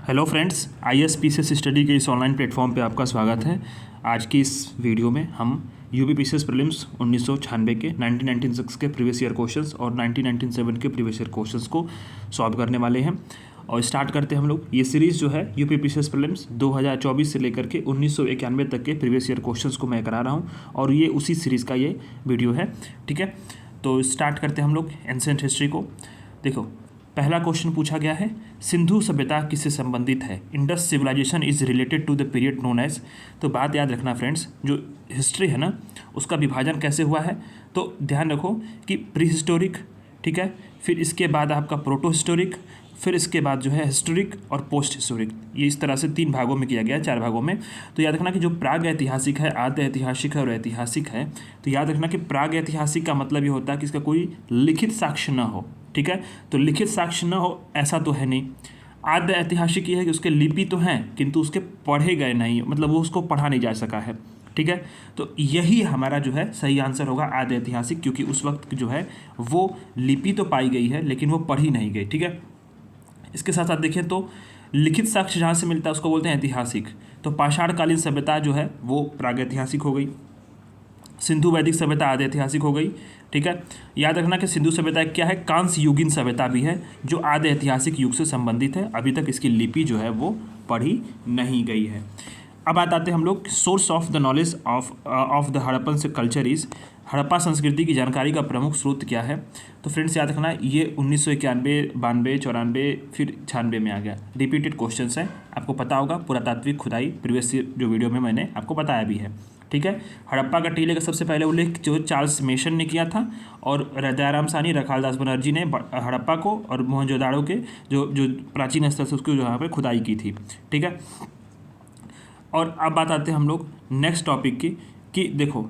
Hello friends, ISPCS study के इस online platform पे आपका स्वागत है। आज की इस वीडियो में हम UPPCS प्रीलिम्स 1996 के 1996 के प्रीवियस ईयर क्वेश्चंस और 1997 के प्रीवियस ईयर क्वेश्चंस को सॉल्व करने वाले हैं। और स्टार्ट करते हैं हम लोग। ये सीरीज़ जो है UPPCS प्रीलिम्स 2024 से लेकर के 1991 तक के प्रीवियस ईयर क्वेश्चंस को मैं करा रहा हूँ और ये उसी सीरीज़ का ये वीडियो है। ठीक है, तो स्टार्ट करते हैं हम लोग एंशिएंट हिस्ट्री को। देखो, पहला क्वेश्चन पूछा गया है, सिंधु सभ्यता किससे संबंधित है? Indus civilization is related to the period known as. तो बात याद रखना फ्रेंड्स, जो हिस्ट्री है ना उसका विभाजन कैसे हुआ है, तो ध्यान रखो कि प्री हिस्टोरिक, ठीक है, फिर इसके बाद आपका प्रोटो हिस्टोरिक, फिर इसके बाद जो है हिस्टोरिक और पोस्ट हिस्टोरिक। ये इस तरह से 3 भागों में किया गया है, 4 भागों में। तो याद रखना कि जो प्राग ऐतिहासिक है, आद्य ऐतिहासिक है और ऐतिहासिक है। तो याद रखना कि प्राग ऐतिहासिक का मतलब ये होता है कि इसका कोई लिखित साक्ष्य न हो। ठीक है, तो लिखित साक्ष्य न हो ऐसा तो है नहीं। आद्य ऐतिहासिक ये है कि उसके लिपि तो हैं किंतु उसके पढ़े गए नहीं, मतलब वो उसको पढ़ा नहीं जा सका है। ठीक है, तो यही हमारा जो है सही आंसर होगा, आद्य ऐतिहासिक, क्योंकि उस वक्त जो है वो लिपि तो पाई गई है लेकिन वो पढ़ी नहीं गई। ठीक है, इसके साथ साथ देखें तो लिखित साक्ष्य जहाँ से मिलता है उसको बोलते हैं ऐतिहासिक। तो पाषाणकालीन सभ्यता जो है वो प्रागैतिहासिक हो गई, सिंधु वैदिक सभ्यता आद्य ऐतिहासिक हो गई। ठीक है, याद रखना कि सिंधु सभ्यता क्या है, कांस्य युगीन सभ्यता भी है जो आद्य ऐतिहासिक युग से संबंधित है। अभी तक इसकी लिपि जो है वो पढ़ी नहीं गई है। अब आते हैं हम लोग source of the knowledge of the Harappan से कल्चर इज। हड़प्पा संस्कृति की जानकारी का प्रमुख स्रोत क्या है? तो फ्रेंड्स याद रखना ये 1991, 92, 94 फिर 96 में आ गया। रिपीटेड क्वेश्चन है, आपको पता होगा। पुरातात्विक खुदाई प्रीवियस जो वीडियो में मैंने आपको बताया भी है। ठीक है, हड़प्पा का टीले का सबसे पहले उल्लेख जो चार्ल्स मेसन ने किया था और दयाराम साहनी, रखालदास बनर्जी ने हड़प्पा को और मोहनजोदाड़ो के जो जो प्राचीन स्थल से उसको यहाँ पर खुदाई की थी। ठीक है, और अब बात आते हैं हम लोग नेक्स्ट टॉपिक की कि देखो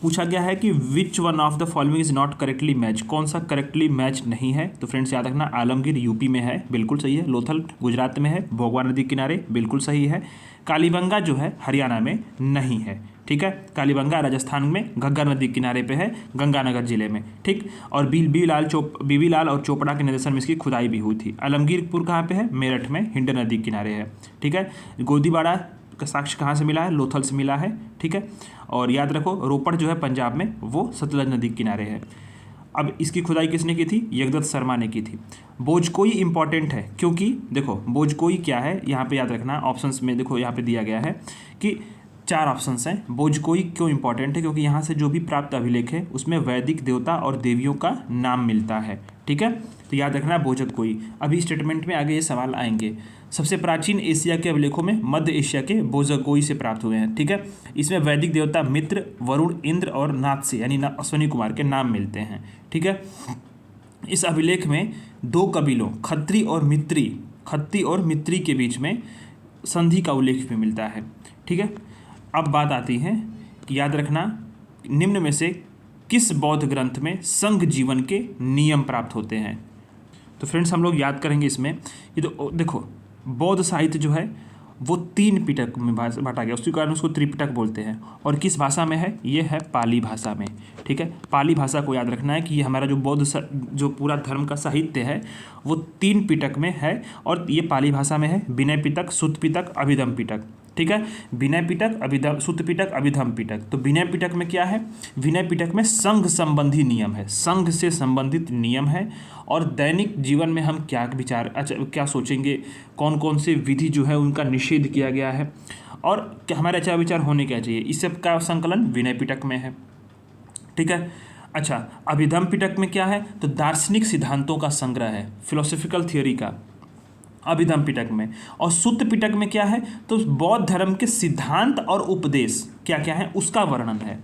पूछा गया है कि विच one of the following is not correctly match. कौन सा करेक्टली मैच नहीं है? तो फ्रेंड्स याद रखना, आलमगीर यूपी में है, बिल्कुल सही है। लोथल गुजरात में है, भोगवा नदी किनारे, बिल्कुल सही है। कालीबंगा जो है हरियाणा में नहीं है। ठीक है, कालीबंगा राजस्थान में घग्गर नदी किनारे पे है, गंगानगर जिले में। ठीक, और बीबी लाल और चोपड़ा के निर्देशन में इसकी खुदाई भी हुई थी। आलमगीरपुर कहाँ पे है? मेरठ में, हिंडन नदी किनारे है। ठीक है, गोदीबाड़ा का साक्ष्य कहाँ से मिला है? लोथल से मिला है। ठीक है, और याद रखो रोपड़ जो है पंजाब में, वो सतलज नदी किनारे है। अब इसकी खुदाई किसने की थी? यगदत्त शर्मा ने की थी। भोजकोई इंपॉर्टेंट है क्योंकि देखो भोजकोई क्या है, यहाँ पे याद रखना ऑप्शंस में देखो यहाँ पे दिया गया है कि 4 ऑप्शंस हैं। भोजकोई क्यों इंपॉर्टेंट है? क्योंकि यहाँ से जो भी प्राप्त अभिलेख है उसमें वैदिक देवता और देवियों का नाम मिलता है। ठीक है, तो याद रखना भोजकोई। अभी स्टेटमेंट में आगे ये सवाल आएंगे। सबसे प्राचीन एशिया के अभिलेखों में मध्य एशिया के भोजकोई से प्राप्त हुए हैं। ठीक है, इसमें वैदिक देवता मित्र, वरुण, इंद्र और नाथ से यानी अश्वनी कुमार के नाम मिलते हैं। ठीक है, इस अभिलेख में 2 कबीलों खत्ती और मित्री के बीच में संधि का उल्लेख भी मिलता है। ठीक है, अब बात आती है कि याद रखना निम्न में से किस बौद्ध ग्रंथ में संघ जीवन के नियम प्राप्त होते हैं? तो फ्रेंड्स हम लोग याद करेंगे इसमें, ये तो देखो बौद्ध साहित्य जो है वो 3 पिटक में बांटा गया, उसके कारण उसको त्रिपिटक बोलते हैं। और किस भाषा में है? ये है पाली भाषा में। ठीक है, पाली भाषा को याद रखना है कि ये हमारा जो जो पूरा धर्म का साहित्य है वो 3 पिटक में है और ये पाली भाषा में है। विनय पिटक, सुत्त पिटक, अभिधम पिटक। ठीक है, विनय पिटक, सुत्त पिटक, अभिधम पिटक। तो विनय पिटक में क्या है? विनय पिटक में संघ संबंधी नियम है, संघ से संबंधित नियम है। और दैनिक जीवन में हम क्या सोचेंगे, कौन कौन से विधि जो है उनका निषेध किया गया है और क्या हमारे आचार विचार होने क्या चाहिए, इस सब का संकलन विनय पिटक में है। ठीक है, अच्छा, अभिधम पिटक में क्या है? तो दार्शनिक सिद्धांतों का संग्रह है, फिलोसॉफिकल थियोरी का, अभिधम पिटक में। और सुत्त पिटक में क्या है? तो बौद्ध धर्म के सिद्धांत और उपदेश क्या क्या है उसका वर्णन है।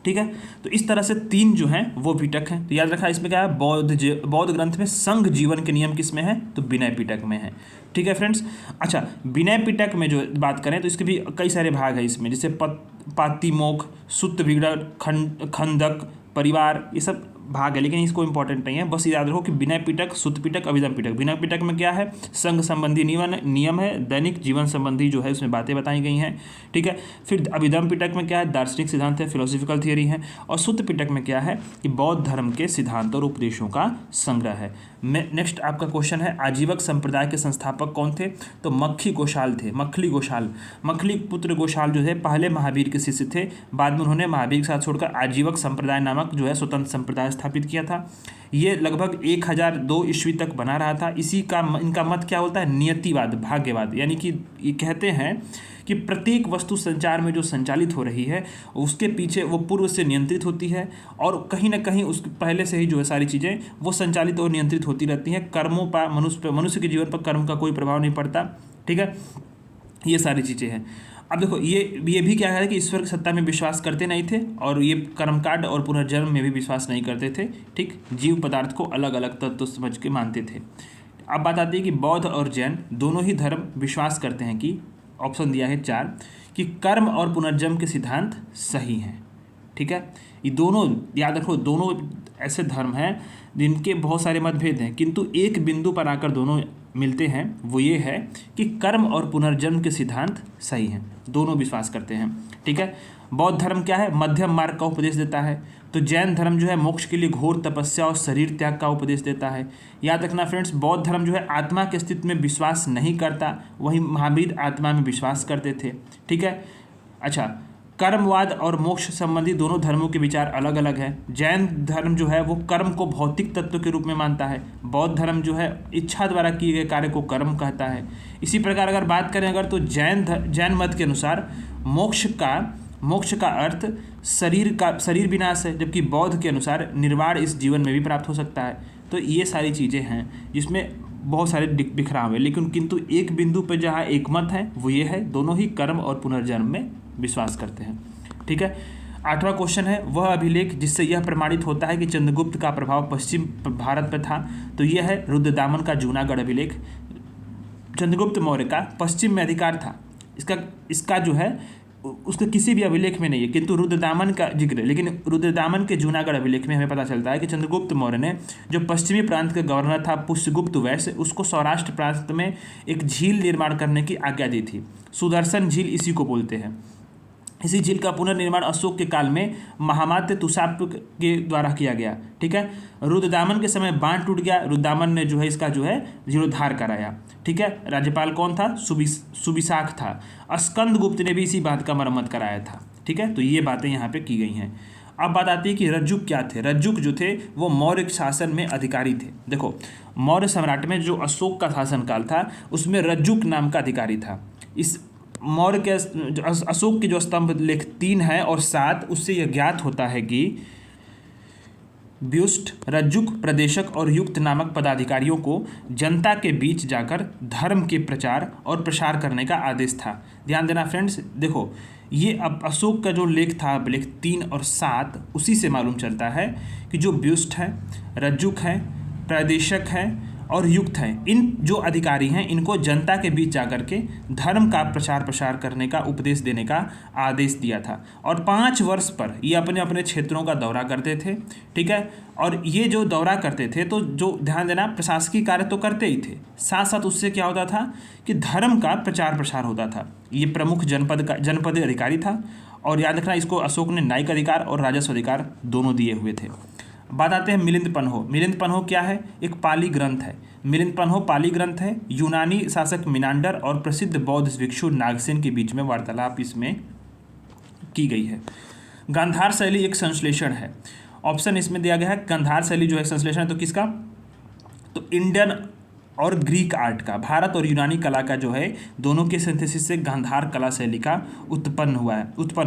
ठीक है, तो इस तरह से 3 जो हैं वो पिटक हैं। तो याद रखा इसमें क्या है, बौद्ध ग्रंथ में संघ जीवन के नियम किस में है? तो विनय पिटक में है। ठीक है फ्रेंड्स, अच्छा विनय पिटक में जो बात करें तो इसके भी कई सारे भाग हैं इसमें, जैसे पातिमोक्ष, सूत्र विग्रह, खंडक, परिवार, ये सब भाग है, लेकिन इसको इंपॉर्टेंट नहीं है। बस याद रखो कि विनय पिटक, सुत्त पिटक, अभिधम पिटक। विनय पिटक में क्या है? संघ संबंधी नियम है, दैनिक जीवन संबंधी जो है उसमें बातें बताई गई हैं। ठीक है, फिर अभिधम पिटक में क्या है? दार्शनिक सिद्धांत है, फिलोसॉफिकल थियरी है। और सुत्त पिटक में क्या है कि बौद्ध धर्म के सिद्धांत और उपदेशों का संग्रह है। नेक्स्ट आपका क्वेश्चन है, आजीवक संप्रदाय के संस्थापक कौन थे? तो मक्खी गोशाल थे, मखली गोशाल। मखली पुत्र गोशाल जो है पहले महावीर के शिष्य थे, बाद में उन्होंने महावीर के साथ छोड़कर आजीवक संप्रदाय नामक जो है स्वतंत्र संप्रदाय स्थापित किया था। ये लगभग 1002 ईस्वी तक बना रहा था। इसी का इनका मत क्या बोलता है? नियतिवाद, भाग्यवाद, यानी कि ये कहते हैं कि प्रत्येक वस्तु संचार में जो संचालित हो रही है उसके पीछे वो पूर्व से नियंत्रित होती है और कहीं ना कहीं उस पहले से ही जो है सारी चीज़ें वो संचालित और नियंत्रित होती रहती हैं। कर्मों पर मनुष्य के जीवन पर कर्म का कोई प्रभाव नहीं पड़ता। ठीक है, ये सारी चीज़ें हैं। अब देखो ये भी क्या है कि ईश्वर की सत्ता में विश्वास करते नहीं थे और ये कर्मकांड और पुनर्जन्म में भी विश्वास नहीं करते थे। ठीक, जीव पदार्थ को अलग अलग तत्व समझ के मानते थे। अब बात आती है कि बौद्ध और जैन दोनों ही धर्म विश्वास करते हैं कि, ऑप्शन दिया है 4, कि कर्म और पुनर्जन्म के सिद्धांत सही हैं। ठीक है, ये दोनों याद रखो, दोनों ऐसे धर्म हैं जिनके बहुत सारे मतभेद हैं किंतु एक बिंदु पर आकर दोनों मिलते हैं, वो ये है कि कर्म और पुनर्जन्म के सिद्धांत सही हैं, दोनों विश्वास करते हैं। ठीक है, बौद्ध धर्म क्या है? मध्यम मार्ग का उपदेश देता है। तो जैन धर्म जो है मोक्ष के लिए घोर तपस्या और शरीर त्याग का उपदेश देता है। याद रखना फ्रेंड्स, बौद्ध धर्म जो है आत्मा के अस्तित्व में विश्वास नहीं करता, वहीं महावीर आत्मा में विश्वास करते थे। ठीक है, अच्छा, कर्मवाद और मोक्ष संबंधी दोनों धर्मों के विचार अलग अलग हैं। जैन धर्म जो है वो कर्म को भौतिक तत्व के रूप में मानता है, बौद्ध धर्म जो है इच्छा द्वारा किए गए कार्य को कर्म कहता है। इसी प्रकार अगर बात करें तो जैन मत के अनुसार मोक्ष का अर्थ शरीर विनाश है, जबकि बौद्ध के अनुसार निर्वाण इस जीवन में भी प्राप्त हो सकता है। तो ये सारी चीज़ें हैं जिसमें बहुत सारे बिखराव है, लेकिन किंतु एक बिंदु पर जहाँ एक मत है वो ये है, दोनों ही कर्म और पुनर्जन्म में विश्वास करते हैं। ठीक है, 8वां क्वेश्चन है, वह अभिलेख जिससे यह प्रमाणित होता है कि चंद्रगुप्त का प्रभाव पश्चिम भारत पर था। तो यह है रुद्रदामन का जूनागढ़ अभिलेख। चंद्रगुप्त मौर्य का पश्चिम में अधिकार था, इसका जो है उसके किसी भी अभिलेख में नहीं है, किंतु रुद्रदामन का जिक्र है। लेकिन रुद्रदामन के जूनागढ़ अभिलेख में हमें पता चलता है कि चंद्रगुप्त मौर्य ने जो पश्चिमी प्रांत का गवर्नर था पुष्यगुप्त वैश्य, उसको सौराष्ट्र प्रांत में एक झील निर्माण करने की आज्ञा दी थी। सुदर्शन झील इसी को बोलते हैं। इसी झील का पुनर्निर्माण अशोक के काल में महामात्य तुषाप के द्वारा किया गया। ठीक है, रुद्रदामन के समय बांध टूट गया, रुद्रदामन ने जो है इसका जो है जीर्णोद्धार कराया। ठीक है, राज्यपाल कौन था? सुबिसाख था। स्कंदगुप्त ने भी इसी बात का मरम्मत कराया था। ठीक है, तो ये बातें यहाँ पे की गई हैं। अब बात आती है कि रज्जुक क्या थे। रज्जुक जो थे वो मौर्य शासन में अधिकारी थे। देखो, मौर्य सम्राट में जो अशोक का शासनकाल था उसमें रज्जुक नाम का अधिकारी था। इस मौर्य के अशोक के जो स्तंभ लेख 3 है और 7, उससे यह ज्ञात होता है कि व्युष्ट, रज्जुक, प्रदेशक और युक्त नामक पदाधिकारियों को जनता के बीच जाकर धर्म के प्रचार और प्रसार करने का आदेश था। ध्यान देना फ्रेंड्स, देखो ये अब अशोक का जो लेख था, लेख 3 और 7, उसी से मालूम चलता है कि जो व्युष्ट है, रज्जुक है, प्रदेशक है और युक्त हैं, इन जो अधिकारी हैं इनको जनता के बीच जाकर के धर्म का प्रसार करने का उपदेश देने का आदेश दिया था। और 5 वर्ष पर ये अपने अपने क्षेत्रों का दौरा करते थे। ठीक है, और ये जो दौरा करते थे तो जो ध्यान देना प्रशासकीय कार्य तो करते ही थे, साथ साथ उससे क्या होता था कि धर्म का प्रचार प्रसार होता था। ये प्रमुख जनपद अधिकारी था। और याद रखना, इसको अशोक ने न्यायिक अधिकार और राजस्व अधिकार दोनों दिए हुए थे। बात आते हैं मिलिंद पन्हो। मिलिंद पन्हो क्या है? एक पाली ग्रंथ है। मिलिंद पन्हो पाली ग्रंथ है। यूनानी शासक मिनांडर और प्रसिद्ध बौद्ध भिक्षु नागसेन के बीच में वार्तालाप इसमें की गई है। गांधार शैली एक संश्लेषण है। ऑप्शन इसमें दिया गया है, गांधार शैली जो है संश्लेषण है तो किसका? तो इंडियन और ग्रीक आर्ट का, भारत और यूनानी कला का जो है दोनों के सिंथेसिस से गांधार कला शैली का उत्पन्न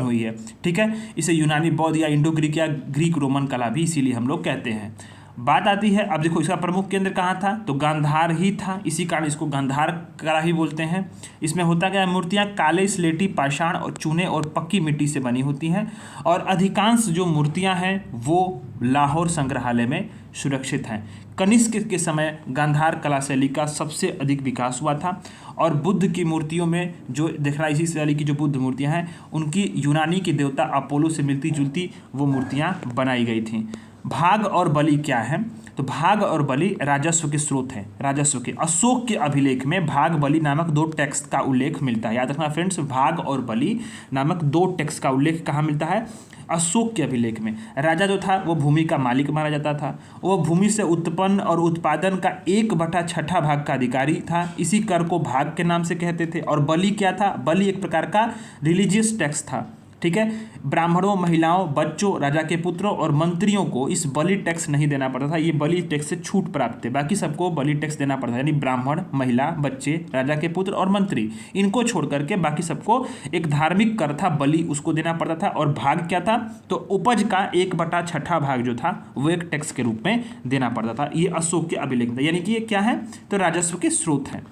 हुई है। ठीक है, इसे यूनानी बौद्ध या इंडो ग्रीक या ग्रीक रोमन कला भी इसीलिए हम लोग कहते हैं। बात आती है, अब देखो इसका प्रमुख केंद्र कहाँ था? तो गांधार ही था, इसी कारण इसको गांधार कला ही बोलते हैं। इसमें होता क्या है, मूर्तियाँ काले स्लेटी पाषाण और चूने और पक्की मिट्टी से बनी होती हैं और अधिकांश जो मूर्तियाँ हैं वो लाहौर संग्रहालय में सुरक्षित हैं। कनिष्क के समय गांधार कला शैली का सबसे अधिक विकास हुआ था और बुद्ध की मूर्तियों में जो देख रहा है, इसी शैली की जो बुद्ध मूर्तियां हैं उनकी यूनानी के देवता अपोलो से मिलती जुलती वो मूर्तियां बनाई गई थीं। भाग और बलि क्या है? तो भाग और बलि राजस्व के स्रोत हैं, राजस्व के। अशोक के अभिलेख में भाग बलि नामक 2 टैक्स का उल्लेख मिलता है। याद रखना फ्रेंड्स, भाग और बलि नामक 2 टैक्स का उल्लेख कहाँ मिलता है? अशोक के अभिलेख में। राजा जो था वो भूमि का मालिक माना जाता था, वो भूमि से उत्पन्न और उत्पादन का 1/6 भाग का अधिकारी था। इसी कर को भाग के नाम से कहते थे। और बलि क्या था? बलि एक प्रकार का रिलीजियस टैक्स था, ठीक है। ब्राह्मणों, महिलाओं, बच्चों, राजा के पुत्रों और मंत्रियों को इस बलि टैक्स नहीं देना पड़ता था। ये बलि टैक्स से छूट प्राप्त थे, बाकी सबको बलि टैक्स देना पड़ता था। यानी ब्राह्मण, महिला, बच्चे, राजा के पुत्र और मंत्री, इनको छोड़ करके बाकी सबको एक धार्मिक कर था बलि, उसको देना पड़ता था। और भाग क्या था? तो उपज का 1/6 भाग जो था वो एक टैक्स के रूप में देना पड़ता था। ये अशोक के अभिलेख था। यानी कि ये क्या है? तो राजस्व के स्रोत हैं।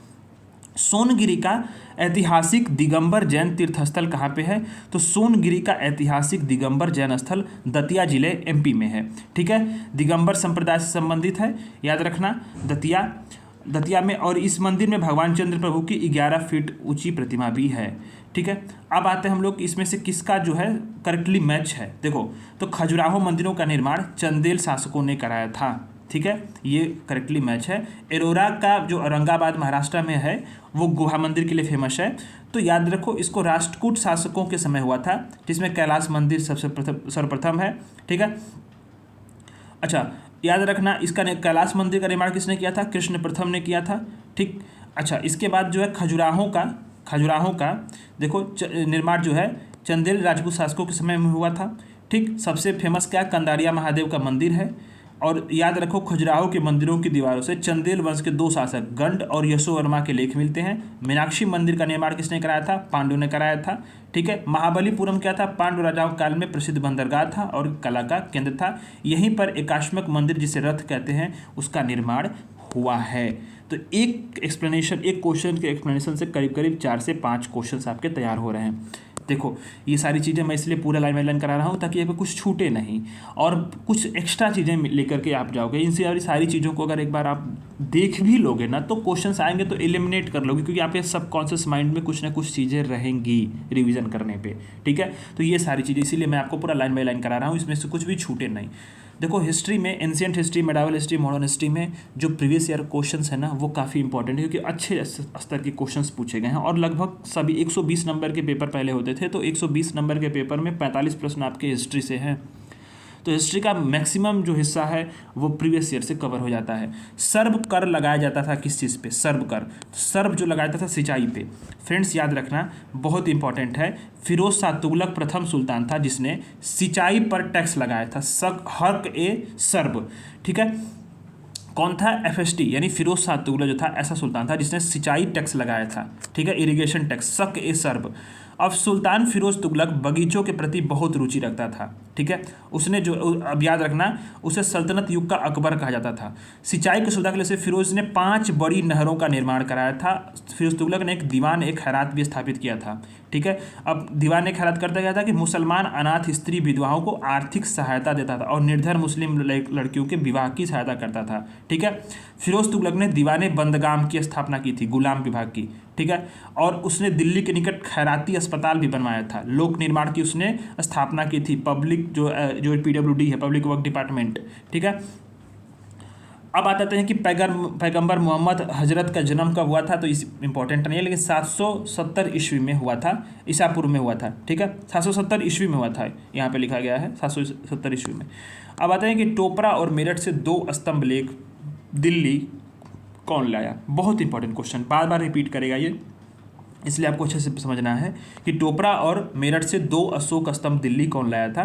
सोनगिरी का ऐतिहासिक दिगंबर जैन तीर्थस्थल कहाँ पे है? तो सोनगिरी का ऐतिहासिक दिगंबर जैन स्थल दतिया जिले एमपी में है, ठीक है। दिगंबर संप्रदाय से संबंधित है, याद रखना। दतिया में। और इस मंदिर में भगवान चंद्र प्रभु की 11 फीट ऊंची प्रतिमा भी है, ठीक है। अब आते हैं हम लोग इसमें से किसका जो है करेक्टली मैच है। देखो, तो खजुराहो मंदिरों का निर्माण चंदेल शासकों ने कराया था, ठीक है, ये करेक्टली मैच है। एरोरा का जो औरंगाबाद महाराष्ट्र में है वो गुहा मंदिर के लिए फेमस है। तो याद रखो, इसको राष्ट्रकूट शासकों के समय हुआ था, जिसमें कैलाश मंदिर सर्वप्रथम है, ठीक है। अच्छा, याद रखना, इसका कैलाश मंदिर का निर्माण किसने किया था? कृष्ण प्रथम ने किया था, ठीक। अच्छा, इसके बाद जो है खजुराहो का देखो निर्माण जो है चंदेल राजपूत शासकों के समय में हुआ था, ठीक। सबसे फेमस क्या? कंदारिया महादेव का मंदिर है। और याद रखो, खजुराहो के मंदिरों की दीवारों से चंदेल वंश के 2 शासक गंड और यशोवर्मा के लेख मिलते हैं। मीनाक्षी मंदिर का निर्माण किसने कराया था? पांडु ने कराया था, ठीक है। महाबलीपुरम क्या था? पांडु राजाओं काल में प्रसिद्ध बंदरगाह था और कला का केंद्र था। यहीं पर एकाश्मक मंदिर, जिसे रथ कहते हैं, उसका निर्माण हुआ है। तो एक क्वेश्चन के एक्सप्लेनेशन से करीब करीब 4 से 5 क्वेश्चन आपके तैयार हो रहे हैं। देखो, ये सारी चीज़ें मैं इसलिए पूरा लाइन बाई लाइन करा रहा हूँ ताकि यहाँ पे कुछ छूटे नहीं, और कुछ एक्स्ट्रा चीज़ें लेकर के आप जाओगे। इनसे सारी चीज़ों को अगर एक बार आप देख भी लोगे ना, तो क्वेश्चंस आएंगे तो एलिमिनेट कर लोगे, क्योंकि आपके सबकॉन्शियस माइंड में कुछ ना कुछ चीज़ें रहेंगी रिवीजन करने पे, ठीक है। तो ये सारी चीज़ें इसीलिए मैं आपको पूरा लाइन बाई लाइन करा रहा हूँ, इसमें से कुछ भी छूटे नहीं। देखो, हिस्ट्री में, ancient history, medieval history, modern history में जो प्रीवियस ईयर क्वेश्चंस है ना, वो काफ़ी इंपॉर्टेंट है, क्योंकि अच्छे स्तर के क्वेश्चंस पूछे गए हैं। और लगभग सभी 120 नंबर के पेपर पहले होते थे, तो 120 नंबर के पेपर में 45 प्रश्न आपके हिस्ट्री से हैं। तो हिस्ट्री का मैक्सिमम जो हिस्सा है वो प्रीवियस ईयर से कवर हो जाता है। सर्व कर लगाया जाता था किस चीज़ पे? सर्व कर। सर्व जो लगाया जाता था सिंचाई पे। फ्रेंड्स, याद रखना, बहुत इंपॉर्टेंट है। फिरोज शाह तुगलक प्रथम सुल्तान था जिसने सिंचाई पर टैक्स लगाया था, हक ए सर्व, ठीक है। कौन था? FST, यानी फिरोज शाह तुगलक जो था, ऐसा सुल्तान था जिसने सिंचाई टैक्स लगाया था, ठीक है, इरिगेशन टैक्स, शक ए सर्व। अब सुल्तान फिरोज तुगलक बगीचों के प्रति बहुत रुचि रखता था, ठीक है। उसने जो, अब याद रखना, उसे सल्तनत युग का अकबर कहा जाता था। सिंचाई की सुविधा के लिए से फिरोज ने 5 बड़ी नहरों का निर्माण कराया था। फिरोज तुगलक ने एक दीवान एक खैरात भी स्थापित किया था, ठीक है। अब दीवान एक खैरात करता क्या था कि मुसलमान अनाथ स्त्री विधवाओं को आर्थिक सहायता देता था और निर्धन मुस्लिम लड़कियों के विवाह की सहायता करता था, ठीक है। फिरोज तुगलक ने दीवाने बंदगाम की स्थापना की थी, गुलाम विभाग की, ठीक है। और उसने दिल्ली के निकट खैराती अस्पताल भी बनवाया था। लोक निर्माण की उसने स्थापना की थी, पब्लिक जो PWD है, पब्लिक वर्क डिपार्टमेंट, ठीक है। अब आते हैं कि पैगंबर मोहम्मद हजरत का जन्म कब हुआ था? तो इस इंपॉर्टेंट नहीं है, लेकिन 770 ईस्वी में हुआ था, ईसापुर में हुआ था, ठीक है। 770 ईस्वी में हुआ था, यहाँ पे लिखा गया है 770 ईस्वी में। अब आते हैं कि टोपरा और मेरठ से 2 स्तंभ लेख दिल्ली कौन लाया? बहुत इंपॉर्टेंट क्वेश्चन, बार बार रिपीट करेगा ये, इसलिए आपको अच्छे से समझना है कि टोपरा और मेरठ से 2 अशोक स्तंभ दिल्ली कौन लाया था।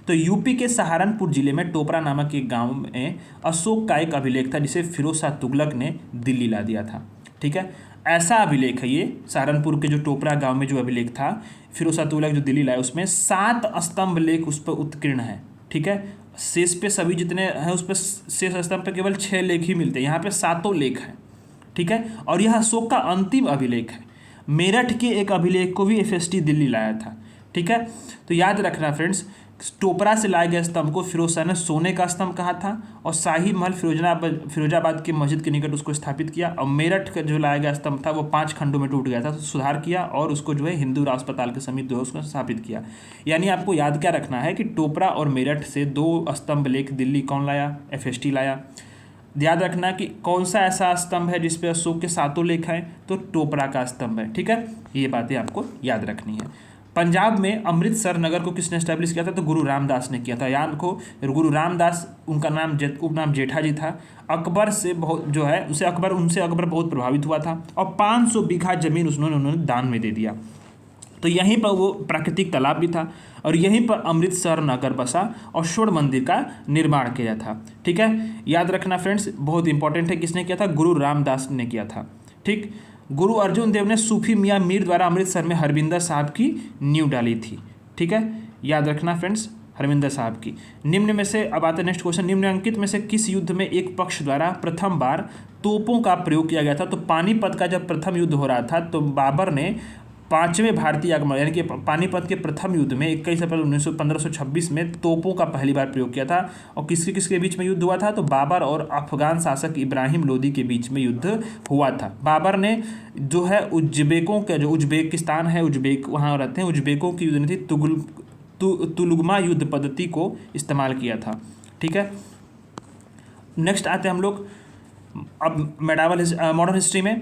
तो यूपी के सहारनपुर जिले में टोपरा नामक एक गांव में अशोक का एक अभिलेख था जिसे फिरोज शाह तुगलक ने दिल्ली ला दिया था, ठीक है। ऐसा अभिलेख है ये, सहारनपुर के जो टोपरा गांव में जो अभिलेख था फिरोज शाह तुगलक जो दिल्ली लाया, उसमें 7 स्तंभ लेख उस पर उत्कीर्ण है, ठीक है। शेष पे सभी जितने हैं उस पर, शेष स्तंभ पे केवल 6 लेख ही मिलते हैं, यहाँ पे 7 लेख हैं, ठीक है। और यह अशोक का अंतिम अभिलेख है। मेरठ के एक अभिलेख को भी FST दिल्ली लाया था, ठीक है। तो याद रखना फ्रेंड्स, टोपरा से लाए गए स्तंभ को फिरोज शाह ने सोने का स्तंभ कहा था और शाही महल फिरोजाबाद के मस्जिद के निकट उसको स्थापित किया। और मेरठ का जो लाया गया स्तंभ था वो 5 खंडों में टूट गया था, तो सुधार किया और उसको जो है हिंदू अस्पताल के समीप जो है उसको स्थापित किया। यानी आपको याद क्या रखना है कि टोपरा और मेरठ से 2 स्तंभ लेख दिल्ली कौन लाया? FST लाया। याद रखना कि कौन सा ऐसा स्तंभ है जिसपे अशोक के सातों लेख हैं, तो टोपरा का स्तंभ है। ठीक है, ये बातें आपको याद रखनी है। पंजाब में अमृतसर नगर को किसने स्टैब्लिश किया था, तो गुरु रामदास ने किया था। याद को गुरु रामदास, उनका नाम उपनाम जेठा जी था। अकबर से बहुत जो है उनसे अकबर बहुत प्रभावित हुआ था और 500 बीघा जमीन उन्होंने दान में दे दिया। तो यहीं पर वो प्राकृतिक तालाब भी था और यहीं पर अमृतसर नगर बसा और स्वर्ण मंदिर का निर्माण किया था। ठीक है, याद रखना फ्रेंड्स, बहुत इंपॉर्टेंट है, किसने किया था, गुरु रामदास ने किया था। ठीक, गुरु अर्जुन देव ने सूफी मियाँ मीर द्वारा अमृतसर में हरमिंदर साहब की नींव डाली थी। ठीक है, याद रखना फ्रेंड्स, हरमिंदर साहब की। निम्न में से, अब आता है नेक्स्ट क्वेश्चन, निम्नलिखित में से किस युद्ध में एक पक्ष द्वारा प्रथम बार तोपों का प्रयोग किया गया था। तो पानीपत का जब प्रथम युद्ध हो रहा था तो बाबर ने 5वें भारतीय आक्रमण यानी कि पानीपत के प्रथम युद्ध में 21 अप्रैल 1526 में तोपों का पहली बार प्रयोग किया था। और किसके किसके बीच में युद्ध हुआ था, तो बाबर और अफगान शासक इब्राहिम लोदी के बीच में युद्ध हुआ था। बाबर ने जो है उज्बेकों का, जो उज्बेकिस्तान है, उज्बेक वहाँ रहते हैं, उज्बेकों की युद्ध थी तुलुगमा युद्ध पद्धति को इस्तेमाल किया था। ठीक है, नेक्स्ट आते हैं हम लोग अब मेडावल मॉडर्न हिस्ट्री में।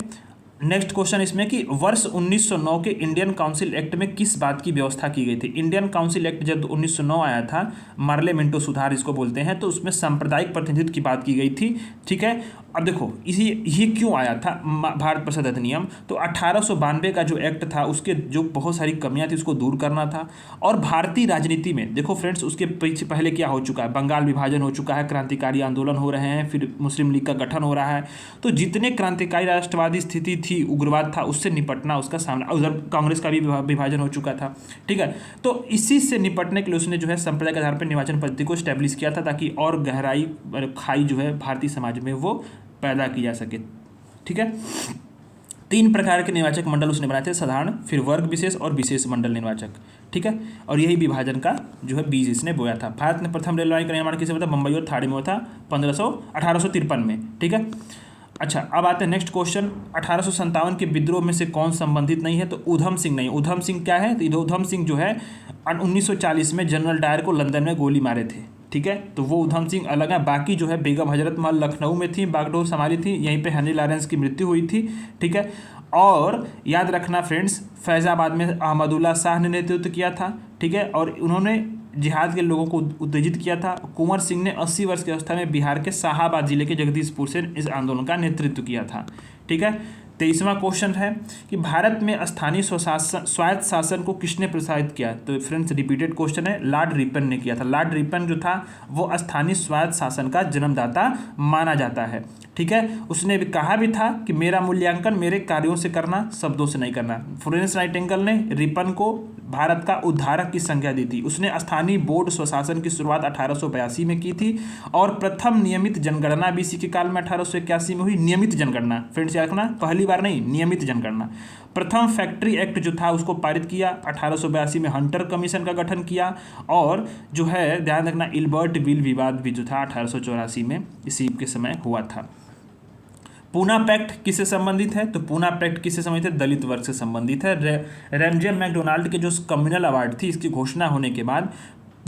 नेक्स्ट क्वेश्चन इसमें कि वर्ष 1909 के इंडियन काउंसिल एक्ट में किस बात की व्यवस्था की गई थी। इंडियन काउंसिल एक्ट जब 1909 आया था, मार्ले मिंटो सुधार इसको बोलते हैं, तो उसमें सांप्रदायिक प्रतिनिधित्व की बात की गई थी। ठीक है, अब देखो ये क्यों आया था भारत प्रसाद अधिनियम, तो 1892 का जो एक्ट था उसके जो बहुत सारी कमियां थी उसको दूर करना था। और भारतीय राजनीति में देखो फ्रेंड्स, उसके पीछे पहले क्या हो चुका है, बंगाल विभाजन हो चुका है, क्रांतिकारी आंदोलन हो रहे हैं, फिर मुस्लिम लीग का गठन हो रहा है। तो जितने क्रांतिकारी राष्ट्रवादी स्थिति थी, उग्रवाद था, उससे निपटना, उसका सामना, उधर कांग्रेस का भी विभाजन हो चुका था। ठीक है, तो इसी से निपटने के लिए उसने जो है संप्रदाय के आधार पर निर्वाचन पद्धति को स्टैब्लिश किया था, ताकि और गहराई खाई जो है भारतीय समाज में वो पैदा की जा सके। ठीक है, 3 प्रकार के निर्वाचक मंडल उसने बनाए थे, साधारण, फिर वर्ग विशेष और विशेष मंडल निर्वाचक। ठीक है, और यही विभाजन का जो है बीज इसने बोया था। भारत ने प्रथम रेल लाइन का निर्माण किसे हुआ था, मुंबई और थाने में हुआ था 1853 में। ठीक है, अच्छा अब आते हैं नेक्स्ट क्वेश्चन, 1857 के विद्रोह में से कौन संबंधित नहीं है, तो उधम सिंह नहीं। उधम सिंह क्या है, तो उधम सिंह जो है 1940 में जनरल डायर को लंदन में गोली मारे थे। ठीक है, तो वो उधम सिंह अलग है। बाकी जो है बेगम हजरत महल लखनऊ में थी, बागडोर संभाली थी, यहीं पे हेनरी लॉरेंस की मृत्यु हुई थी। ठीक है, और याद रखना फ्रेंड्स, फैज़ाबाद में अहमदुल्ला शाह ने नेतृत्व किया था। ठीक है, और उन्होंने जिहाद के लोगों को उत्तेजित किया था। कुंवर सिंह ने 80 वर्ष की अवस्था में बिहार के शाहाबाद जिले के जगदीशपुर से इस आंदोलन का नेतृत्व किया था। ठीक है, 23वां क्वेश्चन है कि भारत में स्थानीय स्वायत्त शासन को किसने प्रोत्साहित किया, तो फ्रेंड्स रिपीटेड क्वेश्चन है, लॉर्ड रिपन ने किया था। लॉर्ड रिपन जो था वो स्थानीय स्वायत्त शासन का जन्मदाता माना जाता है। ठीक है, उसने भी कहा भी था कि मेरा मूल्यांकन मेरे कार्यों से करना, शब्दों से नहीं करना। फ्लोरेंस नाइटिंगेल ने रिपन को भारत का उद्धारक की संज्ञा दी थी। उसने स्थानीय बोर्ड स्वशासन की शुरुआत 1882 में की थी और प्रथम नियमित जनगणना भी इसी के काल में 1881 में हुई। नियमित जनगणना फ्रेंड्स याद रखना, पहली बार नहीं, नियमित जनगणना। प्रथम फैक्ट्री एक्ट जो था उसको पारित किया 1882 में। हंटर कमीशन का गठन किया और जो है ध्यान रखना इल्बर्ट विल विवाद भी जो था 1884 में इसी के समय हुआ था। पूना पैक्ट किससे संबंधित है, तो पूना पैक्ट किससे संबंधित है, दलित वर्ग से संबंधित है। रैमजे मैकडोनाल्ड के जो कम्युनल अवार्ड थी, इसकी घोषणा होने के बाद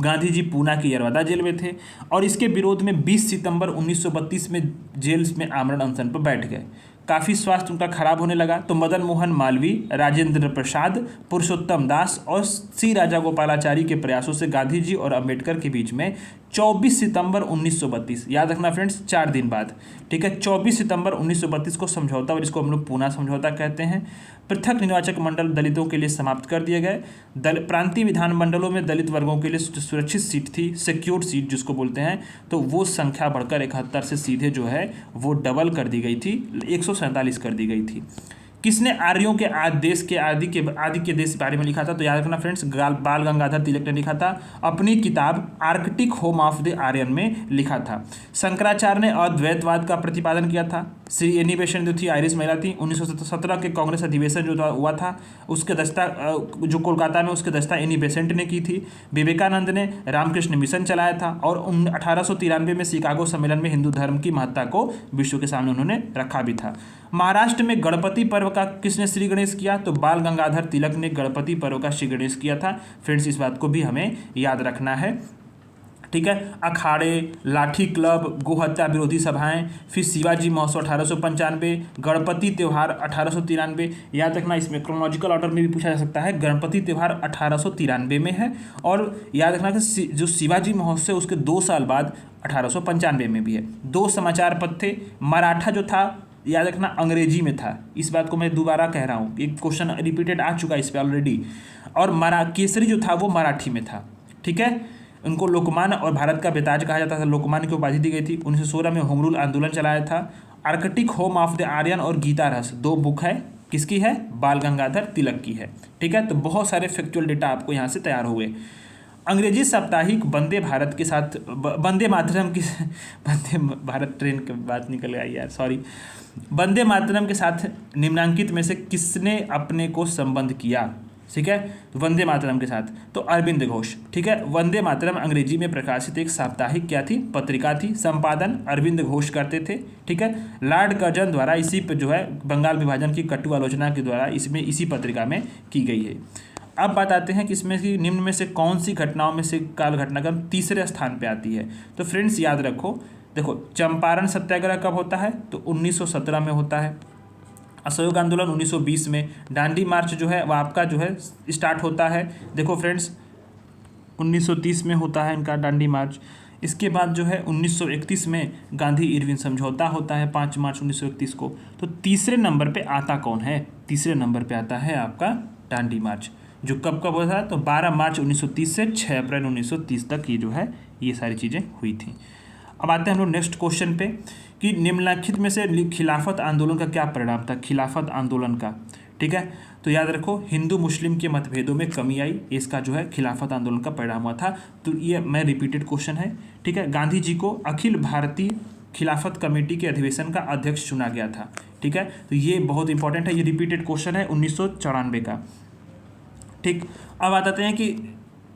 गांधी जी पूना की यरवदा जेल में थे और इसके विरोध में 20 सितंबर 1932 में जेल में आमरण अनशन पर बैठ गए। काफ़ी स्वास्थ्य उनका खराब होने लगा तो मदन मोहन मालवीय, राजेंद्र प्रसाद, पुरुषोत्तम दास और सी राजा गोपालाचारी के प्रयासों से गांधी जी और अंबेडकर के बीच में 24 सितंबर 1932, याद रखना फ्रेंड्स 4 दिन बाद, ठीक है, 24 सितंबर 1932 को समझौता, और इसको हम लोग पूना समझौता कहते हैं। पृथक निर्वाचक मंडल दलितों के लिए समाप्त कर दिए गए। प्रांतीय विधान मंडलों में दलित वर्गों के लिए सुरक्षित सीट थी, सिक्योर्ड सीट जिसको बोलते हैं, तो वो संख्या बढ़कर 71 से सीधे जो है वो डबल कर दी गई थी, 147 कर दी गई थी। किसने आर्यों के आदि के देश बारे में लिखा था, तो याद रखना फ्रेंड्स बाल गंगाधर तिलक ने लिखा था। अपनी किताब Arctic home of the Aryan में लिखा था। शंकराचार्य ने अद्वैतवाद का प्रतिपादन किया था। श्री एनी बेसेंट जो थी आयरिश महिला थी। 1917 के कांग्रेस अधिवेशन जो हुआ था उसके दस्ता जो कोलकाता में उसके दस्ता एनी बेसेंट ने की थी। विवेकानंद ने रामकृष्ण मिशन चलाया था और 1893 में शिकागो सम्मेलन में हिंदू धर्म की महत्ता को विश्व के सामने उन्होंने रखा भी था। महाराष्ट्र में गणपति पर्व का किसने श्री गणेश किया, तो बाल गंगाधर तिलक ने गणपति पर्व का श्री गणेश किया था। फ्रेंड्स इस बात को भी हमें याद रखना है। ठीक है, अखाड़े, लाठी क्लब, गोहत्या विरोधी सभाएं, फिर शिवाजी महोत्सव 1895, गणपति त्यौहार 1893। याद रखना इसमें क्रोनोलॉजिकल ऑर्डर में भी पूछा जा सकता है। गणपति त्यौहार 1893 में है और याद रखना कि जो शिवाजी महोत्सव उसके 2 साल बाद 1895 में भी है। 2 समाचार पत्र थे। मराठा जो था याद रखना अंग्रेजी में था, इस बात को मैं दोबारा कह रहा हूँ, एक क्वेश्चन रिपीटेड आ चुका है इस पर ऑलरेडी। और केसरी जो था वो मराठी में था, ठीक है। उनको लोकमान्य और भारत का बेताज कहा जाता था, लोकमान्य की उपाधि दी गई थी। 1916 में होम रूल आंदोलन चलाया था। Arctic home of the Aryan और गीता रस 2 बुक है, किसकी है? बाल गंगाधर तिलक की है, ठीक है। तो बहुत सारे फैक्चुअल डेटा आपको यहाँ से तैयार हुए। अंग्रेजी साप्ताहिक वंदे भारत के साथ वंदे मातरम की वंदे भारत ट्रेन की बात निकल गई यार, सॉरी। वंदे मातरम के साथ निम्नांकित में से किसने अपने को संबंध किया? ठीक है, तो वंदे मातरम के साथ तो अरविंद घोष, ठीक है। वंदे मातरम अंग्रेजी में प्रकाशित एक साप्ताहिक क्या थी? पत्रिका थी। संपादन अरविंद घोष करते थे, ठीक है। लॉर्ड कर्जन द्वारा इसी पर जो है बंगाल विभाजन की कटु आलोचना के द्वारा इसमें इसी पत्रिका में की गई है। अब बात आते हैं कि इसमें से निम्न में से कौन सी घटनाओं में से काल घटनाक्रम तीसरे स्थान पे आती है। तो फ्रेंड्स याद रखो, देखो चंपारण सत्याग्रह कब होता है? तो 1917 में होता है। असहयोग आंदोलन 1920 में। दांडी मार्च जो है वह आपका जो है स्टार्ट होता है, देखो फ्रेंड्स 1930 में होता है इनका दांडी मार्च। इसके बाद जो है 1931 में गांधी इरविन समझौता होता है 5 मार्च 1931 को। तो तीसरे नंबर पे आता कौन है? तीसरे नंबर पे आता है आपका दांडी मार्च, जो कब कब हुआ था? तो 12 मार्च 1930 से 6 अप्रैल 1930 तक ये जो है ये सारी चीज़ें हुई थी। अब आते हैं हम लोग नेक्स्ट क्वेश्चन पे कि निम्नलिखित में से खिलाफत आंदोलन का क्या परिणाम था? खिलाफत आंदोलन का, ठीक है। तो याद रखो हिंदू मुस्लिम के मतभेदों में कमी आई, इसका जो है खिलाफत आंदोलन का परिणाम हुआ था। तो ये मैं रिपीटेड क्वेश्चन है, ठीक है। गांधी जी को अखिल भारतीय खिलाफत कमेटी के अधिवेशन का अध्यक्ष चुना गया था, ठीक है। तो ये बहुत इंपॉर्टेंट है, ये रिपीटेड क्वेश्चन है 1994 का, ठीक। अब आते हैं कि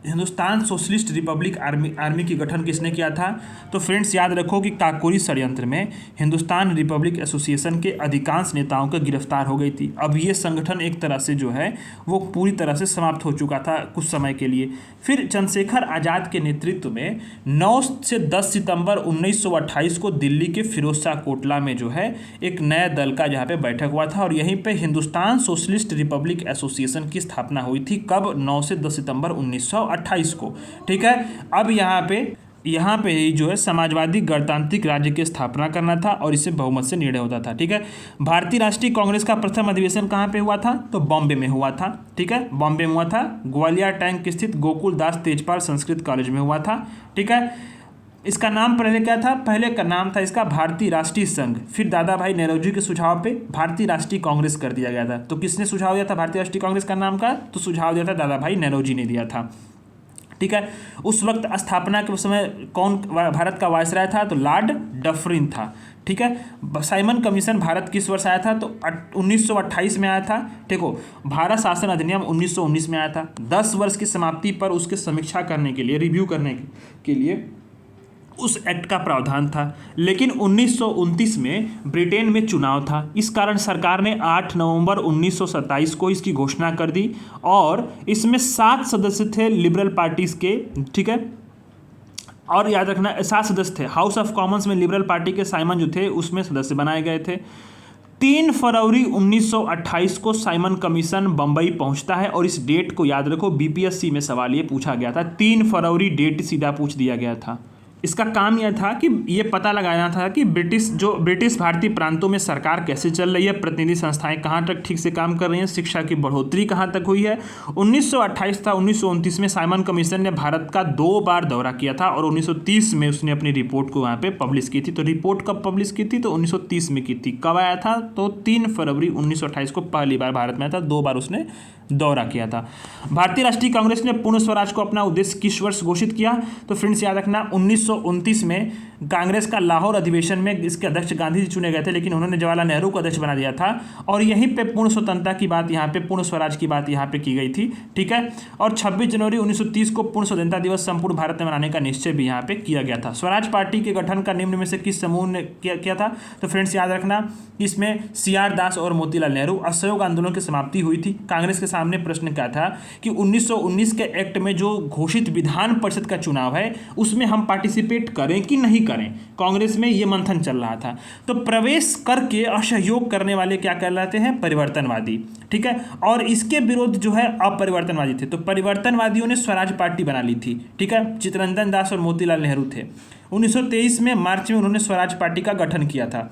हिंदुस्तान सोशलिस्ट रिपब्लिक आर्मी की गठन किसने किया था? तो फ्रेंड्स याद रखो कि काकोरी षड्यंत्र में हिंदुस्तान रिपब्लिक एसोसिएशन के अधिकांश नेताओं को गिरफ्तार हो गई थी। अब ये संगठन एक तरह से जो है वो पूरी तरह से समाप्त हो चुका था कुछ समय के लिए। फिर चंद्रशेखर आज़ाद के नेतृत्व में 9 से 10 सितंबर 1928 को दिल्ली के फिरोज शाह कोटला में जो है एक नए दल का जहाँ पे बैठक हुआ था और यहीं पे हिंदुस्तान सोशलिस्ट रिपब्लिक एसोसिएशन की स्थापना हुई थी। कब? 9 से 10 सितंबर 1928 को, ठीक है। अब यहाँ पे ही जो है समाजवादी गणतांत्रिक राज्य की स्थापना करना था और इससे बहुमत से निर्णय होता था, ठीक है। भारतीय राष्ट्रीय कांग्रेस का प्रथम अधिवेशन कहाँ पे हुआ था? तो बॉम्बे में हुआ था, ठीक है। बॉम्बे में हुआ था, ग्वालियर टैंक स्थित गोकुल दास तेजपाल संस्कृत कॉलेज में हुआ था, ठीक है। इसका नाम पहले क्या था? पहले का नाम था इसका भारतीय राष्ट्रीय संघ, फिर दादा भाई नेहरूजी के सुझाव पे भारतीय राष्ट्रीय कांग्रेस कर दिया गया था। तो किसने सुझाव दिया था भारतीय राष्ट्रीय कांग्रेस का नाम का? तो सुझाव दिया था दादा भाई नेहरूजी ने दिया था, ठीक है। उस वक्त स्थापना के समय कौन भारत का वायसराय था? तो लॉर्ड डफरिन था, ठीक है। साइमन कमीशन भारत किस वर्ष आया था? तो 1928 में आया था, देखो। भारत शासन अधिनियम 1919 में आया था। 10 वर्ष की समाप्ति पर उसकी समीक्षा करने के लिए, रिव्यू करने के लिए उस एक्ट का प्रावधान था। लेकिन 1929 में ब्रिटेन में चुनाव था, इस कारण सरकार ने 8 नवंबर 1927 को इसकी घोषणा कर दी और इसमें 7 सदस्य थे लिबरल पार्टीज के, ठीक है। और याद रखना 7 सदस्य थे। हाउस ऑफ कॉमन्स में लिबरल पार्टी के साइमन जो थे उसमें सदस्य बनाए गए थे। 3 फरवरी 1928 को साइमन कमीशन बंबई पहुंचता है और इस डेट को याद रखो, बीपीएससी में सवाल ये पूछा गया था। 3 फरवरी डेट सीधा पूछ दिया गया था। इसका काम यह था कि ये पता लगाना था कि ब्रिटिश भारतीय प्रांतों में सरकार कैसे चल रही है, प्रतिनिधि संस्थाएं कहाँ तक ठीक से काम कर रही हैं, शिक्षा की बढ़ोतरी कहाँ तक हुई है। 1928 था, 1929 में साइमन कमीशन ने भारत का 2 बार दौरा किया था और 1930 में उसने अपनी रिपोर्ट को वहाँ पे पब्लिश की थी। तो रिपोर्ट कब पब्लिश की थी? तो 1930 में की थी। कब आया था? तो 3 फरवरी 1928 को पहली बार भारत में आया था, 2 बार उसने दौरा किया था। भारतीय राष्ट्रीय कांग्रेस ने पूर्ण स्वराज को अपना उद्देश्य किस वर्ष घोषित किया? तो फ्रेंड्स याद रखना 19 1929 में कांग्रेस का लाहौर अधिवेशन में इसके अध्यक्ष गांधी जी चुने गए थे, लेकिन उन्होंने जवाहरलाल नेहरू को अध्यक्ष बना दिया था और यहीं पे पूर्ण स्वतंत्रता की बात यहाँ पे, पूर्ण स्वराज की बात यहाँ पे की गई थी। ठीक है, और 26 जनवरी 1930 को पूर्ण स्वतंत्रता दिवस संपूर्ण भारत में मनाने का निश्चय भी यहाँ पे किया गया था। स्वराज पार्टी के गठन का निम्न में से किस समूह ने किया था? तो फ्रेंड्स याद रखना, इसमें CR दास और मोतीलाल नेहरू। असहयोग आंदोलन की समाप्ति हुई थी। कांग्रेस के सामने प्रश्न क्या था कि 1919 के एक्ट में जो घोषित विधान परिषद का चुनाव है उसमें हम पार्टिसिपेट करें कि नहीं करें। कांग्रेस में ये मंथन चल रहा था। तो प्रवेश करके असहयोग करने वाले क्या कहलाते हैं? परिवर्तनवादी। ठीक है, और इसके विरोध जो है अपरिवर्तनवादी थे। तो परिवर्तनवादियों ने स्वराज पार्टी बना ली थी। ठीक है, चित्तरंजन दास और मोतीलाल नेहरू थे। 1923 में मार्च में उन्होंने स्वराज पार्टी का गठन किया था।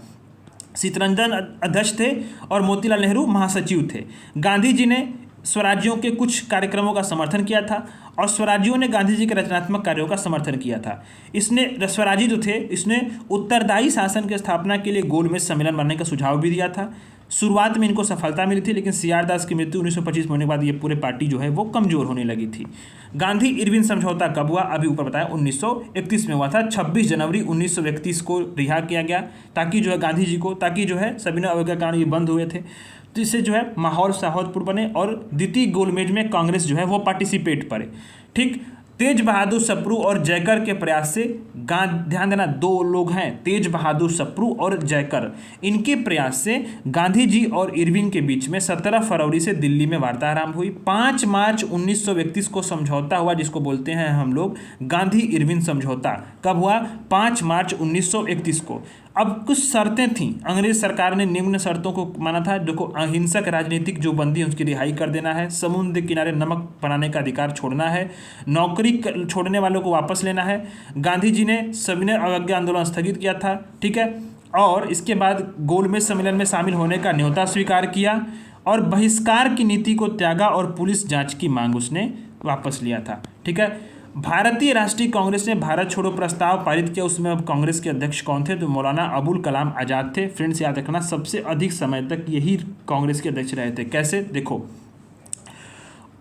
चित्तरंजन अध्यक्ष थे और मोतीलाल नेहरू महासचिव थे। गांधी जी ने स्वराज्यों के कुछ कार्यक्रमों का समर्थन किया था और स्वराज्यों ने गांधी जी के रचनात्मक कार्यों का समर्थन किया था। इसने स्वराजी जो थे, इसने उत्तरदायी शासन की स्थापना के लिए गोलमेज सम्मेलन बनने का सुझाव भी दिया था। शुरुआत में इनको सफलता मिली थी, लेकिन CR दास की मृत्यु 1925 में होने के बाद ये पूरे पार्टी जो है वो कमजोर होने लगी थी। गांधी इरविन समझौता कब हुआ? अभी ऊपर बताया 1931 में हुआ था। 26 जनवरी 1931 को रिहा किया गया ताकि जो है गांधी जी को, ताकि जो है सविनय अवज्ञा के कारण ये बंद हुए थे, तो इससे जो है माहौल सौहार्दपूर्ण बने और द्वितीय गोलमेज में कांग्रेस जो है वो पार्टिसिपेट करे। ठीक, तेज बहादुर सप्रू और जयकर के प्रयास से ध्यान देना, दो लोग हैं, तेज बहादुर सप्रू और जयकर, इनके प्रयास से गांधी जी और इरविन के बीच में 17 फरवरी से दिल्ली में वार्ता आरंभ हुई। 5 मार्च 1931 को समझौता हुआ, जिसको बोलते हैं हम लोग गांधी इरविन समझौता। कब हुआ? 5 मार्च 1931 को। अब कुछ शर्तें थीं। अंग्रेज सरकार ने निम्न शर्तों को माना था। देखो, अहिंसक राजनीतिक जो बंदी है उसकी रिहाई कर देना है, समुद्र किनारे नमक बनाने का अधिकार छोड़ना है, नौकरी छोड़ने वालों को वापस लेना है। गांधी जी ने सविनय अवज्ञा आंदोलन स्थगित किया था। ठीक है, और इसके बाद गोलमेज सम्मेलन में शामिल होने का न्योता स्वीकार किया और बहिष्कार की नीति को त्यागा और पुलिस जांच की मांग उसने वापस लिया था। ठीक है, भारतीय राष्ट्रीय कांग्रेस ने भारत छोड़ो प्रस्ताव पारित किया। उसमें अब कांग्रेस के अध्यक्ष कौन थे? तो मौलाना अबुल कलाम आज़ाद थे। फ्रेंड्स याद रखना, सबसे अधिक समय तक यही कांग्रेस के अध्यक्ष रहे थे। कैसे? देखो,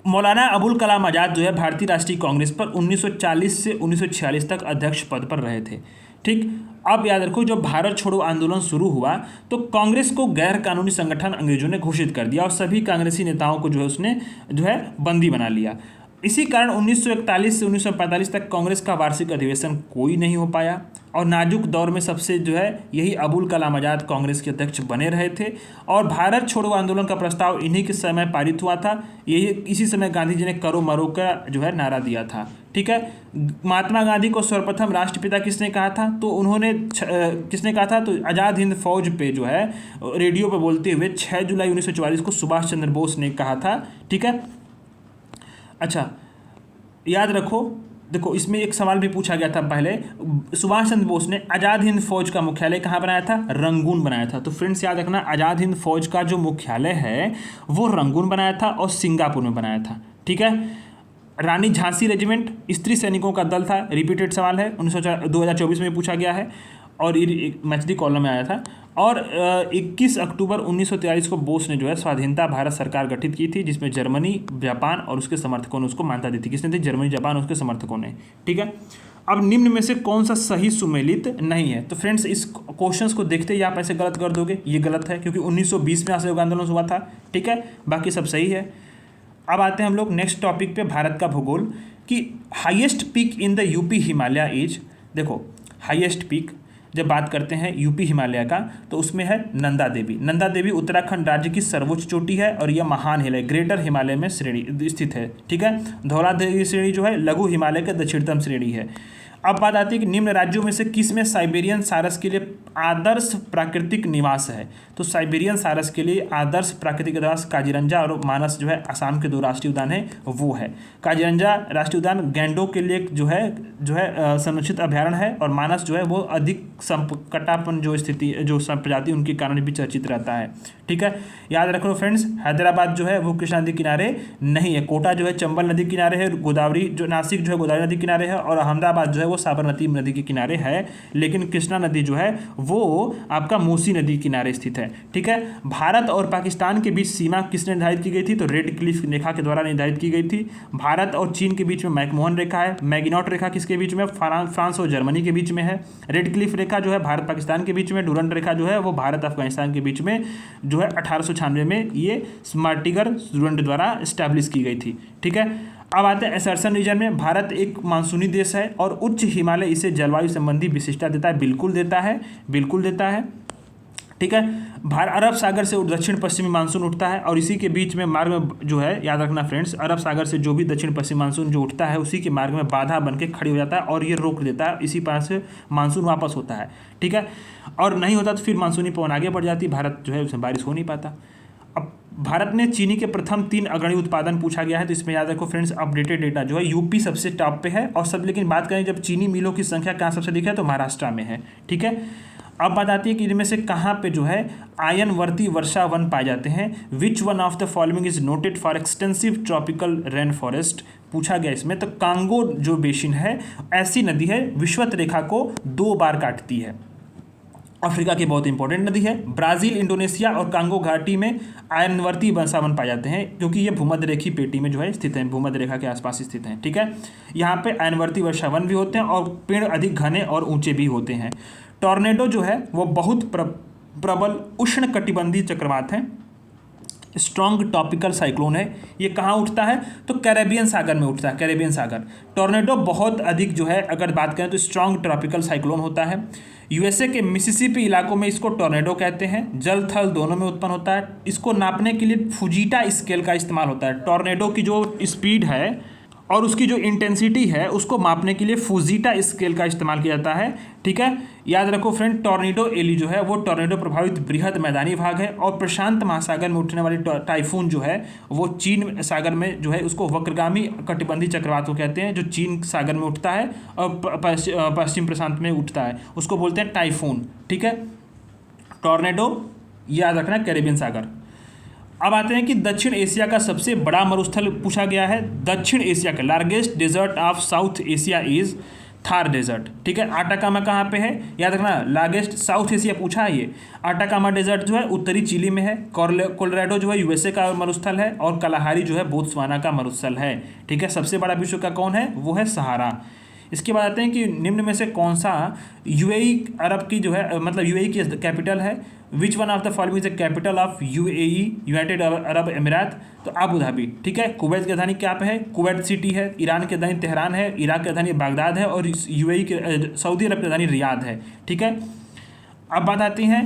मौलाना अबुल कलाम आज़ाद जो है भारतीय राष्ट्रीय कांग्रेस पर 1940 से 1946 तक अध्यक्ष पद पर रहे थे। ठीक, अब याद रखो, जब भारत छोड़ो आंदोलन शुरू हुआ तो कांग्रेस को गैर कानूनी संगठन अंग्रेजों ने घोषित कर दिया और सभी कांग्रेसी नेताओं को जो है उसने जो है बंदी बना लिया। इसी कारण 1941 से 1945 तक कांग्रेस का वार्षिक अधिवेशन कोई नहीं हो पाया और नाजुक दौर में सबसे जो है यही अबुल कलाम आज़ाद कांग्रेस के अध्यक्ष बने रहे थे और भारत छोड़ो आंदोलन का प्रस्ताव इन्हीं के समय पारित हुआ था। यही इसी समय गांधी जी ने करो मरो का जो है नारा दिया था। ठीक है, महात्मा गांधी को सर्वप्रथम राष्ट्रपिता किसने कहा था? तो उन्होंने किसने कहा था? तो आज़ाद हिंद फौज पे जो है रेडियो पे बोलते हुए 6 जुलाई 1944 को सुभाष चंद्र बोस ने कहा था। ठीक है, अच्छा याद रखो, देखो इसमें एक सवाल भी पूछा गया था पहले, सुभाष चंद्र बोस ने आज़ाद हिंद फौज का मुख्यालय कहाँ बनाया था? रंगून बनाया था। तो फ्रेंड्स याद रखना, आज़ाद हिंद फौज का जो मुख्यालय है वो रंगून बनाया था और सिंगापुर में बनाया था। ठीक है, रानी झांसी रेजिमेंट स्त्री सैनिकों का दल था। रिपीटेड सवाल है, 2024 में पूछा गया है और ये मैथिली कॉलम में आया था। और 21 अक्टूबर 1943 को बोस ने जो है स्वाधीनता भारत सरकार गठित की थी, जिसमें जर्मनी, जापान और उसके समर्थकों ने उसको मान्यता दी थी। किसने दी? जर्मनी, जापान और उसके समर्थकों ने। ठीक है, अब निम्न में से कौन सा सही सुमेलित नहीं है? तो फ्रेंड्स इस क्वेश्चंस को देखते ही आप ऐसे गलत कर दोगे, ये गलत है क्योंकि 1920 में असहयोग आंदोलन हुआ था। ठीक है, बाकी सब सही है। अब आते हैं हम लोग नेक्स्ट टॉपिक पे, भारत का भूगोल, कि highest peak in the UP Himalaya is. देखो, हाईएस्ट पीक जब बात करते हैं यूपी हिमालय का तो उसमें है नंदा देवी। नंदा देवी उत्तराखंड राज्य की सर्वोच्च चोटी है और यह महान हिल है, ग्रेटर हिमालय में श्रेणी स्थित है। ठीक है, धौलादेवी श्रेणी जो है लघु हिमालय का दक्षिणतम श्रेणी है। अब बात आती है कि निम्न राज्यों में से किस में साइबेरियन सारस के लिए आदर्श प्राकृतिक निवास है? तो साइबेरियन सारस के लिए आदर्श प्राकृतिक निवास काजीरंगा और मानस जो है असम के 2 राष्ट्रीय उद्यान है वो है। काजीरंगा राष्ट्रीय उद्यान गैंडों के लिए जो है संरक्षित अभ्यारण्य है और मानस जो है वो अधिक संकटापन जो स्थिति जो प्रजाति उनके कारण भी चर्चित रहता है। ठीक है, याद रखो फ्रेंड्स, हैदराबाद जो है वो कृष्णा नदी किनारे नहीं है, कोटा जो है चंबल नदी किनारे है, गोदावरी जो नासिक जो है गोदावरी नदी किनारे है और अहमदाबाद जो है वो साबरमती नदी के किनारे है, लेकिन कृष्णा नदी जो है वो आपका मूसी नदी के किनारे स्थित है। ठीक है, भारत और पाकिस्तान के बीच सीमा किसने निर्धारित की गई थी? तो रेड क्लिफ रेखा के द्वारा निर्धारित की गई थी। भारत और चीन के बीच में मैकमोहन रेखा है। मैगिनॉट रेखा किसके बीच में? फ्रांस और जर्मनी के बीच में है। रेड क्लिफ रेखा जो है भारत पाकिस्तान के बीच में। डूरंड रेखा जो है वो भारत अफगानिस्तान के बीच में जो है 1896 में ये स्मार्टिगर डूरंड द्वारा स्टैब्लिश की गई थी। ठीक है, अब आते हैं असर्सन रीजन में। भारत एक मानसूनी देश है और उच्च हिमालय इसे जलवायु संबंधी विशिष्टता देता है। बिल्कुल देता है, बिल्कुल देता है। ठीक है, अरब सागर से दक्षिण पश्चिमी मानसून उठता है और इसी के बीच में मार्ग में जो है, याद रखना फ्रेंड्स, अरब सागर से जो भी दक्षिण पश्चिमी मानसून जो उठता है उसी के मार्ग में बाधा बन के खड़ी हो जाता है और ये रोक देता है, इसी पास से मानसून वापस होता है। ठीक है, और नहीं होता तो फिर मानसूनी पवन आगे बढ़ जाती, भारत जो है उसमें बारिश हो नहीं पाता। अब भारत ने चीनी के प्रथम 3 अग्रणी उत्पादन पूछा गया है, तो इसमें याद रखो फ्रेंड्स, अपडेटेड डेटा जो है यूपी सबसे टॉप पे है और सब। लेकिन बात करें जब चीनी मिलों की संख्या कहाँ सबसे अधिक है, तो महाराष्ट्र में है। ठीक है, अब बात आती है कि इनमें से कहाँ पे जो है आयनवर्ती वर्षा वन पाए जाते हैं। विच one of the following is noted for extensive tropical rain forest पूछा गया इसमें। तो कांगो जो बेसिन है ऐसी नदी है विषुवत रेखा को 2 बार काटती है, अफ्रीका की बहुत इंपॉर्टेंट नदी है। ब्राजील, इंडोनेशिया और कांगो घाटी में आयनवर्ती वर्षावन पाए जाते हैं क्योंकि ये भूमध्य रेखी पेटी में जो है स्थित है, भूमध्य रेखा के आसपास स्थित हैं। ठीक है, यहाँ पे आयनवर्ती वर्षावन भी होते हैं और पेड़ अधिक घने और ऊंचे भी होते हैं। टॉर्नेडो जो है वो बहुत प्रबल उष्ण कटिबंधीय चक्रवात है, स्ट्रॉन्ग टॉपिकल साइक्लोन है। ये कहाँ उठता है? तो कैरेबियन सागर में उठता है, कैरेबियन सागर। टॉर्नेडो बहुत अधिक जो है अगर बात करें तो स्ट्रॉन्ग ट्रॉपिकल साइक्लोन होता है। यूएसए के मिसिसिपी इलाकों में इसको टॉर्नेडो कहते हैं, जल थल दोनों में उत्पन्न होता है। इसको नापने के लिए फुजीटा स्केल का इस्तेमाल होता है। टॉर्नेडो की जो स्पीड है और उसकी जो इंटेंसिटी है उसको मापने के लिए फुजीटा स्केल का इस्तेमाल किया जाता है। ठीक है, याद रखो फ्रेंड, टॉर्नेडो एली जो है वो टॉर्नेडो प्रभावित बृहद मैदानी भाग है और प्रशांत महासागर में उठने वाली टाइफून जो है वो चीन सागर में जो है उसको वक्रगामी कटिबंधीय चक्रवात को कहते हैं, जो चीन सागर में उठता है और पश्चिम प्रशांत में उठता है, उसको बोलते हैं टाइफून। ठीक है, टॉर्नेडो याद रखना कैरेबियन सागर। अब आते हैं कि दक्षिण एशिया का सबसे बड़ा मरुस्थल पूछा गया है। दक्षिण एशिया का largest desert of south Asia is Thar desert. ठीक है, आटाकामा कहाँ पे है? याद रखना, लार्जेस्ट साउथ एशिया पूछा है ये। आटाकामा डेजर्ट जो है उत्तरी चिली में है। कोलोराडो जो है यूएसए का मरुस्थल है और कलाहारी जो है बोत्सवाना का मरुस्थल है। ठीक है, सबसे बड़ा विश्व का कौन है? वो है सहारा। इसके बाद आते हैं कि निम्न में से कौन सा यूएई अरब की जो है मतलब यूएई की कैपिटल है। विच one of the following is the capital of UAE, United Arab अमीरात? तो अबू धाबी। ठीक है, कुवैत की राजधानी क्या पे है? कुवैत सिटी है। ईरान की राजधानी तेहरान है। इराक की राजधानी बागदाद है और यूएई के सऊदी अरब की राजधानी रियाद है। ठीक है, अब बात आती है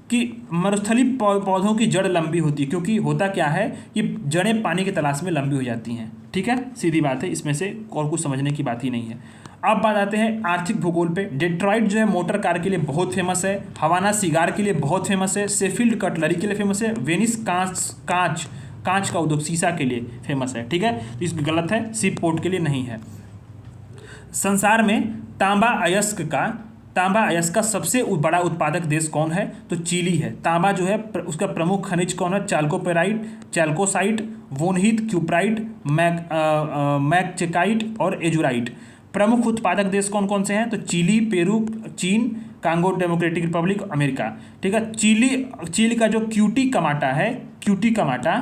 कि मरुस्थलीय पौधों की जड़ लंबी होती है, क्योंकि होता क्या है कि जड़ें पानी की तलाश में लंबी हो जाती हैं। ठीक है, सीधी बात है, इसमें से और कुछ समझने की बात ही नहीं है। अब बात आते हैं आर्थिक भूगोल पे। डेट्रॉइट जो है मोटर कार के लिए बहुत फेमस है। हवाना सिगार के लिए बहुत फेमस है। शेफील्ड कटलरी के लिए फेमस है। वेनिस कांच का उद्योग, शीशा के लिए फेमस है। ठीक है, तो इस गलत है, शिप पोर्ट के लिए नहीं है। संसार में तांबा अयस्क का सबसे बड़ा उत्पादक देश कौन है? तो चिली है। तांबा जो है उसका प्रमुख खनिज कौन है? चैल्कोसाइट, वोनहित, क्यूप्राइट, मैगचेकाइट और एजुराइट। प्रमुख उत्पादक देश कौन कौन से हैं? तो चिली, पेरू, चीन, कांगो डेमोक्रेटिक रिपब्लिक, अमेरिका। ठीक है, चिली का जो क्यूटी कमाटा,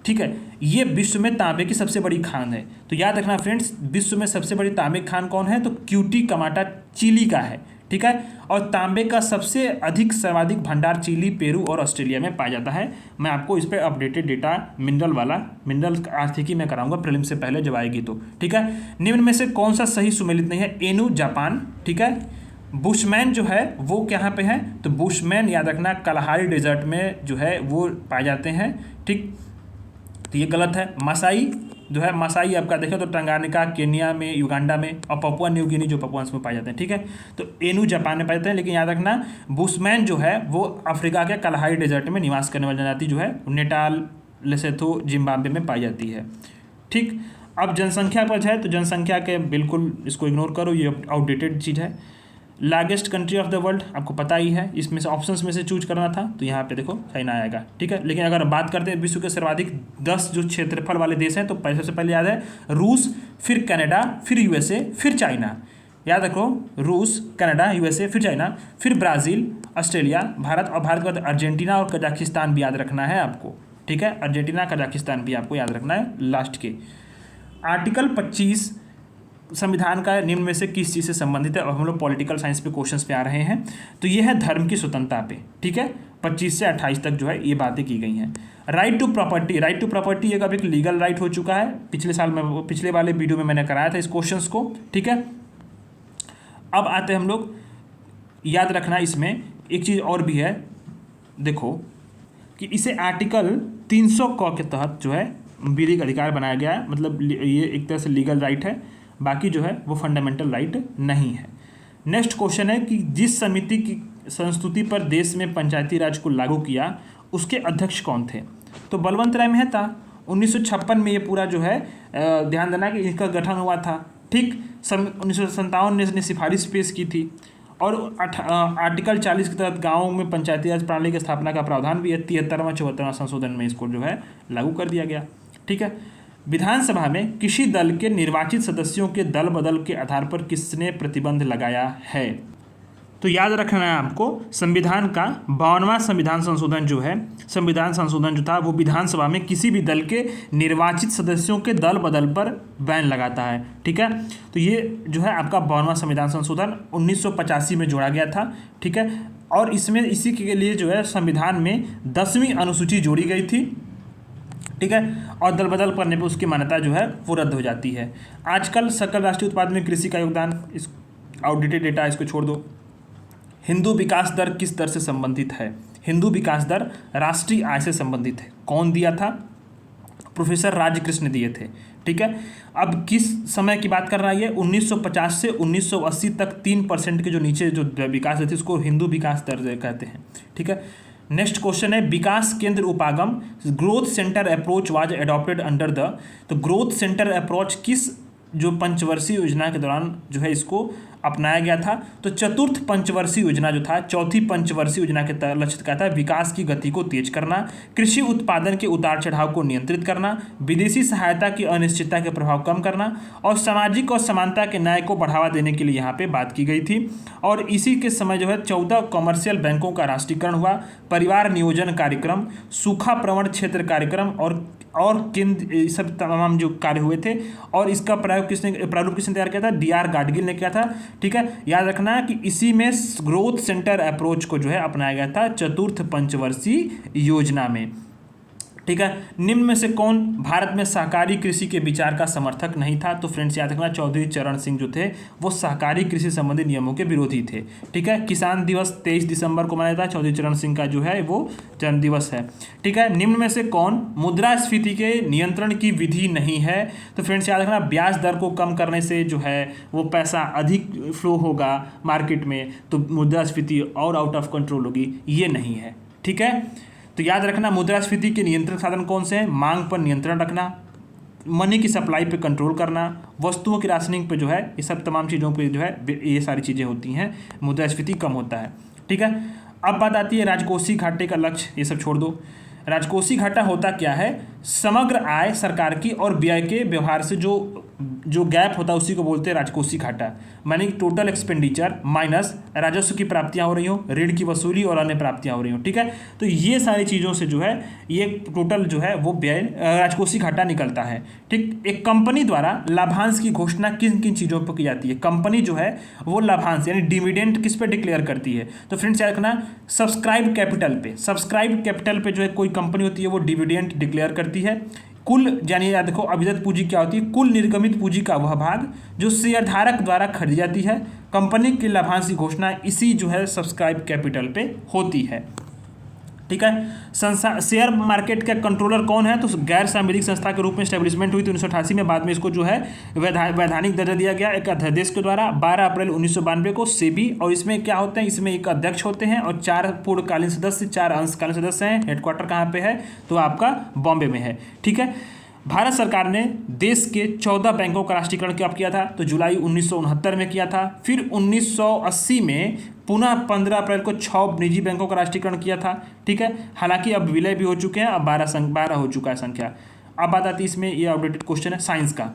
ठीक है, ये विश्व में तांबे की सबसे बड़ी खान है। तो याद रखना फ्रेंड्स, विश्व में सबसे बड़ी तांबे की खान कौन है? तो क्यूटी कमाटा चिली का है। ठीक है, और तांबे का सबसे सर्वाधिक भंडार चिली, पेरू और ऑस्ट्रेलिया में पाया जाता है। मैं आपको इस पर अपडेटेड डेटा मिनरल आर्थिकी में कराऊंगा प्रीलिम से पहले जब आएगी तो। ठीक है, निम्न में से कौन सा सही सुमेलित नहीं है? एनु जापान। ठीक है, बुशमैन जो है वो कहाँ पे है? तो बुशमैन याद रखना कलाहारी डेजर्ट में जो है वो पाए जाते हैं। ठीक, तो ये गलत है। मासाई आपका देखें तो टंगानिका, केन्या में, युगांडा में और पपुआ न्यू गिनी जो पपुआंस में पाए जाते हैं। ठीक है, तो एनु जापान में पाए जाते हैं। लेकिन याद रखना बुशमैन जो है वो अफ्रीका के कलाहारी डेजर्ट में निवास करने वाली जनजाति जो है नेटाल, लेसोथो, जिम्बाब्वे में पाई जाती है। ठीक, अब जनसंख्या पर है तो जनसंख्या के बिल्कुल इसको इग्नोर करो, ये आउटडेटेड चीज़ है। Largest country of the world आपको पता ही है, इसमें से ऑप्शंस में से चूज करना था तो यहाँ पे देखो चाइना आएगा। ठीक है, लेकिन अगर बात करते हैं विश्व के सर्वाधिक 10 जो क्षेत्रफल वाले देश हैं तो सबसे पहले याद है रूस, फिर कनाडा, फिर यूएसए, फिर चाइना। याद रखो, रूस, कनाडा, यूएसए, फिर चाइना, फिर ब्राज़ील, ऑस्ट्रेलिया, भारत, और भारत के बाद अर्जेंटीना और कजाकिस्तान भी याद रखना है आपको, ठीक है। अर्जेंटीना, कजाकिस्तान भी आपको याद रखना है लास्ट के। आर्टिकल 25 संविधान का निम्न में से किस चीज़ से संबंधित है, और हम लोग पॉलिटिकल साइंस पे क्वेश्चंस पे आ रहे हैं। तो ये है धर्म की स्वतंत्रता पे, ठीक है। 25 से 28 तक जो है ये बातें की गई हैं। Right to property, right to property एक अब एक लीगल राइट हो चुका है। पिछले साल में, पिछले वाले वीडियो में मैंने कराया था इस क्वेश्चंस को, ठीक है। अब आते हैं हम लोग, याद रखना इसमें एक चीज़ और भी है, देखो कि इसे आर्टिकल 300 क के तहत जो है विधिक अधिकार बनाया गया है, मतलब ये एक तरह से लीगल राइट है, बाकी जो है वो फंडामेंटल राइट नहीं है। नेक्स्ट क्वेश्चन है कि जिस समिति की संस्तुति पर देश में पंचायती राज को लागू किया उसके अध्यक्ष कौन थे? तो बलवंत राय मेहता। 1956 में ये पूरा जो है ध्यान देना कि इसका गठन हुआ था, ठीक। 1957 में इसने सिफारिश पेश की थी, और आर्टिकल 40 के तहत गाँव में पंचायती राज प्रणाली की स्थापना का प्रावधान भी है। 73वां 74वां संशोधन में इसको जो है लागू कर दिया गया, ठीक है। विधानसभा में किसी दल के निर्वाचित सदस्यों के दल बदल के आधार पर किसने प्रतिबंध लगाया है? तो याद रखना है आपको, संविधान का 52वां संविधान संशोधन जो है, संविधान संशोधन जो था वो विधानसभा में किसी भी दल के निर्वाचित सदस्यों के दल बदल पर बैन लगाता है, ठीक है। तो ये जो है आपका 52वां संविधान संशोधन 1985 में जोड़ा गया था, ठीक है। और इसमें इसी के लिए जो है संविधान में 10वीं अनुसूची जोड़ी गई थी, ठीक है। और दल बदल करने पर उसकी मान्यता जो है वो रद्द हो जाती है। आजकल सकल राष्ट्रीय उत्पादन में कृषि का योगदान, इस आउटडेटेड डेटा इसको छोड़ दो। हिंदू विकास दर किस दर से संबंधित है? हिंदू विकास दर राष्ट्रीय आय से संबंधित है। कौन दिया था? प्रोफेसर राजकृष्ण ने दिए थे, ठीक है। अब किस समय की बात कर रहा है ये? 1950 से 1980 तक 3% के जो नीचे जो विकास दर थी उसको हिंदू विकास दर कहते हैं, ठीक है। नेक्स्ट क्वेश्चन है, विकास केंद्र उपागम growth centre approach was adopted under the. तो ग्रोथ सेंटर अप्रोच किस जो पंचवर्षीय योजना के दौरान जो है इसको अपनाया गया था? तो चतुर्थ पंचवर्षीय योजना जो था, चौथी पंचवर्षीय योजना के लक्ष्य क्या था? विकास की गति को तेज करना, कृषि उत्पादन के उतार चढ़ाव को नियंत्रित करना, विदेशी सहायता की अनिश्चितता के प्रभाव कम करना, और सामाजिक और समानता के न्याय को बढ़ावा देने के लिए यहाँ पे बात की गई थी। और इसी के समय जो है 14 कमर्शियल बैंकों का राष्ट्रीयकरण हुआ, परिवार नियोजन कार्यक्रम, सूखा प्रवण क्षेत्र कार्यक्रम और केंद्र, सब तमाम जो कार्य हुए थे। और इसका प्रारूप किसने तैयार किया था? डी.आर. गाडगिल ने किया था, ठीक है। याद रखना है कि इसी में ग्रोथ सेंटर अप्रोच को जो है अपनाया गया था चतुर्थ पंचवर्षीय योजना में, ठीक है। निम्न में से कौन भारत में सहकारी कृषि के विचार का समर्थक नहीं था? तो फ्रेंड्स याद रखना, चौधरी चरण सिंह जो थे वो सहकारी कृषि संबंधी नियमों के विरोधी थे, ठीक है। किसान दिवस 23 दिसंबर को मनाया था, चौधरी चरण सिंह का जो है वो जन्म दिवस है, ठीक है। निम्न में से कौन मुद्रास्फीति के नियंत्रण की विधि नहीं है? तो फ्रेंड्स याद रखना, ब्याज दर को कम करने से जो है वो पैसा अधिक फ्लो होगा मार्केट में, तो मुद्रास्फीति और आउट ऑफ कंट्रोल होगी, ये नहीं है, ठीक है। तो याद रखना, मुद्रास्फीति के नियंत्रण साधन कौन से हैं? मांग पर नियंत्रण रखना, मनी की सप्लाई पे कंट्रोल करना, वस्तुओं की राशनिंग पे जो है, ये सब तमाम चीज़ों पे जो है ये सारी चीज़ें होती हैं, मुद्रास्फीति कम होता है, ठीक है। अब बात आती है राजकोषीय घाटे का लक्ष्य, ये सब छोड़ दो। राजकोषीय घाटा होता क्या है? समग्र आय सरकार की और व्यय के व्यवहार से जो गैप होता है उसी को बोलते हैं राजकोषीय घाटा। माने टोटल एक्सपेंडिचर माइनस राजस्व की प्राप्तियां हो रही हो, ऋण की वसूली और अन्य प्राप्तियां हो रही हो, ठीक है। तो ये सारी चीज़ों से जो है ये टोटल जो है वो व्यय राजकोषीय घाटा निकलता है, ठीक। एक कंपनी द्वारा लाभांश की घोषणा किन किन चीज़ों पर की जाती है? कंपनी जो है वो लाभांश यानी डिविडेंड किस पे डिक्लेयर करती है? तो फ्रेंड्स याद रखना, सब्सक्राइब कैपिटल पे जो है कोई कंपनी होती है वो डिविडेंड डिक्लेयर करती है। कुल यानी याद रखो, अभिजात पूंजी क्या होती है? कुल निर्गमित पूंजी का वह भाग जो शेयरधारक द्वारा खरीदी जाती है। कंपनी के लाभांश की घोषणा इसी जो है सब्सक्राइब कैपिटल पे होती है, ठीक है। शेयर मार्केट का कंट्रोलर कौन है? तो गैर सांविधिक संस्था के रूप में स्टैब्लिशमेंट हुई थी 1988 में। बाद में इसको जो है वैधानिक दर्जा दिया गया एक अध्यादेश के द्वारा 12 अप्रैल 1992 को, सेबी। और इसमें क्या होते हैं? इसमें एक अध्यक्ष होते हैं और 4 पूर्णकालीन सदस्य, 4 अंशकालीन सदस्य हैं। हेडक्वार्टर कहाँ पे है? तो आपका बॉम्बे में है, ठीक है। भारत सरकार ने देश के 14 बैंकों का राष्ट्रीयकरण कब किया था? तो जुलाई 1969 में किया था। फिर 1980 में पुनः 15 अप्रैल को 6 निजी बैंकों का राष्ट्रीयकरण किया था, ठीक है। हालांकि अब विलय भी हो चुके हैं, अब 12 हो चुका है संख्या। अब बात आती है इसमें, ये अपडेटेड क्वेश्चन है साइंस का।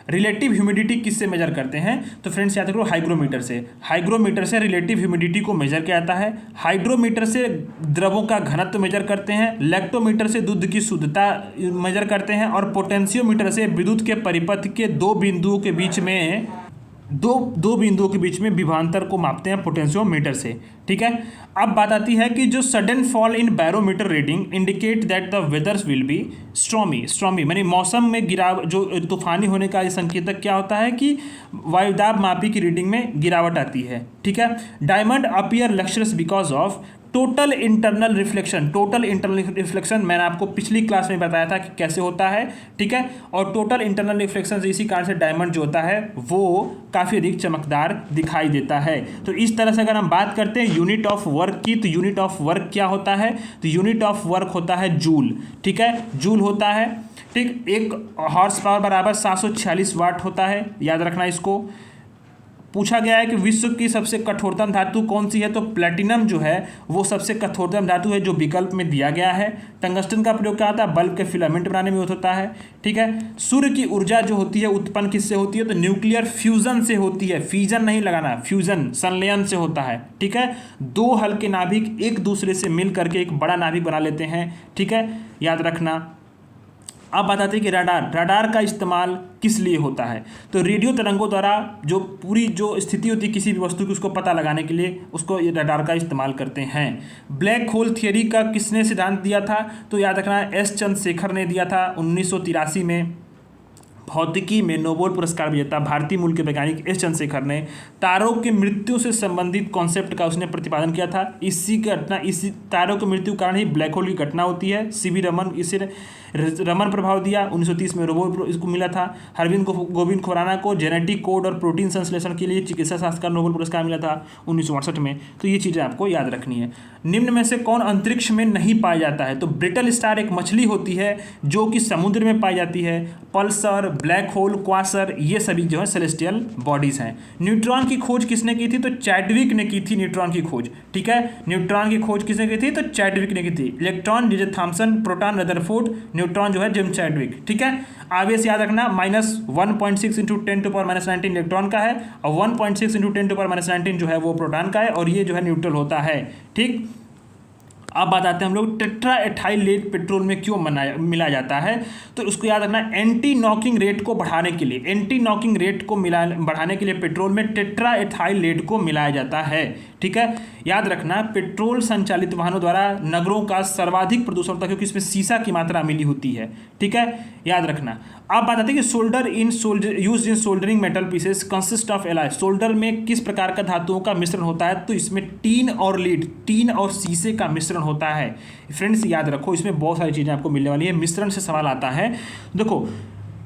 रिलेटिव ह्यूमिडिटी किससे मेजर करते हैं? तो फ्रेंड्स याद रखो हाइग्रोमीटर से। हाइग्रोमीटर से रिलेटिव ह्यूमिडिटी को मेजर किया जाता है। हाइड्रोमीटर से द्रवों का घनत्व मेजर करते हैं। लैक्टोमीटर से दूध की शुद्धता मेजर करते हैं। और पोटेंशियोमीटर से विद्युत के परिपथ के दो बिंदुओं के बीच में विभवांतर को मापते हैं पोटेंशियोमीटर से। ठीक है, अब बात आती है कि जो sudden fall in barometer reading indicate that the weather's will be stormy मानी मौसम में गिरावट, जो तूफानी होने का संकेतक क्या होता है कि वायुदाब मापी की रीडिंग में गिरावट आती है। ठीक है, डायमंड अपीयर लक्ष्यस because of total internal reflection मैंने आपको पिछली क्लास में बताया था कि कैसे होता है। ठीक है, और टोटल इंटरनल रिफ्लेक्शन से इसी कारण से डायमंड जो होता है वो काफ़ी अधिक चमकदार दिखाई देता है। तो इस तरह से अगर हम बात करते हैं यूनिट ऑफ वर्क की, तो यूनिट ऑफ वर्क क्या होता है? तो यूनिट ऑफ वर्क होता है जूल। ठीक है, जूल होता है। ठीक, 1 हॉर्स पावर बराबर 746 वाट होता है, याद रखना इसको। पूछा गया है कि विश्व की सबसे कठोरतम धातु कौन सी है? तो प्लेटिनम जो है वो सबसे कठोरतम धातु है, जो विकल्प में दिया गया है। टंगस्टन का प्रयोग क्या होता है? बल्ब के फिलामेंट बनाने में होता है। ठीक है, सूर्य की ऊर्जा जो होती है उत्पन्न किससे होती है? तो न्यूक्लियर फ्यूजन से होती है। फ्यूजन नहीं लगाना, फ्यूजन संलयन से होता है। ठीक है, 2 हल्के नाभिक एक दूसरे से मिल करके एक बड़ा नाभिक बना लेते हैं। ठीक है, याद रखना। अब बताते हैं कि रडार का इस्तेमाल किस लिए होता है? तो रेडियो तरंगों द्वारा जो पूरी जो स्थिति होती है किसी भी वस्तु की उसको पता लगाने के लिए उसको ये रडार का इस्तेमाल करते हैं। ब्लैक होल थियरी का किसने सिद्धांत दिया था? तो याद रखना एस चंद्रशेखर ने दिया था 1983 में। भौतिकी में नोबेल पुरस्कार विजेता भारतीय मूल के वैज्ञानिक एस चंद्रशेखर ने तारों की मृत्यु से संबंधित कॉन्सेप्ट का उसने प्रतिपादन किया था। इसी तारों की मृत्यु कारण ही ब्लैक होल की घटना होती है। सीवी रमन इसे रमन प्रभाव दिया, 1930 में नोबेल इसको मिला था। अरविंद गोविंद खुराना को जेनेटिक कोड और प्रोटीन संश्लेषण के लिए चिकित्सा शास्त्र का नोबेल पुरस्कार मिला था 1968 में। तो ये चीज़ें आपको याद रखनी है। निम्न में से कौन अंतरिक्ष में नहीं पाया जाता है? तो ब्रिटल स्टार एक मछली होती है जो कि समुद्र में पाई जाती है। पल्सर, ब्लैक होल, क्वासर, ये सभी जो है सेलेस्टियल बॉडीज हैं। न्यूट्रॉन की खोज किसने की थी? तो चैडविक ने की थी न्यूट्रॉन की खोज। ठीक है, न्यूट्रॉन की खोज किसने की थी? तो चैडविक ने की थी। Electron J Thomson, proton Rutherford, neutron जो है जेम्स चैडविक। ठीक है, आवेश याद रखना -1.6 × 10⁻⁻19 इलेक्ट्रॉन का है और 1.6 × 10⁻⁻19 जो है वो प्रोटॉन का है और ये जो है न्यूट्रल होता है। ठीक, अब बात आते हैं हम लोग टेट्रा एथाइल लेड पेट्रोल में क्यों मिलाया जाता है? तो उसको याद रखना एंटी नॉकिंग रेट को बढ़ाने के लिए, बढ़ाने के लिए पेट्रोल में टेट्रा एथाइल लेड को मिलाया जाता है। ठीक है, याद रखना पेट्रोल संचालित वाहनों द्वारा नगरों का सर्वाधिक प्रदूषण होता है क्योंकि इसमें सीसा की मात्रा मिली होती है। ठीक है, याद रखना। अब बात आती है कि used in soldering metal pieces consist of alloy. Solder में किस प्रकार का धातुओं का मिश्रण होता है? तो इसमें टीन और शीशे का मिश्रण होता है। फ्रेंड्स याद रखो, इसमें बहुत सारी चीज़ें आपको मिलने वाली है। मिश्रण से सवाल आता है। देखो,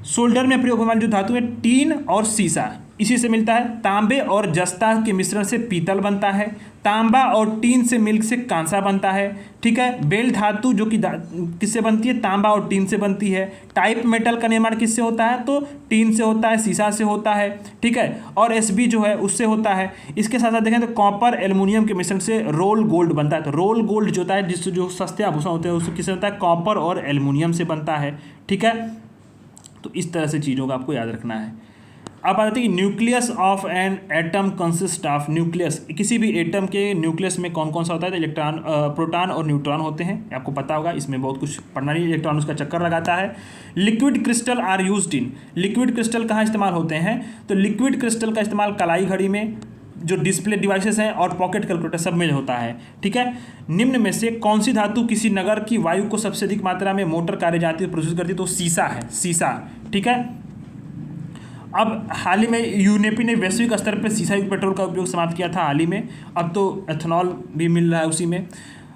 सोल्डर में प्रयोग होने वाली जो धातु है टीन और सीसा, इसी से मिलता है। तांबे और जस्ता के मिश्रण से पीतल बनता है। तांबा और टीन से मिल से कांसा बनता है। ठीक है, बेल धातु जो कि किससे बनती है? तांबा और टीन से बनती है। टाइप मेटल का निर्माण किससे होता है? तो टीन से होता है, सीसा से होता है। ठीक है, और एसबी जो है उससे होता है। इसके साथ साथ देखें तो कॉपर एल्युमिनियम के मिश्रण से रोल गोल्ड बनता है। तो रोल गोल्ड जो होता है, जिससे जो सस्ते आभूषण होते हैं उससे किससे होता है? कॉपर और एल्युमिनियम से बनता है। ठीक है, तो इस तरह से चीज़ों का आपको याद रखना है। अब बात आती है nucleus of an atom consist of. Nucleus, किसी भी एटम के न्यूक्लियस में कौन कौन सा होता है? तो इलेक्ट्रॉन, प्रोटॉन और न्यूट्रॉन होते हैं। आपको पता होगा, इसमें बहुत कुछ पढ़ना नहीं। इलेक्ट्रॉन उसका चक्कर लगाता है। Liquid crystal are used in. Liquid crystal कहाँ इस्तेमाल होते हैं? तो लिक्विड क्रिस्टल का इस्तेमाल कलाई घड़ी में, जो डिस्प्ले डिवाइसेस हैं और पॉकेट कैलकुलेटर सब में होता है। ठीक है, निम्न में से कौन सी धातु किसी नगर की वायु को सबसे अधिक मात्रा में मोटर कार्य जाती है, प्रोड्यूस करती है? तो सीसा है, सीसा। ठीक है, अब हाल ही में यूनेपी ने वैश्विक स्तर पर सीसा युक्त पेट्रोल का उपयोग समाप्त किया था हाल ही में। अब तो एथेनॉल भी मिल रहा है उसी में।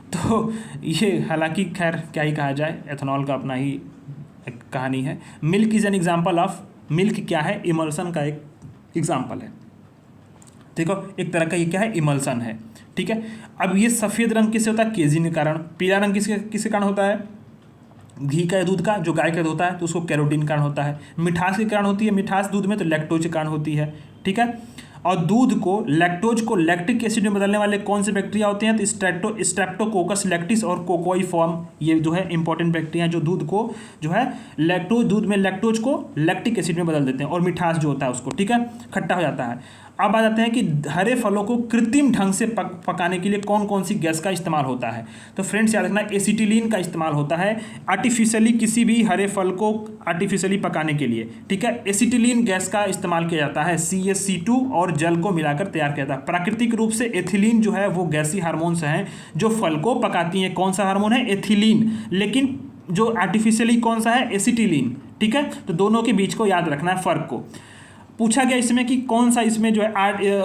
तो ये हालांकि खैर क्या ही कहा जाए, एथेनॉल का अपना ही एक कहानी है। Milk is an example of, milk क्या है? इमल्सन का एक एग्जाम्पल है। देखो, एक तरह का ये क्या है? इमल्सन है। ठीक है, अब ये सफ़ेद रंग किससे होता है? केजिन के कारण। पीला रंग किसके कारण होता है? घी का, दूध का, जो गाय का दूध होता है तो उसको कैरोटीन कारण होता है। मिठास के कारण होती है, मिठास दूध में, तो लैक्टोज के कारण होती है। ठीक है, और दूध को लैक्टोज को लैक्टिक एसिड में बदलने वाले कौन से बैक्टीरिया होते हैं? तो स्ट्रेप्टोकोकस लैक्टिस और कोकोई फॉर्म, ये जो है इंपॉर्टेंट बैक्टीरिया जो दूध को जो है दूध में लैक्टोज को लैक्टिक एसिड में बदल देते हैं और मिठास जो होता है उसको, ठीक है, खट्टा हो जाता है। अब आ जाते हैं कि हरे फलों को कृत्रिम ढंग से पकाने के लिए कौन कौन सी गैस का इस्तेमाल होता है? तो फ्रेंड्स याद रखना, एसिटिलीन का इस्तेमाल होता है आर्टिफिशियली किसी भी हरे फल को आर्टिफिशियली पकाने के लिए, ठीक है। एसिटिलीन गैस का इस्तेमाल किया जाता है, CH2 और जल को मिलाकर तैयार किया जाता है। प्राकृतिक रूप से एथिलीन जो है वो गैसी हार्मोन्स हैं जो फल को पकाती हैं। कौन सा हार्मोन है? एथिलीन। लेकिन जो आर्टिफिशियली कौन सा है? एसिटिलीन, ठीक है। तो दोनों के बीच को याद रखना है फर्क को। पूछा गया इसमें कि कौन सा इसमें जो है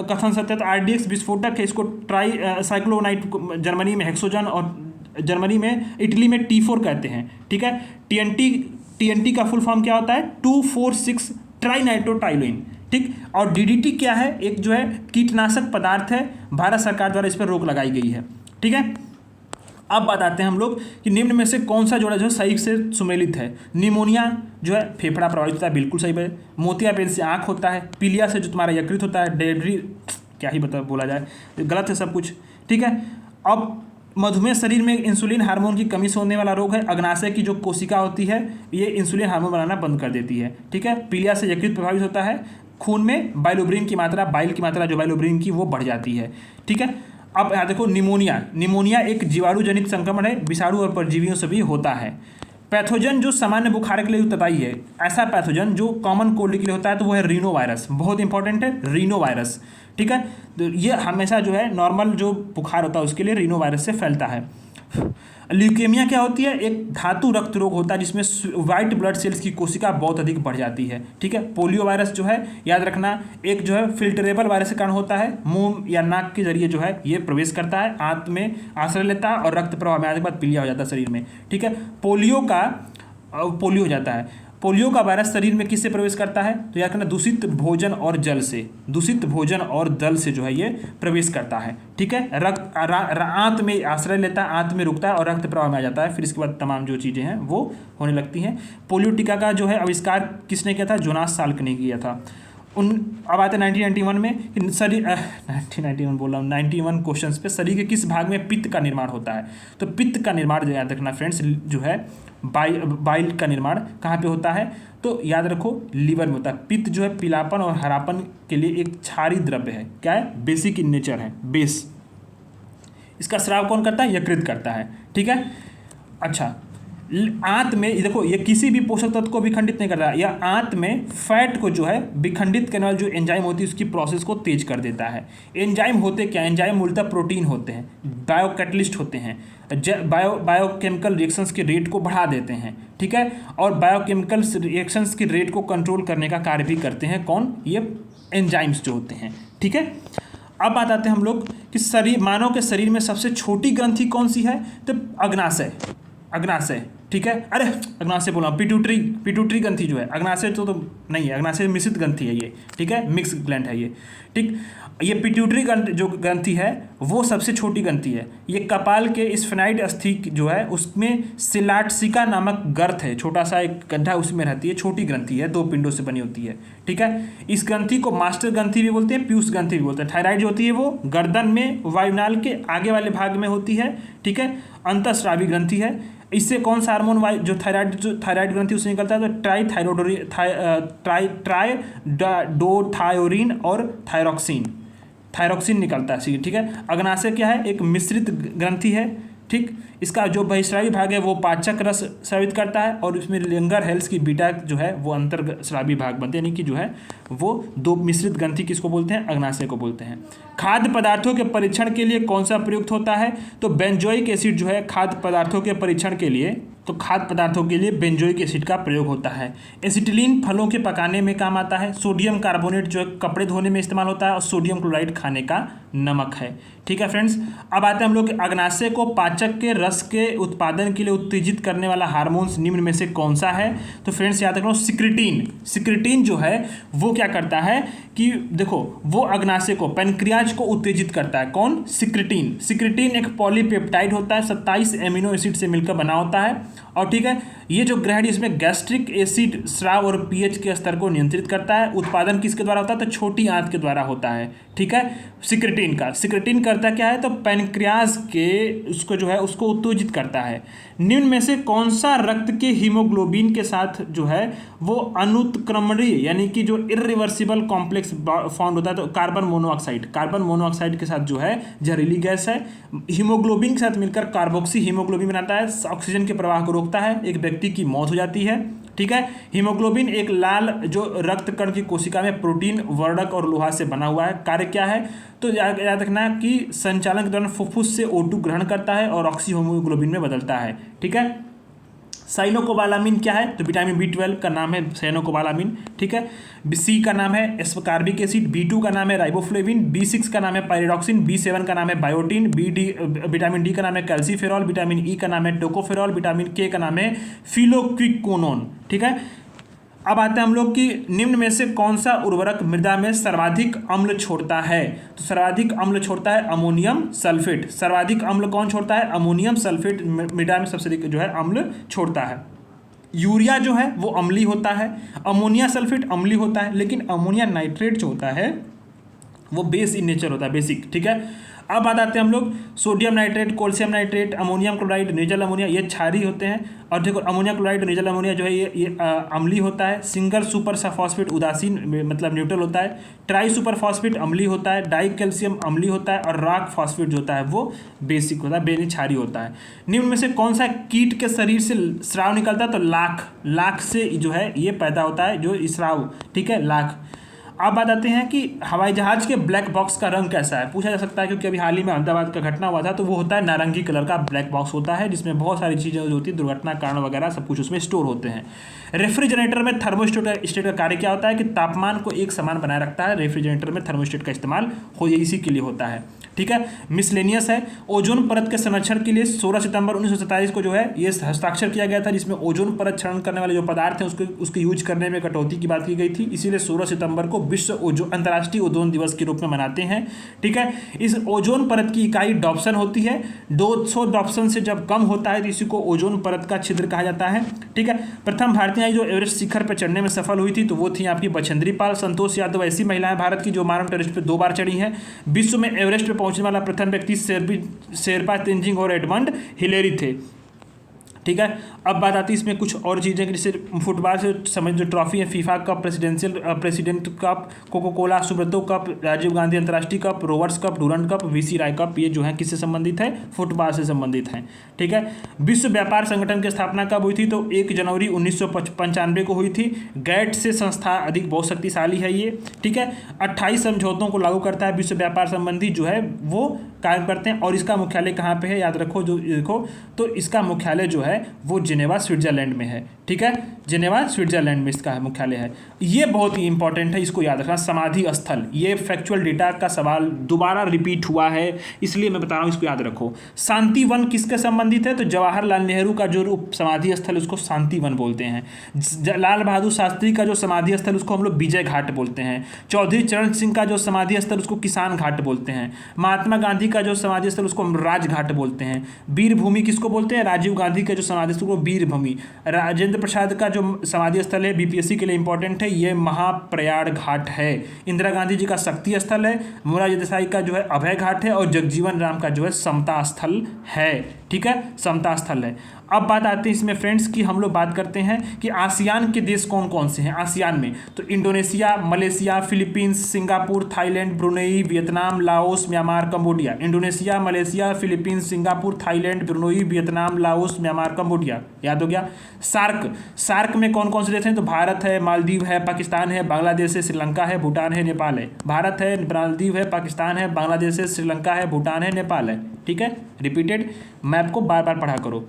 कथन सत्य है? तो RDX विस्फोटक है, इसको ट्राई साइक्लोनाइट जर्मनी में हेक्सोजन और जर्मनी में इटली में T4 कहते हैं, ठीक है। TNT का फुल फॉर्म क्या होता है? 2,4,6 ट्राइनाइट्रोटाइलिन, ठीक। और DDT क्या है? एक जो है कीटनाशक पदार्थ है, भारत सरकार द्वारा इस पर रोक लगाई गई है, ठीक है। अब बताते हैं हम लोग कि निम्न में से कौन सा जोड़ा जो है सही से सुमेलित है? निमोनिया जो है फेफड़ा प्रभावित होता है, बिल्कुल सही है। मोतियाबिंद से आँख होता है। पीलिया से जो तुम्हारा यकृत होता है। डेब्री क्या ही बोला जाए, गलत है सब कुछ, ठीक है। अब मधुमेह शरीर में इंसुलिन हार्मोन की कमी से होने वाला रोग है। अग्नाशय की जो कोशिका होती है ये इंसुलिन हार्मोन बनाना बंद कर देती है, ठीक है। पीलिया से यकृत प्रभावित होता है। खून में बाइलोब्रिन की मात्रा, बाइल की मात्रा जो बाइलोब्रिन की वो बढ़ जाती है, ठीक है। अब यहाँ देखो निमोनिया एक जीवाणु जनित संक्रमण है, विषाणु और परजीवियों से भी होता है। पैथोजन जो सामान्य बुखार के लिए उत्तरदायी है, ऐसा पैथोजन जो कॉमन कोल्ड के लिए होता है तो वो है रीनो वायरस, बहुत इंपॉर्टेंट है रीनो वायरस, ठीक है। तो ये हमेशा जो है नॉर्मल जो बुखार होता है उसके लिए रीनो वायरस से फैलता है। ल्यूकेमिया क्या होती है? एक धातु रक्त रोग होता है जिसमें व्हाइट ब्लड सेल्स की कोशिका बहुत अधिक बढ़ जाती है, ठीक है। पोलियो वायरस जो है याद रखना एक जो है फिल्टरेबल वायरस के कारण होता है, मुंह या नाक के जरिए जो है ये प्रवेश करता है, आंत में आश्रय लेता है और रक्त प्रवाह में आने के बाद पीलिया हो जाता है शरीर में, ठीक है। पोलियो हो जाता है। पोलियो का वायरस शरीर में किससे प्रवेश करता है? तो याद रखना दूषित भोजन और जल से जो है ये प्रवेश करता है, ठीक है। आंत में आश्रय लेता है, आंत में रुकता है और रक्त प्रवाह में आ जाता है, फिर इसके बाद तमाम जो चीज़ें हैं वो होने लगती हैं। पोलियो टीका का जो है आविष्कार किसने किया था? जोनास साल्क ने किया था। अब आते हैं 1991 में 1991 बोल रहा हूँ 91 क्वेश्चन पे शरीर के किस भाग में पित्त का निर्माण होता है? तो पित्त का निर्माण याद रखना फ्रेंड्स जो है बाइल का निर्माण कहाँ पे होता है? तो याद रखो लीवर में होता है। पित्त जो है पीलापन और हरापन के लिए एक क्षारीय द्रव्य है, क्या है? बेसिक इन नेचर है, बेस। इसका स्राव कौन करता है? यकृत करता है, ठीक है। अच्छा, आंत में देखो ये किसी भी पोषक तत्व को विखंडित नहीं करता, यह आंत में फैट को जो है विखंडित करने वाली जो एंजाइम होती है उसकी प्रोसेस को तेज कर देता है। एंजाइम होते क्या? एंजाइम मूलतः प्रोटीन होते हैं, बायोकैटलिस्ट होते हैं, बायोकेमिकल रिएक्शंस के रेट को बढ़ा देते हैं, ठीक है। और बायोकेमिकल रिएक्शंस के रेट को कंट्रोल करने का कार्य भी करते हैं कौन? ये एंजाइम्स जो होते हैं, ठीक है। अब बात आते हैं हम लोग कि मानव के शरीर में सबसे छोटी ग्रंथि कौन सी है? तो अग्नाशय, ठीक है। अरे अग्नाशय बोला, पिट्यूटरी ग्रंथि जो है, अग्नाशय तो नहीं है, अग्नाशय मिश्रित ग्रंथि है ये, ठीक है, मिक्स ग्लैंड है ये, ठीक। ये पिट्यूटरी जो ग्रंथि है वो सबसे छोटी ग्रंथि है। ये कपाल के स्फेनाइड अस्थि जो है उसमें सिलाटसिका नामक गर्त है, छोटा सा एक गड्ढा उसमें रहती है, छोटी ग्रंथि है, 2 पिंडों से बनी होती है, ठीक है। इस ग्रंथि को मास्टर ग्रंथि भी बोलते हैं, पीयूष ग्रंथि भी बोलते हैं। थायराइड जो होती है वो गर्दन में वायुनाल के आगे वाले भाग में होती है, ठीक है। अंतःस्रावी ग्रंथि है। इससे कौन सा हार्मोन जो थायराइड ग्रंथि उससे निकलता है? तो ट्राइडोथायोरिन और थायरोक्सिन निकलता है, ठीक है। अग्नाशय क्या है? एक मिश्रित ग्रंथि है, ठीक। इसका जो बहिस्रावी भाग है वो पाचक रस स्रावित करता है और इसमें लिंगर हेल्स की बीटा जो है वो अंतरस्रावी भाग बनते हैं, यानी कि जो है वो 2 मिश्रित ग्रंथि किसको बोलते हैं? अग्नाशय को बोलते हैं। खाद्य पदार्थों के परीक्षण के लिए कौन सा प्रयुक्त होता है? तो बेंजोइक एसिड जो है खाद्य पदार्थों के परीक्षण के लिए बेंजोइक एसिड का प्रयोग होता है। एसिटिलीन फलों के पकाने में काम आता है। सोडियम कार्बोनेट जो है कपड़े धोने में इस्तेमाल होता है और सोडियम क्लोराइड खाने का नमक है, ठीक है फ्रेंड्स। अब आते हैं हम लोग अग्नाशय को पाचक के रस के उत्पादन के लिए उत्तेजित करने वाला हार्मोन्स निम्न में से कौन सा है? तो फ्रेंड्स याद रखो सिक्रिटीन जो है वो क्या करता है कि देखो वो अग्नाशय को पैनक्रियाज को उत्तेजित करता है। कौन? सिक्रिटीन एक पॉलीपेप्टाइड होता है, 27 एमिनो एसिड से मिलकर बना होता है और ठीक है ये जो ग्रहण इसमें गैस्ट्रिक एसिड स्राव और पीएच के स्तर को नियंत्रित करता है। उत्पादन किसके द्वारा होता है? तो छोटी आंत के द्वारा होता है, ठीक है। सिक्रेटिन का, सिक्रेटिन करता क्या है? तो पैनक्रियाज के उसको जो है उसको उत्तेजित करता है। निम्न में से कौन सा रक्त के हीमोग्लोबिन के साथ जो है वो अनुत्क्रमणीय यानी कि जो इरिवर्सिबल कॉम्प्लेक्स फाउंड होता है? तो कार्बन मोनोऑक्साइड, कार्बन मोनोऑक्साइड के साथ जो है जहरीली गैस है। हीमोग्लोबिन के साथ मिलकर कार्बोक्सी हीमोग्लोबिन बनाता है, ऑक्सीजन के प्रवाह को रोकता है, एक व्यक्ति की मौत हो जाती है, ठीक है। हीमोग्लोबिन एक लाल जो रक्त कण की कोशिका में प्रोटीन, वर्णक और लोहा से बना हुआ है। कार्य क्या है? तो याद रखना कि संचालन के दौरान फुफ्फुस से O2 ग्रहण करता है और ऑक्सी हीमोग्लोबिन में बदलता है, ठीक है। साइनोकोबालामिन क्या है? तो विटामिन B12 का नाम है साइनोकोबालामिन, ठीक है। C का नाम है एस्पार्बिक एसिड, B2 का नाम है राइबोफ्लेविन, B6 का नाम है पायरिडॉक्सिन, B7 का नाम है बायोटिन, विटामिन D का नाम है कैल्सीफेरॉल, विटामिन E का नाम है टोकोफेरॉल, विटामिन K का नाम है फिलोक्विकोनोन, ठीक है। अब आते हैं हम लोग कि निम्न में से कौन सा उर्वरक मृदा में सर्वाधिक अम्ल छोड़ता है? तो सर्वाधिक अम्ल छोड़ता है अमोनियम सल्फेट। सर्वाधिक अम्ल कौन छोड़ता है? अमोनियम सल्फेट मृदा में सबसे अधिक जो है अम्ल छोड़ता है। यूरिया जो है वो अम्लीय होता है, अमोनिया सल्फेट अम्लीय होता है, लेकिन अमोनिया नाइट्रेट जो होता है वो बेस इन नेचर होता है, बेसिक, ठीक है। अब बात आते हैं हम लोग sodium nitrate, calcium nitrate, ammonium chloride, nasal ammonia, ये क्षारीय होते हैं। और देखो अमोनिया क्लोराइड, नेजल अमोनिया जो है ये अम्लीय होता है। सिंगल सुपर फॉस्फेट उदासीन मतलब न्यूट्रल होता है। ट्राई सुपर फॉस्फेट अम्लीय होता है। डाई कैल्शियम अम्लीय होता है। और रॉक फॉस्फेट जो होता है वो बेसिक होता है, बेनी क्षारीय होता है। निम्न में से कौन सा कीट के शरीर से स्राव निकलता है? तो लाख से जो है ये पैदा होता है जो स्राव, ठीक है, लाख। अब बात आते हैं कि हवाई जहाज के ब्लैक बॉक्स का रंग कैसा है? पूछा जा सकता है क्योंकि अभी हाल ही में अहमदाबाद का घटना हुआ था, तो वो होता है नारंगी कलर का ब्लैक बॉक्स होता है, जिसमें बहुत सारी चीज़ें जो होती है दुर्घटना कारण वगैरह सब कुछ उसमें स्टोर होते हैं। रेफ्रिजरेटर में थर्मोस्टेट का कार्य क्या होता है? कि तापमान को एक समान बनाए रखता है। रेफ्रिजरेटर में थर्मोस्टेट का इस्तेमाल इसी के लिए होता है, ठीक है। मिसलेनियस है। ओजोन परत के संरक्षण के लिए 16 सितंबर 1947 को जो है ये हस्ताक्षर किया गया था, जिसमें ओजोन परत क्षरण करने वाले जो पदार्थ हैं उसके यूज करने में कटौती की बात की गई थी। इसीलिए 16 सितंबर को अंतर्राष्ट्रीय ओजोन दिवस के रूप में मनाते हैं, ठीक है। इस ओजोन परत की इकाई डॉप्सन होती है। 200 डॉप्सन से जब कम होता है तो इसी को ओजोन परत का छिद्र कहा जाता है, ठीक है। प्रथम भारतीय जो एवरेस्ट शिखर पर चढ़ने में सफल हुई थी तो वो थी आपकी बछेंद्री पाल। संतोष यादव ऐसी महिलाएं भारत की जो माउंट एवरेस्ट पर 2 बार चढ़ी हैं। विश्व में एवरेस्ट पर पहुंचने वाला प्रथम व्यक्ति शेरपा तेंजिंग और एडमंड हिलेरी थे, ठीक है। अब बात आती है इसमें कुछ और चीज़ें, जैसे फुटबॉल से समझ जो ट्रॉफी है, FIFA cup, president cup, Coca Cola Subroto cup, Rajiv Gandhi अंतर्राष्ट्रीय cup, Rovers cup, Durand cup, VC Roy cup, ये जो है किससे संबंधित है? फुटबॉल से संबंधित है, ठीक है। विश्व व्यापार संगठन की स्थापना कब हुई थी? तो 1 जनवरी 1995 को हुई थी। गैट से संस्था अधिक बहुत शक्तिशाली है ये, ठीक है। 28 समझौतों को लागू करता है। विश्व व्यापार संबंधी जो है वो कायम करते हैं। और इसका मुख्यालय कहाँ पे है? याद रखो, जो देखो तो इसका मुख्यालय जो है वो जिनेवा स्विट्जरलैंड में है, ठीक है। जिनेवा स्विट्जरलैंड में इसका मुख्यालय है। ये बहुत ही इंपॉर्टेंट है, इसको याद रखना। समाधि स्थल, ये फैक्चुअल डेटा का सवाल दोबारा रिपीट हुआ है, इसलिए मैं बता रहा हूँ, इसको याद रखो। शांति वन किसके संबंधित है? तो जवाहरलाल नेहरू का जो समाधि स्थल उसको शांति वन बोलते हैं। लाल बहादुर शास्त्री का जो समाधि स्थल उसको हम लोग विजय घाट बोलते हैं। चौधरी चरण सिंह का जो समाधि स्थल उसको किसान घाट बोलते हैं। महात्मा गांधी का जो समाधि स्थल उसको हम राजघाट बोलते हैं। वीर भूमि किसको बोलते हैं? राजीव गांधी का जो समाधि स्थल को वीर भूमि। राजेंद्र प्रसाद का जो समाधि स्थल है बीपीएससी के लिए इंपॉर्टेंट है, ये महाप्रयाण घाट है। इंदिरा गांधी जी का शक्ति स्थल है। मोरारजी देसाई का जो है अभय घाट है। और जगजीवन राम का जो है समता स्थल है, ठीक है, समता स्थल है। अब बात आती है इसमें फ्रेंड्स की हम लोग बात करते हैं कि आसियान के देश कौन कौन से हैं आसियान में। तो Indonesia, Malaysia, Philippines, Singapore, Thailand, Brunei, Vietnam, Laos, Myanmar, Cambodia. Indonesia, Malaysia, Philippines, Singapore, Thailand, Brunei, Vietnam, Laos, Myanmar, Cambodia. याद हो गया। सार्क में कौन कौन से देश हैं? तो भारत है, मालदीव है, पाकिस्तान है, बांग्लादेश है, श्रीलंका है, भूटान है, नेपाल है। भारत है, मालदीव है, पाकिस्तान है, बांग्लादेश है, श्रीलंका है, भूटान है, नेपाल है, ठीक है। रिपीटेड, मैप को बार बार पढ़ा करो।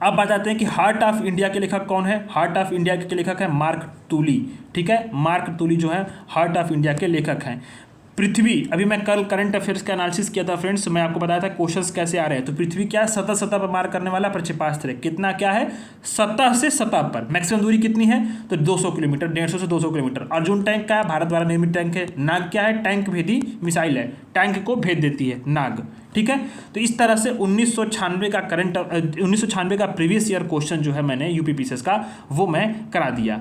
अब बात आते हैं कि हार्ट ऑफ इंडिया के लेखक कौन है। हार्ट ऑफ इंडिया के लेखक है मार्क टूली, ठीक है। मार्क टूली जो है हार्ट ऑफ इंडिया के लेखक हैं। पृथ्वी, अभी मैं कल करंट अफेयर्स का एनालिसिस किया था फ्रेंड्स, मैं आपको बताया था क्वेश्चंस कैसे आ रहे हैं। तो पृथ्वी क्या है, सतह पर मार करने वाला प्रक्षेपास्त्र है। कितना क्या है, सतह से सतह पर मैक्सिमम दूरी कितनी है, तो 200 किलोमीटर, 150 से 200 किलोमीटर। अर्जुन टैंक का है, भारत द्वारा निर्मित टैंक है। नाग क्या है, टैंक भेदी मिसाइल है, टैंक को भेद देती है नाग। ठीक है, तो इस तरह से 1996 का प्रीवियस ईयर क्वेश्चन जो है मैंने यूपीपीसीएस का वो मैं करा दिया।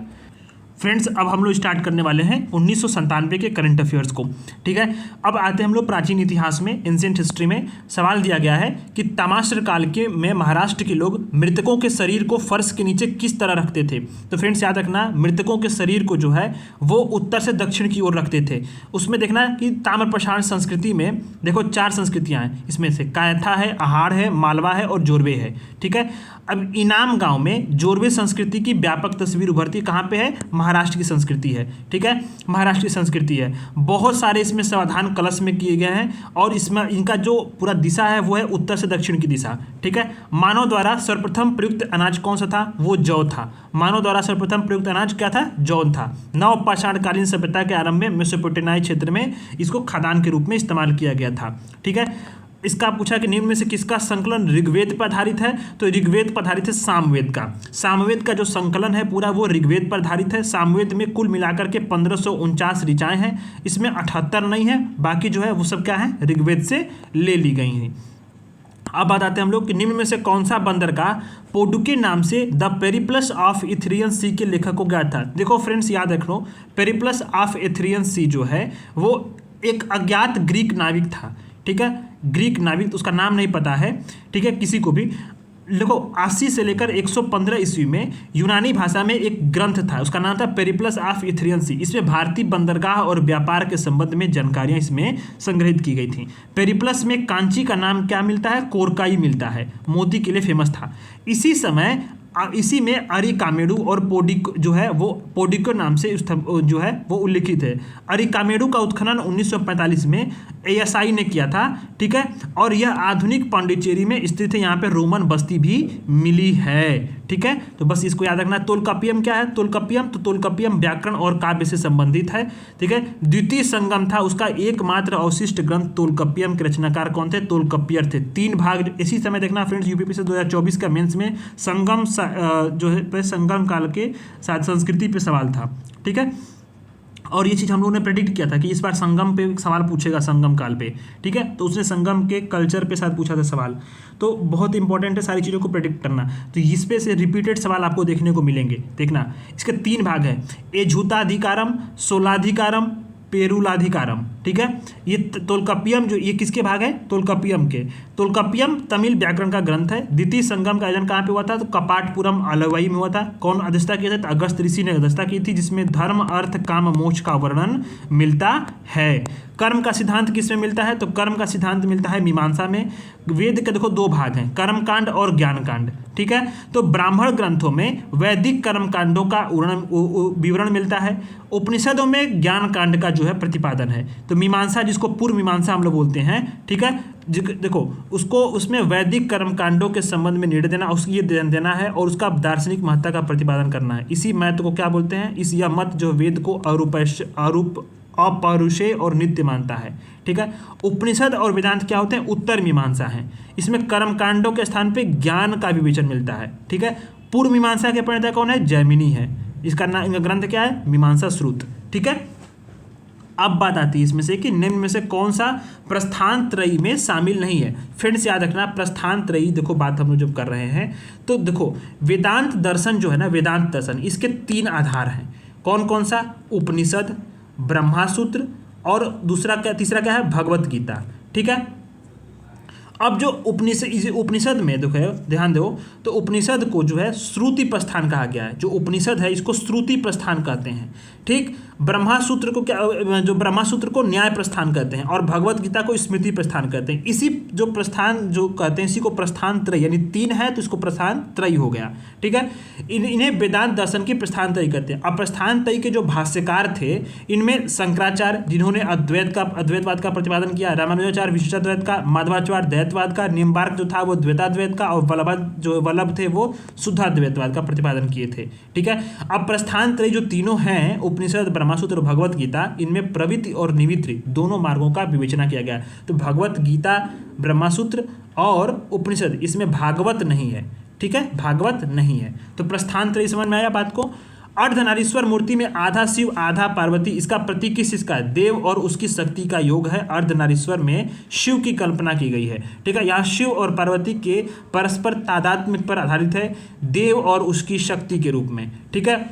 फ्रेंड्स अब हम लोग स्टार्ट करने वाले हैं 1997 के करंट अफेयर्स को। ठीक है, अब आते हैं हम लोग प्राचीन इतिहास में, एंशिएंट हिस्ट्री में। सवाल दिया गया है कि ताम्रपात्र काल के में महाराष्ट्र के लोग मृतकों के शरीर को फर्श के नीचे किस तरह रखते थे। तो फ्रेंड्स याद रखना, मृतकों के शरीर को जो है वो उत्तर से दक्षिण की ओर रखते थे। उसमें देखना कि ताम्रपाषाण संस्कृति में देखो 4 संस्कृतियाँ हैं, इसमें से कायथा है, आहार है, मालवा है और जोरवे है। ठीक है, अब इनाम गांव में जोरवे संस्कृति की व्यापक तस्वीर उभरती कहाँ पे है, महाराष्ट्र की संस्कृति है। ठीक है, महाराष्ट्र की संस्कृति है। बहुत सारे इसमें समाधान कलश में किए गए हैं और इसमें इनका जो पूरा दिशा है वो है उत्तर से दक्षिण की दिशा। ठीक है, मानव द्वारा सर्वप्रथम प्रयुक्त अनाज कौन सा था, वो जौ था। मानव द्वारा सर्वप्रथम प्रयुक्त अनाज क्या था, जौ था। नवपाषाणकालीन सभ्यता के आरंभ में मेसोपोटामिया क्षेत्र में इसको खाद्यान्न के रूप में इस्तेमाल किया गया था। ठीक है, इसका पूछा कि निम्न में से किसका संकलन ऋग्वेद पर आधारित है, तो ऋग्वेद पर आधारित है सामवेद का। सामवेद का जो संकलन है पूरा वो ऋग्वेद पर आधारित है। सामवेद में कुल मिलाकर के 1549 ऋचाएं हैं, इसमें 78 नहीं है, बाकी जो है वो सब क्या है, ऋग्वेद से ले ली गई हैं। अब बात आते हैं हम लोग कि निम्न में से कौन सा बंदरगाह पोडुके नाम से द पेरिप्लस ऑफ इथेरियन सी के लेखक को ज्ञात था। देखो फ्रेंड्स याद रखो, पेरिप्लस ऑफ इथेरियन सी जो है वो एक अज्ञात ग्रीक नाविक था। ठीक है, ग्रीक नाविक, उसका नाम नहीं पता है। ठीक है, किसी को भी। देखो 80 से लेकर 115 ईस्वी में यूनानी भाषा में एक ग्रंथ था, उसका नाम था पेरिप्लस ऑफ इथेरियन सी। इसमें भारतीय बंदरगाह और व्यापार के संबंध में जानकारियां इसमें संग्रहित की गई थी। पेरिप्लस में कांची का नाम क्या मिलता है, कोरकाई मिलता है, मोती के लिए फेमस था। इसी में अरिकामेडू और पोडिको जो है वो पोडिको नाम से जो है वो उल्लिखित है। अरिकामेडू का उत्खनन 1945 में एएसआई ने किया था। ठीक है, और यह आधुनिक पांडिचेरी में स्थित है, यहाँ पे रोमन बस्ती भी मिली है। ठीक है, तो बस इसको याद रखना। तोलकाप्पियम क्या है, तोलकाप्पियम, तो तोलकाप्पियम व्याकरण और काव्य से संबंधित है। ठीक है, द्वितीय संगम था, उसका एकमात्र अवशिष्ट ग्रंथ तोलकाप्पियम के रचनाकार कौन थे, तोलकाप्पियर थे। 3 भाग। इसी समय देखना फ्रेंड्स यूपीपीसीएस 2024 का मेंस में संगम जो है संगम काल के साथ संस्कृति पे सवाल था। ठीक है, और ये चीज़ हम लोगों ने प्रेडिक्ट किया था कि इस बार संगम पे सवाल पूछेगा, संगम काल पे। ठीक है, तो उसने संगम के कल्चर पे साथ पूछा था सवाल, तो बहुत इंपॉर्टेंट है सारी चीज़ों को प्रेडिक्ट करना। तो इस पे से रिपीटेड सवाल आपको देखने को मिलेंगे। देखना, इसके 3 भाग हैं, एझूताधिकारम, सोलाधिकारम, पेरुलाधिकारम। ठीक है, ये तोलकाप्पियम जो ये किसके भाग है, तोलकाप्पियम के। तोलकाप्पियम तमिल व्याकरण का ग्रंथ है। द्वितीय संगम का आयोजन कहाँ पे हुआ था, तो कपाटपुरम अलवाई में हुआ था। कौन अध्यक्षता किया था, तो अगस्त ऋषि ने अध्यक्षता की थी, जिसमें धर्म अर्थ काम मोक्ष का वर्णन मिलता है। कर्म का सिद्धांत किसमें मिलता है, तो कर्म का सिद्धांत मिलता है मीमांसा में। वेद के देखो 2 भाग हैं, कर्म कांड और ज्ञान कांड। ठीक है, तो ब्राह्मण ग्रंथों में वैदिक कर्म कांडों का विवरण मिलता है। उपनिषदों में ज्ञान कांड का जो है प्रतिपादन है। तो मीमांसा, जिसको पूर्व मीमांसा हम लोग बोलते हैं। ठीक है, देखो उसको उसमें वैदिक कर्म कांडों के संबंध में निर्णय देना, उसकी देना है और उसका दार्शनिक महत्ता का प्रतिपादन करना है। इसी महत्व को क्या बोलते हैं, इस यह मत जो वेद को अपौरुषेय और नित्य मानता है। ठीक है, उपनिषद और वेदांत क्या होते हैं, उत्तर मीमांसा है। इसमें कर्म कांडों के स्थान पे ज्ञान का विवेचन मिलता है। ठीक है, पूर्व मीमांसा के प्रणेता कौन है, जैमिनी है। इसका ग्रंथ क्या है, मीमांसा श्रुत। ठीक है, अब बात आती है इसमें से कि निम्न में से कौन सा प्रस्थान त्रयी में शामिल नहीं है। फ्रेंड्स याद रखना, प्रस्थान त्रयी, देखो बात हम लोग जब कर रहे हैं तो देखो वेदांत दर्शन जो है ना, वेदांत दर्शन, इसके 3 आधार हैं। कौन कौन सा, उपनिषद, ब्रह्मासूत्र और तीसरा क्या है, भगवत गीता। ठीक है, अब जो उपनिषद में देखो ध्यान दो, तो उपनिषद को जो है श्रुति प्रस्थान कहा गया है। जो उपनिषद है इसको श्रुति प्रस्थान कहते हैं। ठीक, ब्रह्मासूत्र को क्या, जो ब्रह्मासूत्र को न्याय प्रस्थान कहते हैं और भगवत गीता को स्मृति प्रस्थान कहते हैं। इसी जो प्रस्थान जो कहते हैं इसी को प्रस्थान त्रय, यानी 3 है तो इसको प्रस्थान त्रय हो गया। ठीक है, इन्हें वेदांत दर्शन की प्रस्थान त्रय कहते हैं। अब प्रस्थान त्रय के जो भाष्यकार थे इनमें शंकराचार्य, जिन्होंने अद्वैतवाद का प्रतिपादन किया, रामानुजाचार्य विशिष्टाद्वैत का, माधवाचार्य द्वैतवाद का, निम्बार्क जो था वो द्वैताद्वैत का, और वल्लभ थे वो शुद्धाद्वैतवाद का प्रतिपादन किए थे। ठीक है, अब प्रस्थान त्रयी जो तीनों हैं, उपनिषद, ब्रह्मसूत्र और भगवत गीता, इनमें प्रवृत्ति और निवृत्ति दोनों मार्गों का विवेचना किया गया। तो भगवत गीता, ब्रह्मसूत्र और उपनिषद, इसमें भागवत नहीं है। ठीक है, भागवत नहीं है। तो प्रस्थान त्रयी समझ में आया बात को। अर्धनारीश्वर मूर्ति में आधा शिव आधा पार्वती, इसका प्रतीक किसका है? देव और उसकी शक्ति का योग है। अर्धनारीश्वर में शिव की कल्पना की गई है। ठीक है, यहाँ शिव और पार्वती के परस्पर तादात्म्य पर आधारित है, देव और उसकी शक्ति के रूप में। ठीक है,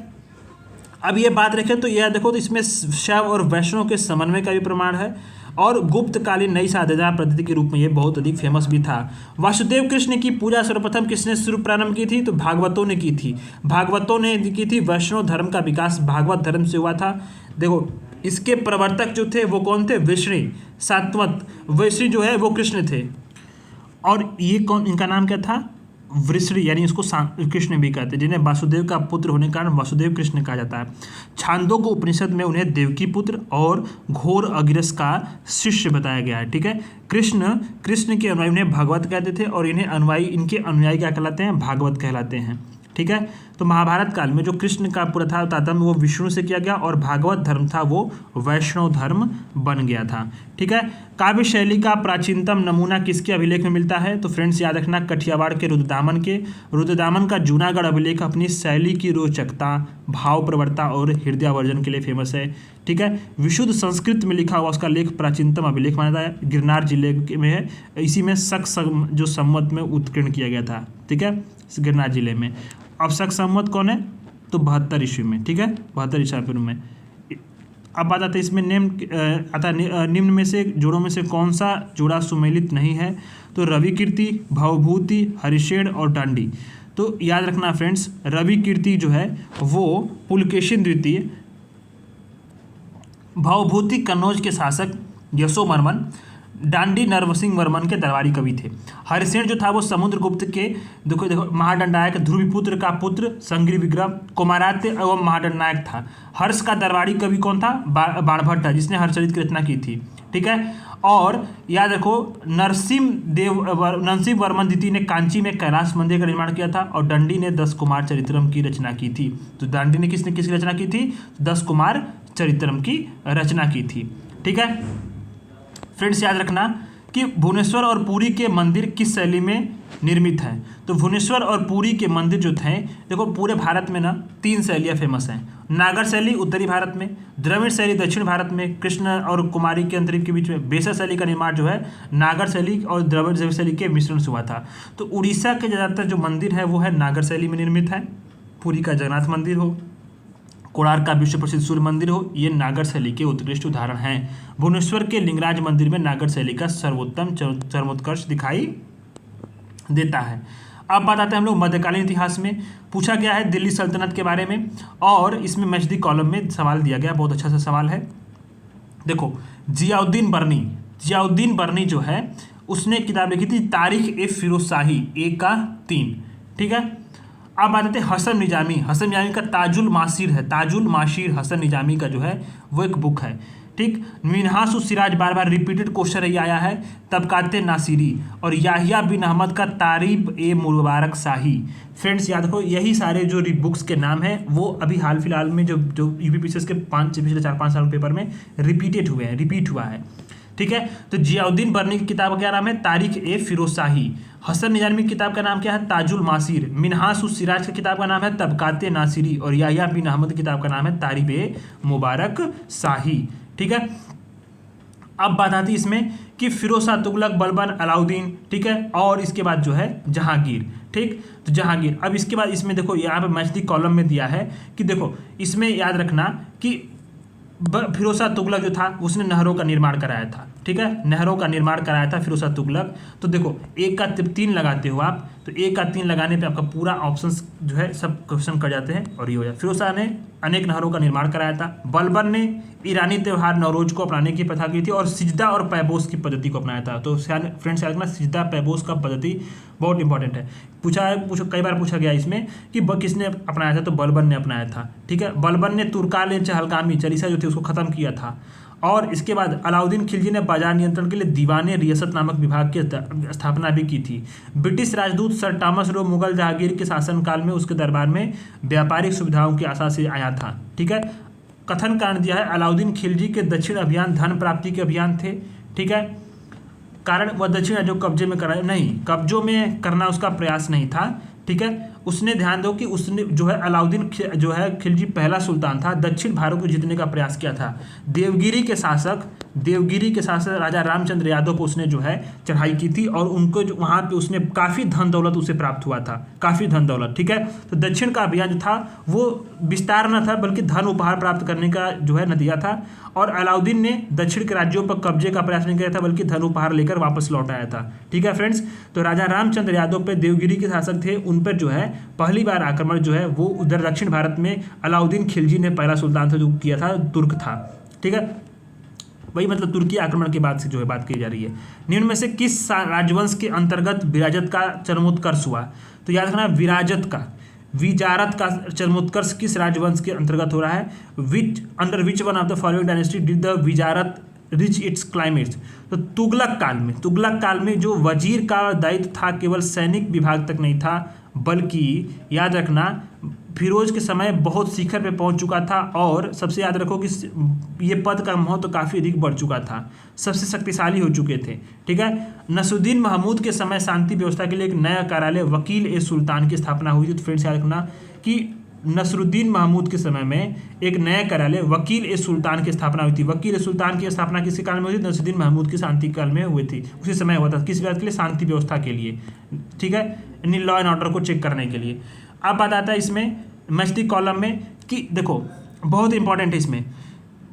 अब ये बात रखें तो यह देखो, तो इसमें शैव और वैष्णव के समन्वय का भी प्रमाण है, और गुप्तकालीन नई साधना पद्धति के रूप में ये बहुत अधिक फेमस भी था। वासुदेव कृष्ण की पूजा सर्वप्रथम किसने शुरू प्रारंभ की थी? तो भागवतों ने की थी। भागवतों ने की थी। वैष्णव धर्म का विकास भागवत धर्म से हुआ था। देखो, इसके प्रवर्तक जो थे वो कौन थे? वृष्णि, सात्वत वृष्णि जो है वो कृष्ण थे। और ये कौन, इनका नाम क्या था? वृष्णि, यानी इसको कृष्ण भी कहते हैं, जिन्हें वासुदेव का पुत्र होने के कारण वासुदेव कृष्ण कहा जाता है। छांदोग्य उपनिषद में उन्हें देवकी पुत्र और घोर अगिरस का शिष्य बताया गया है। ठीक है, कृष्ण के अनुयायी उन्हें भगवत कहते थे, और इनके अनुयायी क्या कहलाते हैं? भागवत कहलाते हैं। ठीक है, तो महाभारत काल में जो कृष्ण का पूरा था तारतम्य वो विष्णु से किया गया, और भागवत धर्म था वो वैष्णव धर्म बन गया था। ठीक है, काव्य शैली का प्राचीनतम नमूना किसके अभिलेख में मिलता है? तो फ्रेंड्स याद रखना, कठियावाड़ के रुद्रदामन का जूनागढ़ अभिलेख अपनी शैली की रोचकता, भाव प्रवणता और हृदयावर्जन के लिए फेमस है। ठीक है, विशुद्ध संस्कृत में लिखा हुआ उसका लेख प्राचीनतम अभिलेख माना जाता है, गिरनार जिले में है। इसी में शक जो संवत में उत्कीर्ण किया गया था। ठीक है, गिरनार जिले में। अब शक संवत कौन है? तो 72 ईस्वी में। ठीक है, 72 ईस्वी में। अब बात आती है इसमें निम्न में से जोड़ों में से कौन सा जोड़ा सुमेलित नहीं है? तो रवि कीर्ति, भवभूति, हरिशेण और डांडी। तो याद रखना फ्रेंड्स, रवि कीर्ति जो है वो पुलकेशिन द्वितीय, भवभूति कन्नौज के शासक यशोवर्मन, डांडी नरसिंह वर्मन के दरबारी कवि थे। हरिसेन जो था वो समुद्रगुप्त के देखो महादंडायक ध्रुविपुत्र का पुत्र, संग्री विग्रह, कुमारात्य एवं महादंडायक था। हर्ष का दरबारी कवि कौन था? बाणभट्ट, जिसने हर्षचरित की रचना की थी। ठीक है, और याद रखो नरसिंह वर्मन द्वितीय ने कांची में कैलाश मंदिर का निर्माण किया था, और दंडी ने 10 कुमार चरित्रम की रचना की थी। तो दांडी ने किसकी रचना की थी? 10 कुमार चरित्रम की रचना की थी। ठीक है फ्रेंड्स, याद रखना कि भुवनेश्वर और पुरी के मंदिर किस शैली में निर्मित हैं? तो भुवनेश्वर और पुरी के मंदिर जो थे, देखो पूरे भारत में ना 3 शैलियाँ फेमस हैं। नागर शैली उत्तरी भारत में, द्रविड़ शैली दक्षिण भारत में, कृष्ण और कुमारी के अंतरिक्ष के बीच में बेसर शैली का निर्माण जो है नागर शैली और द्रविड़ शैली के मिश्रण से हुआ था। तो उड़ीसा के ज़्यादातर जो मंदिर है वो है नागर शैली में निर्मित है। पुरी का जगन्नाथ मंदिर हो, कोणार्क का विश्व प्रसिद्ध सूर्य मंदिर हो, ये नागर शैली के उत्कृष्ट उदाहरण हैं। भुवनेश्वर के लिंगराज मंदिर में नागर शैली का सर्वोत्तम चरमोत्कर्ष दिखाई देता है। अब बात आते हैं हम लोग मध्यकालीन इतिहास में। पूछा गया है दिल्ली सल्तनत के बारे में, और इसमें मैचदी कॉलम में सवाल दिया गया, बहुत अच्छा सा सवाल है। देखो, जियाउद्दीन बर्नी जो है उसने किताब लिखी थी तारीख ए फिरोज शाही 1 का 3। ठीक है, अब बात आते हैं हसन निजामी का ताजुल माशीर हसन निजामी का जो है वो एक बुक है। ठीक, मिन्हास सिराज बार बार रिपीटेड क्वेश्चन ये आया है। तबकाते नासिरी और याहिया बिन अहमद का तारीब ए मुबारक शाही। फ्रेंड्स याद रखो, यही सारे जो बुक्स के नाम हैं वो अभी हाल फिलहाल में जो यूपीपीसीएस के पिछले 4-5 साल पेपर में रिपीट हुआ है। ठीक है, तो जियाउद्दीन बर्नी की किताब का क्या नाम है? तारीख ए फिरोज शाही। हसन निजामी की किताब का नाम क्या है? ताजुल मासीर। मिन्हास सिराज की किताब का नाम है तबकाते नासिरी, और याहिया बिन अहमद की किताब का नाम है तारीब ए मुबारक शाही। ठीक है, अब बात आती है इसमें कि फिरोज शाह तुगलक, बलबन, अलाउद्दीन। ठीक है, और इसके बाद जो है जहांगीर। ठीक, तो जहांगीर। अब इसके बाद इसमें देखो यहाँ पे मैचदी कॉलम में दिया है कि देखो इसमें याद रखना कि फिरोज शाह तुगलक जो था उसने नहरों का निर्माण कराया था। ठीक है, नहरों का निर्माण कराया था फिरोज शाह तुगलक। तो देखो 1 का 3 लगाते हो आप, तो 1 का 3 लगाने पे आपका पूरा ऑप्शंस जो है सब क्वेश्चन कर जाते हैं, और ये हो जाए। फिरोज शाह ने अनेक नहरों का निर्माण कराया था। बलबन ने ईरानी त्यौहार नवरोज को अपनाने की प्रथा की थी, और सिजदा और पैबोस की पद्धति को अपनाया था। तो फ्रेंड्स याद रखना, सिजदा पैबोस का पद्धति बहुत इंपॉर्टेंट है। कई बार पूछा गया इसमें कि किसने अपनाया था? तो बलबन ने अपनाया था। ठीक है, बलबन ने तुर्काल चहलगामी चालीसा जो थी उसको खत्म किया था, और इसके बाद अलाउद्दीन खिलजी ने बाजार नियंत्रण के लिए दीवाने रियासत नामक विभाग की स्थापना भी की थी। ब्रिटिश राजदूत sir Thomas Roe Mughal Jahangir के शासनकाल में उसके दरबार में व्यापारिक सुविधाओं की आशा से आया था। ठीक है, कथन कारण दिया है अलाउद्दीन खिलजी के दक्षिण अभियान धन प्राप्ति के अभियान थे। ठीक है, कारण वह दक्षिण जो कब्जे में करा नहीं, कब्जों में करना उसका प्रयास नहीं था। ठीक है, उसने ध्यान दो कि उसने जो है अलाउद्दीन जो है खिलजी पहला सुल्तान था, दक्षिण भारत को जीतने का प्रयास किया था। देवगिरी के शासक राजा रामचंद्र यादव को उसने जो है चढ़ाई की थी और उनको जो वहाँ पे उसने काफ़ी धन दौलत उसे प्राप्त हुआ था, काफ़ी धन दौलत। ठीक है, तो दक्षिण का अभियान जो था वो विस्तार न था बल्कि धन उपहार प्राप्त करने का जो है नतीजा था। और अलाउद्दीन ने दक्षिण के राज्यों पर कब्जे का प्रयास नहीं किया था बल्कि धन उपहार लेकर वापस लौट आया था। ठीक है फ्रेंड्स, तो राजा रामचंद्र यादव पे देवगिरी के शासक थे, उन पर जो है पहली बार आक्रमण जो है वो उधर दक्षिण भारत में अलाउद्दीन खिलजी ने पहला सुल्तान था जो किया था, तुर्क था। ठीक है, वही मतलब तुर्की आक्रमण के बाद से जो है बात की जा रही है। निम्न में से किस राजवंश के अंतर्गत विराजत का चरमोत्कर्ष हुआ? तो याद रखना विजारत का चरमोत्कर्ष किस राजवंश के अंतर्गत हो रहा है? Under which one of the following dynasty did the विजारत रिच इट्स क्लाइमेट्स? तो तुगलक काल में जो वजीर का दायित्व था केवल सैनिक विभाग तक नहीं था बल्कि याद रखना फिरोज के समय बहुत शिखर पे पहुंच चुका था और सबसे याद रखो कि ये पद का महत्व काफ़ी अधिक बढ़ चुका था, सबसे शक्तिशाली हो चुके थे। ठीक है, नसरुद्दीन महमूद के समय शांति व्यवस्था के लिए एक नया कार्यालय वकील ए सुल्तान की स्थापना हुई थी। तो फ्रेंड्स याद रखना कि नसरुद्दीन महमूद के समय में एक नया कार्यालय वकील ए सुल्तान की स्थापना हुई थी। वकील ए सुल्तान की स्थापना किसी काल में हुई थी? नसरुद्दीन महमूद की शांति काल में हुई थी, उसी समय हुआ था। किस बात के लिए? शांति व्यवस्था के लिए। ठीक है, यानी लॉ एंड ऑर्डर को चेक करने के लिए। अब बात आता है इसमें मैस्टिक कॉलम में कि देखो बहुत इंपॉर्टेंट है इसमें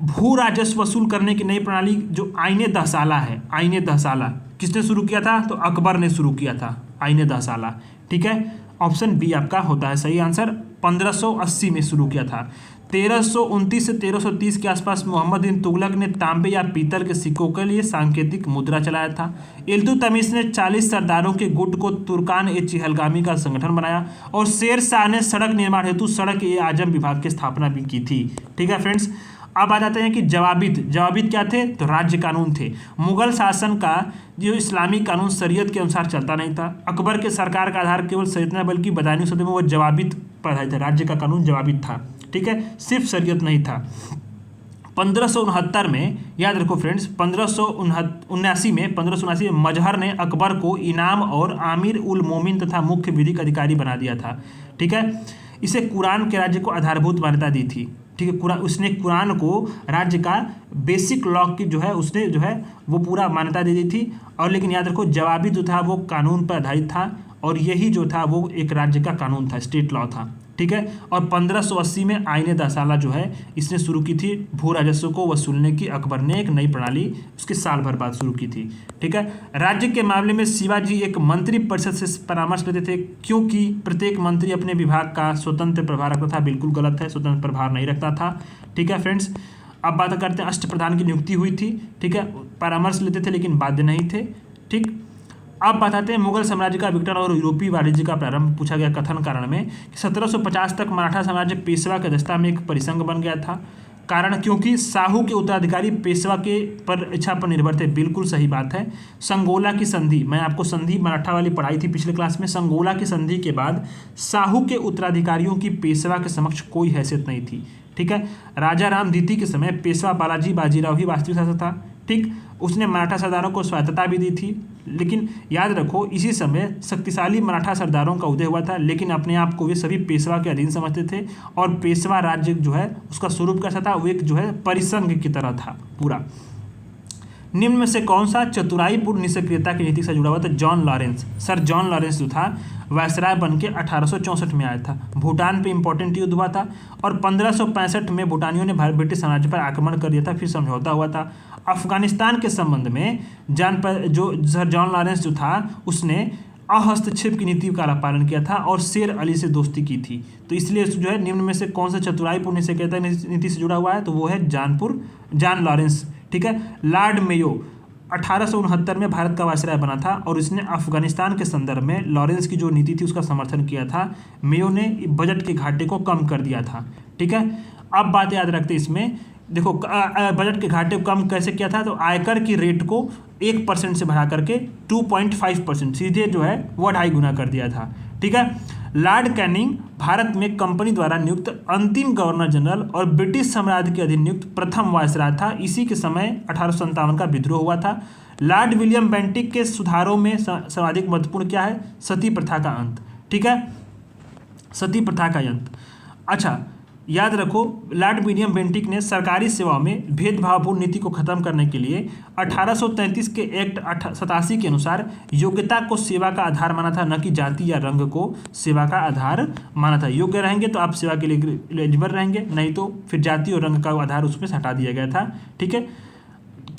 भू राजस्व वसूल करने की नई प्रणाली जो आईने दहसाला है। आईने दहसाला किसने शुरू किया था? तो अकबर ने शुरू किया था आईने दहसाला। ठीक है, ऑप्शन बी आपका होता है सही आंसर। 1580 में शुरू किया था। 1329 से 1330 के आसपास मोहम्मद बिन तुगलक ने तांबे या पीतल के सिक्कों के लिए सांकेतिक मुद्रा चलाया था। इल्तुतमिश ने 40 सरदारों के गुट को तुर्कान ए चिहलगामी का संगठन बनाया और शेर शाह ने सड़क निर्माण हेतु सड़क ए आजम विभाग की स्थापना भी की थी। ठीक है फ्रेंड्स, अब आ जाते हैं कि जवाबित क्या थे? तो राज्य कानून थे। मुगल शासन का जो इस्लामी कानून शरीयत के अनुसार चलता नहीं था। अकबर के सरकार का आधार केवल शरीयत नहीं बल्कि बदायूं सदी में वो जवाबित पर आधारित था। राज्य का कानून जवाबित था। ठीक है, सिर्फ शरीयत नहीं था। 1569 में याद रखो फ्रेंड्स, 1579 में मजहर ने अकबर को इनाम और आमिर उल मोमिन तथा मुख्य विधिक अधिकारी बना दिया था। ठीक है, इसे कुरान के राज्य को आधारभूत मान्यता दी थी। ठीक है, उसने कुरान को राज्य का बेसिक लॉ की जो है उसने जो है वो पूरा मान्यता दे दी थी। और लेकिन याद रखो जवाबी जो था वो कानून पर आधारित था और यही जो था वो एक राज्य का कानून था, स्टेट लॉ था। ठीक है, और 1580 में आईने दहसाला जो है इसने शुरू की थी भू राजस्व को वसूलने की। अकबर ने एक नई प्रणाली उसके साल भर बाद शुरू की थी। ठीक है, राज्य के मामले में शिवाजी एक मंत्री परिषद से परामर्श लेते थे क्योंकि प्रत्येक मंत्री अपने विभाग का स्वतंत्र प्रभार रखता था। बिल्कुल गलत है, स्वतंत्र प्रभार नहीं रखता था। ठीक है फ्रेंड्स, अब बात करते हैं अष्टप्रधान की नियुक्ति हुई थी। ठीक है, परामर्श लेते थे लेकिन बाध्य नहीं थे। ठीक, अब बताते हैं मुगल साम्राज्य का विघटन और यूरोपीय वाणिज्य का प्रारंभ। पूछा गया कथन कारण में 1750 तक मराठा साम्राज्य पेशवा के दस्ता में एक परिसंघ बन गया था। कारण क्योंकि साहू के उत्तराधिकारी पेशवा के पर इच्छा पर निर्भर थे। बिल्कुल सही बात है। संगोला की संधि, मैं आपको संधि मराठा वाली पढ़ाई थी पिछले क्लास में। संगोला की संधि के बाद साहू के उत्तराधिकारियों की पेशवा के समक्ष कोई हैसियत नहीं थी। ठीक है, राजा राम द्वितीय के समय पेशवा बालाजी बाजीराव ही वास्तविक शासक था। ठीक, उसने मराठा सरदारों को स्वायत्तता भी दी थी। लेकिन याद रखो इसी समय शक्तिशाली मराठा सरदारों का उदय हुआ था लेकिन अपने आप को वे सभी पेशवा के अधीन समझते थे और पेशवा राज्य जो है उसका स्वरूप कैसा था? वो एक जो है परिसंघ की तरह था पूरा। निम्न में से कौन सा चतुराईपूर्ण निष्क्रियता की नीति से जुड़ा हुआ था? John Lawrence, sir John Lawrence जो था वायसराय बन के 1864 में आया था। भूटान पे इंपॉर्टेंट युद्ध हुआ था और 1565 में भूटानियों ने ब्रिटिश साम्राज्य पर आक्रमण कर दिया था, फिर समझौता हुआ था। अफगानिस्तान के संबंध में जो सर जॉन लॉरेंस जो था उसने अहस्तक्षेप की नीति का पालन किया था और शेर अली से दोस्ती की थी। तो इसलिए जो है निम्न में से कौन सा चतुराईपूर्ण निष्क्रियता नीति से जुड़ा हुआ है? तो वो है जॉन लॉरेंस। ठीक है, लॉर्ड मेयो 1869 में भारत का वायसराय बना था और इसने अफगानिस्तान के संदर्भ में लॉरेंस की जो नीति थी उसका समर्थन किया था। मेयो ने बजट के घाटे को कम कर दिया था। ठीक है, अब बात याद रखते इसमें देखो बजट के घाटे को कम कैसे किया था, तो आयकर की रेट को 1% से बढ़ा करके 2.5%, सीधे जो है वो 2.5 गुना कर दिया था। ठीक है। लॉर्ड कैनिंग भारत में कंपनी द्वारा नियुक्त अंतिम गवर्नर जनरल और ब्रिटिश साम्राज्य के अधीन नियुक्त प्रथम वायसराय था। इसी के समय 1857 का विद्रोह हुआ था। लॉर्ड विलियम बेंटिक के सुधारों में सर्वाधिक महत्वपूर्ण क्या है, सती प्रथा का अंत। ठीक है, सती प्रथा का अंत। अच्छा, याद रखो, लॉर्ड विलियम बेंटिक ने सरकारी सेवाओं में भेदभावपूर्ण नीति को खत्म करने के लिए 1833 के एक्ट 87 के अनुसार योग्यता को सेवा का आधार माना था, न कि जाति या रंग को सेवा का आधार माना था। योग्य रहेंगे तो आप सेवा के लिए एलिजिबल रहेंगे, नहीं तो फिर जाति और रंग का आधार उसमें से हटा दिया गया था। ठीक है,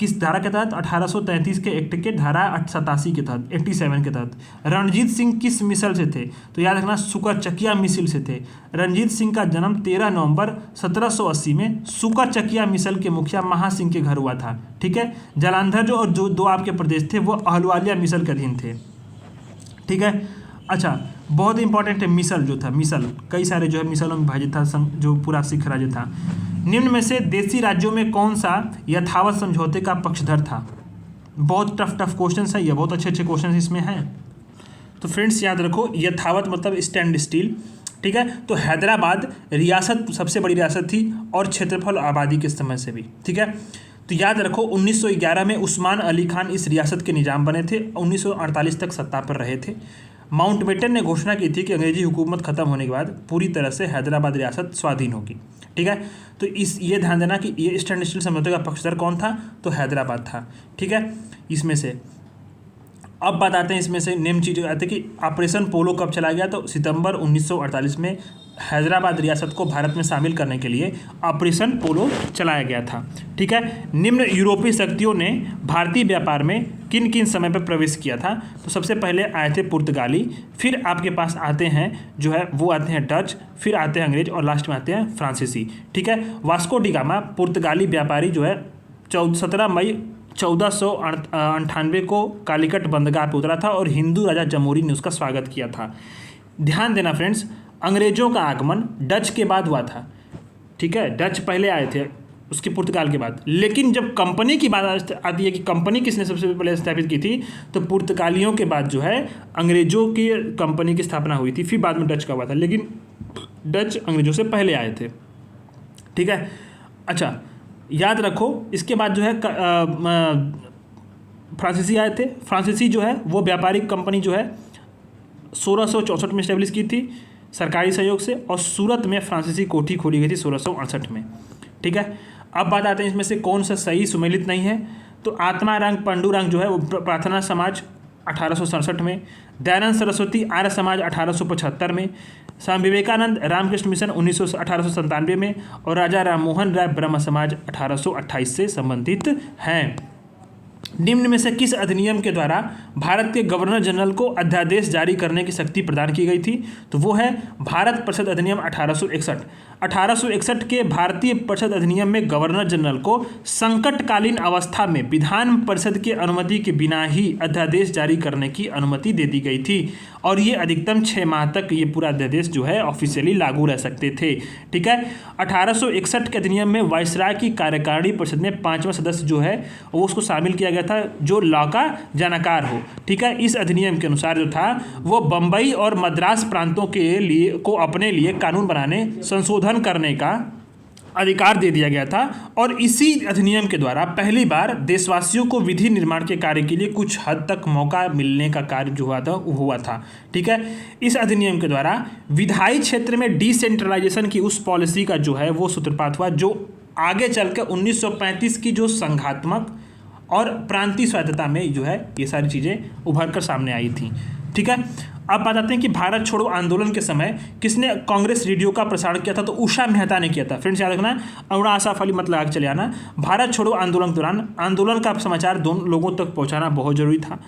किस धारा के तहत, 1833 के एक्ट के धारा 87 के तहत, 87 के तहत। रणजीत सिंह किस मिसल से थे, तो याद रखना सुकरचकिया मिसल से थे। रणजीत सिंह का जन्म 13 नवंबर 1780 में सुकरचकिया मिसल के मुखिया महासिंह के घर हुआ था। ठीक है। जालंधर और जो दो आपके प्रदेश थे वो अहलुवालिया मिसल के अधीन थे। ठीक है। अच्छा, बहुत इंपॉर्टेंट है मिसल जो था, मिसल कई सारे जो है मिसलों में विभाजित था, जो पूरा सिख राज्य था। निम्न में से देशी राज्यों में कौन सा यथावत समझौते का पक्षधर था। बहुत टफ क्वेश्चन है ये, बहुत अच्छे क्वेश्चन इसमें हैं। तो फ्रेंड्स याद रखो, यथावत मतलब स्टैंड स्टिल। ठीक है। तो हैदराबाद रियासत सबसे बड़ी रियासत थी और क्षेत्रफल आबादी के समय से भी। ठीक है। तो याद रखो 1911 में उस्मान अली खान इस रियासत के निजाम बने थे, 1948 तक सत्ता पर रहे थे। माउंटबेटन ने घोषणा की थी कि अंग्रेजी हुकूमत खत्म होने के बाद पूरी तरह से हैदराबाद रियासत स्वाधीन होगी। ठीक है। तो ये ध्यान देना कि ये स्टैंड स्टिल समझौते का पक्षधर कौन था, तो हैदराबाद था। ठीक है। इसमें से अब बात आते हैं, इसमें से निम्न चीज़ें आते हैं कि ऑपरेशन पोलो कब चला गया, तो सितंबर 1948 में हैदराबाद रियासत को भारत में शामिल करने के लिए ऑपरेशन पोलो चलाया गया था। ठीक है। निम्न यूरोपीय शक्तियों ने भारतीय व्यापार में किन किन समय पर प्रवेश किया था, तो सबसे पहले आए थे पुर्तगाली, फिर आपके पास आते हैं जो है वो आते हैं डच, फिर आते हैं अंग्रेज और लास्ट में आते हैं फ्रांसीसी। ठीक है। वास्को डी गामा पुर्तगाली व्यापारी जो है 17 मई 1498 को कालीकट बंदरगाह पर उतरा था और हिंदू राजा जमोरी ने उसका स्वागत किया था। ध्यान देना फ्रेंड्स, अंग्रेजों का आगमन डच के बाद हुआ था। ठीक है, डच पहले आए थे, उसके पुर्तगाल के बाद। लेकिन जब कंपनी की बात आती है कि कंपनी किसने सबसे पहले स्थापित की थी, तो पुर्तगालियों के बाद जो है अंग्रेजों की कंपनी की स्थापना हुई थी, फिर बाद में डच का हुआ था, लेकिन डच अंग्रेजों से पहले आए थे। ठीक है। अच्छा, याद रखो इसके बाद जो है फ्रांसीसी आए थे। फ्रांसीसी जो है वो व्यापारिक कंपनी जो है 1664 में इस्टेब्लिश की थी सरकारी सहयोग से, और सूरत में फ्रांसीसी कोठी खोली गई थी 1668 में। ठीक है। अब बात आते हैं इसमें से कौन सा सही सुमेलित नहीं है, तो आत्माराम पांडुरंग जो है वो प्रार्थना समाज 1867 में, दयानंद सरस्वती आर्य समाज 1875 में, स्वामी विवेकानंद रामकृष्ण मिशन 1897 में, और राजा राममोहन राय ब्रह्म समाज 1828 से संबंधित हैं। निम्न में से किस अधिनियम के द्वारा भारत के गवर्नर जनरल को अध्यादेश जारी करने की शक्ति प्रदान की गई थी, तो वो है भारत परिषद अधिनियम 1861। 1861 के भारतीय परिषद अधिनियम में गवर्नर जनरल को संकटकालीन अवस्था में विधान परिषद की अनुमति के बिना ही अध्यादेश जारी करने की अनुमति दे दी गई थी, और ये अधिकतम 6 माह तक ये पूरा अध्यादेश जो है ऑफिशियली लागू रह सकते थे। ठीक है। 1861 के अधिनियम में वायसराय की कार्यकारिणी परिषद में 5वां सदस्य जो है वो उसको शामिल किया गया था जो लॉ का जानकार हो। ठीक है। इस अधिनियम के अनुसार जो था वो बम्बई और मद्रास प्रांतों के लिए को अपने लिए कानून बनाने, संशोधन करने का अधिकार दे दिया गया था, और इसी अधिनियम के द्वारा पहली बार देशवासियों को विधि निर्माण के कार्य के लिए कुछ हद तक मौका मिलने का कार्य जो हुआ था। ठीक है। इस अधिनियम के द्वारा विधायी क्षेत्र में डिसेंट्रलाइजेशन की उस पॉलिसी का जो है वो सूत्रपात हुआ, जो आगे चलकर 1935 की जो संघात्मक और प्रांतीय स्वायत्तता में जो है ये सारी चीज़ें उभर कर सामने आई थी। ठीक है। अब बात आते हैं कि भारत छोड़ो आंदोलन के समय किसने कांग्रेस रेडियो का प्रसारण किया था, तो उषा मेहता ने किया था। फ्रेंड्स याद रखना, अरुणा आसाफ अली मत लगा के चले आना। भारत छोड़ो आंदोलन के दौरान आंदोलन का समाचार दोनों लोगों तक पहुंचाना बहुत जरूरी था।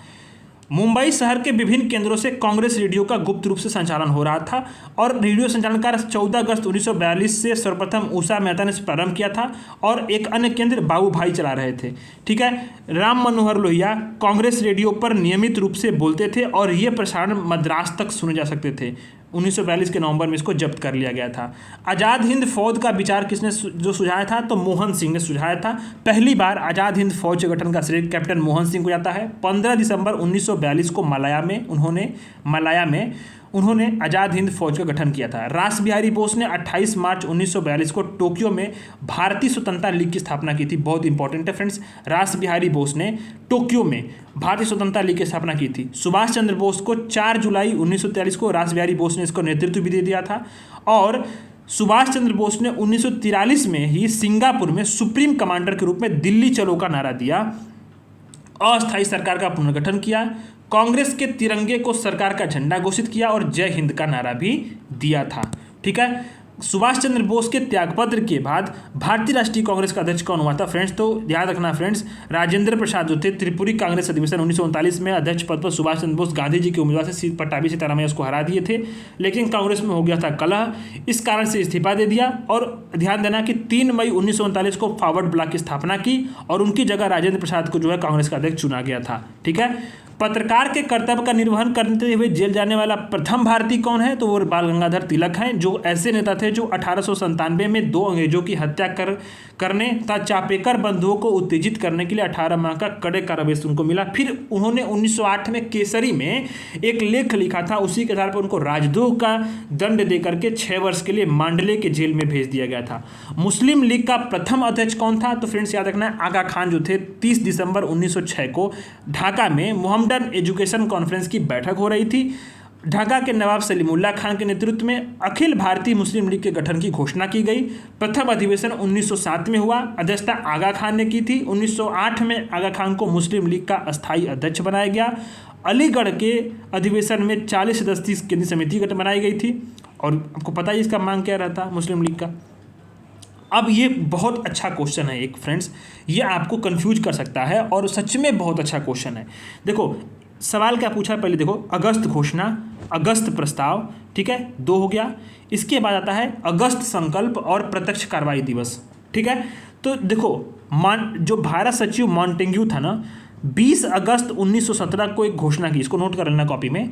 मुंबई शहर के विभिन्न केंद्रों से कांग्रेस रेडियो का गुप्त रूप से संचालन हो रहा था, और रेडियो संचालन कार्य 14 अगस्त 1942 से सर्वप्रथम उषा मेहता ने प्रारंभ किया था, और एक अन्य केंद्र बाबू भाई चला रहे थे। ठीक है। राम मनोहर लोहिया कांग्रेस रेडियो पर नियमित रूप से बोलते थे, और ये प्रसारण मद्रास तक सुने जा सकते थे। 1942 के नवंबर में इसको जब्त कर लिया गया था। आज़ाद हिंद फौज का विचार किसने जो सुझाया था, तो मोहन सिंह ने सुझाया था। पहली बार आज़ाद हिंद फौज के गठन का श्रेय कैप्टन मोहन सिंह को जाता है। 15 दिसंबर 1942 को मलाया में उन्होंने आज़ाद हिंद फौज का गठन किया था। रास बिहारी बोस ने 28 मार्च 1942 को टोक्यो में भारतीय स्वतंत्रता लीग की स्थापना की थी। बहुत इंपॉर्टेंट है फ्रेंड्स, रास बिहारी बोस ने टोक्यो में भारतीय स्वतंत्रता लीग की स्थापना की थी। सुभाष चंद्र बोस को 4 जुलाई 1943 को रास बिहारी बोस ने इसको नेतृत्व भी दे दिया था। और सुभाष चंद्र बोस ने 1943 में ही सिंगापुर में सुप्रीम कमांडर के रूप में दिल्ली चलो का नारा दिया, अस्थायी सरकार का पुनर्गठन किया, कांग्रेस के तिरंगे को सरकार का झंडा घोषित किया और जय हिंद का नारा भी दिया था। ठीक है, सुभाष चंद्र बोस के त्यागपत्र के बाद भारतीय राष्ट्रीय कांग्रेस का अध्यक्ष कौन हुआ था फ्रेंड्स, तो याद रखना फ्रेंड्स, राजेंद्र प्रसाद जो थे, त्रिपुरी कांग्रेस अधिवेशन 1939 में अध्यक्ष पद पर सुभाष चंद्र बोस गांधी जी के उम्मीदवार से पट्टाभी सीतारामैया उसको हरा दिए थे, लेकिन कांग्रेस में हो गया था कलह, इस कारण से इस्तीफा दे दिया। और ध्यान देना कि 3 मई 1939 को फॉरवर्ड ब्लॉक की स्थापना की और उनकी जगह राजेंद्र प्रसाद को जो है कांग्रेस का अध्यक्ष चुना गया था। ठीक है, पत्रकार के कर्तव्य का निर्वहन करते हुए जेल जाने वाला प्रथम भारतीय कौन है, तो वो बाल गंगाधर तिलक हैं, जो ऐसे नेता थे जो 1897 में 2 अंग्रेजों की हत्या करने तथा चापेकर बंधुओं को उत्तेजित करने के लिए 18 माह का कड़े कारावास उनको मिला। फिर उन्होंने 1908 में केसरी में एक लेख लिखा था, उसी के आधार पर उनको राजद्रोह का दंड देकर के 6 वर्ष के लिए मांडले के जेल में भेज दिया गया था। मुस्लिम लीग का प्रथम अध्यक्ष कौन था, तो फ्रेंड्स याद रखना है आगा खान जो थे। 30 दिसंबर 1906 को ढाका में मोहम्मदन एजुकेशन कॉन्फ्रेंस की बैठक हो रही थी। ढाका के नवाब सलीमुल्लाह खान के नेतृत्व में अखिल भारतीय मुस्लिम लीग के गठन की घोषणा की गई। प्रथम अधिवेशन 1907 में हुआ, अध्यक्षता आगा खान ने की थी। 1908 में आगा खान को मुस्लिम लीग का अस्थायी अध्यक्ष बनाया गया। अलीगढ़ के अधिवेशन में 40 सदस्यीय केंद्रीय समिति बनाई गई थी और आपको पता है इसका मांग क्या रहता मुस्लिम लीग का। अब ये बहुत अच्छा क्वेश्चन है एक फ्रेंड्स, ये आपको कंफ्यूज कर सकता है और सच में बहुत अच्छा क्वेश्चन है। देखो सवाल क्या पूछा है, पहले देखो अगस्त घोषणा, अगस्त प्रस्ताव, ठीक है 2 हो गया। इसके बाद आता है अगस्त संकल्प और प्रत्यक्ष कार्रवाई दिवस। ठीक है, तो देखो जो भारत सचिव मॉन्टेग्यू था ना, 20 अगस्त 1917 को एक घोषणा की, इसको नोट कर लेना कॉपी में।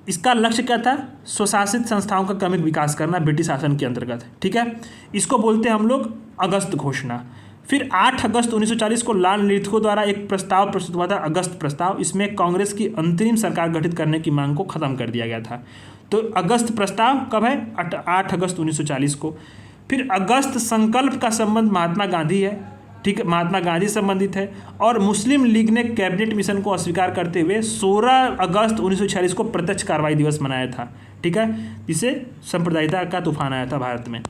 इसका लक्ष्य क्या था, स्वशासित संस्थाओं का क्रमिक विकास करना ब्रिटिश शासन के अंतर्गत। ठीक है, इसको बोलते हैं हम लोग अगस्त घोषणा। फिर 8 अगस्त 1940 को लॉर्ड लिथगो द्वारा एक प्रस्ताव प्रस्तुत हुआ था, अगस्त प्रस्ताव। इसमें कांग्रेस की अंतरिम सरकार गठित करने की मांग को खत्म कर दिया गया था। तो अगस्त प्रस्ताव कब है, 8 अगस्त 1940 को। फिर अगस्त संकल्प का संबंध महात्मा गांधी है, ठीक है, महात्मा गांधी संबंधित है। और मुस्लिम लीग ने कैबिनेट मिशन को अस्वीकार करते हुए 16 अगस्त 1946 को प्रत्यक्ष कार्रवाई दिवस मनाया था। ठीक है, जिसे सांप्रदायिकता का तूफान आया था भारत में।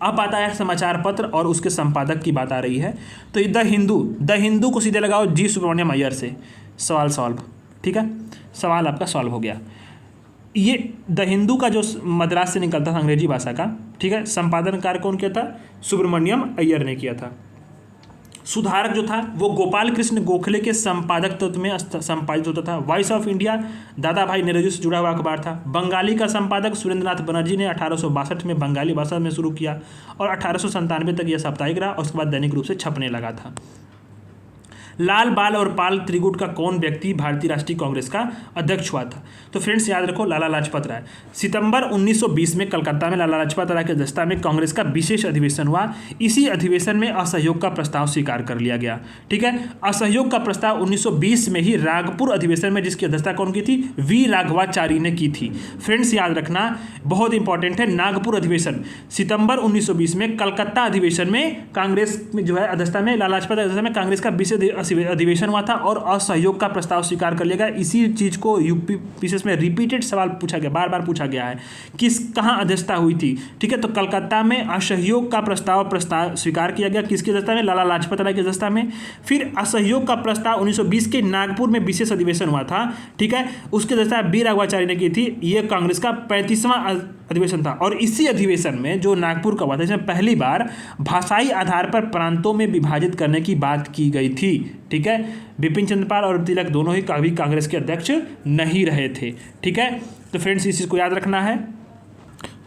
अब आता है समाचार पत्र और उसके संपादक की बात आ रही है। तो द हिंदू को सीधे लगाओ जी सुब्रमण्यम अय्यर से, सवाल सॉल्व। ठीक है, सवाल आपका सॉल्व हो गया। ये द हिंदू का जो मद्रास से निकलता था अंग्रेजी भाषा का, ठीक है, संपादन कार्य कौन किया था, सुब्रमण्यम अय्यर ने किया था। सुधारक जो था वो गोपाल कृष्ण गोखले के संपादक तत्व में संपादित होता था। वॉइस ऑफ इंडिया दादा भाई नेहरू से जुड़ा हुआ अखबार था। बंगाली का संपादक सुरेंद्रनाथ बनर्जी ने 1862 में बंगाली भाषा में शुरू किया और 1897 तक यह साप्ताहिक रहा और उसके बाद दैनिक रूप से छपने लगा था। लाल बाल और पाल त्रिगुट का कौन व्यक्ति भारतीय राष्ट्रीय कांग्रेस का अध्यक्ष हुआ था, तो फ्रेंड्स याद रखो लाला लाजपत राय। सितंबर 1920 में कलकत्ता में लाला लाजपत राय की अध्यक्षता में कांग्रेस का विशेष अधिवेशन हुआ। इसी अधिवेशन में असहयोग का प्रस्ताव स्वीकार कर लिया गया। ठीक है, असहयोग का प्रस्ताव 1920 में ही नागपुर अधिवेशन में, जिसकी अध्यक्षता कौन की थी, वी राघवाचारी ने की थी। फ्रेंड्स याद रखना बहुत इंपॉर्टेंट है, नागपुर अधिवेशन सितंबर 1920 में, कलकत्ता अधिवेशन में कांग्रेस में जो है अध्यक्षता में लाला लाजपत अध्यक्षता में कांग्रेस का विशेष अधिवेशन हुआ था और असहयोग का प्रस्ताव स्वीकार कर लिया गया। इसी चीज को यूपी पीसीएस में रिपीटेड सवाल पूछा गया, बार बार पूछा गया है, किस कहाँ अध्यक्षता हुई थी। ठीक है, तो कलकत्ता में असहयोग का प्रस्ताव स्वीकार किया गया, किसकी अध्यक्षता में, लाला लाजपत राय की अध्यक्षता में। फिर असहयोग का प्रस्ताव 1920 के नागपुर में विशेष अधिवेशन हुआ था। ठीक है, उसकी अध्यक्षता बी राघवाचार्य ने की थी। यह कांग्रेस का 35वां अधिवेशन था और इसी अधिवेशन में जो नागपुर का हुआ था, इसमें पहली बार भाषाई आधार पर प्रांतों में विभाजित करने की बात की गई थी। ठीक है, बिपिन चंद्र पाल और तिलक दोनों ही कभी कांग्रेस के अध्यक्ष नहीं रहे थे। ठीक है, तो फ्रेंड्स इस चीज को याद रखना है।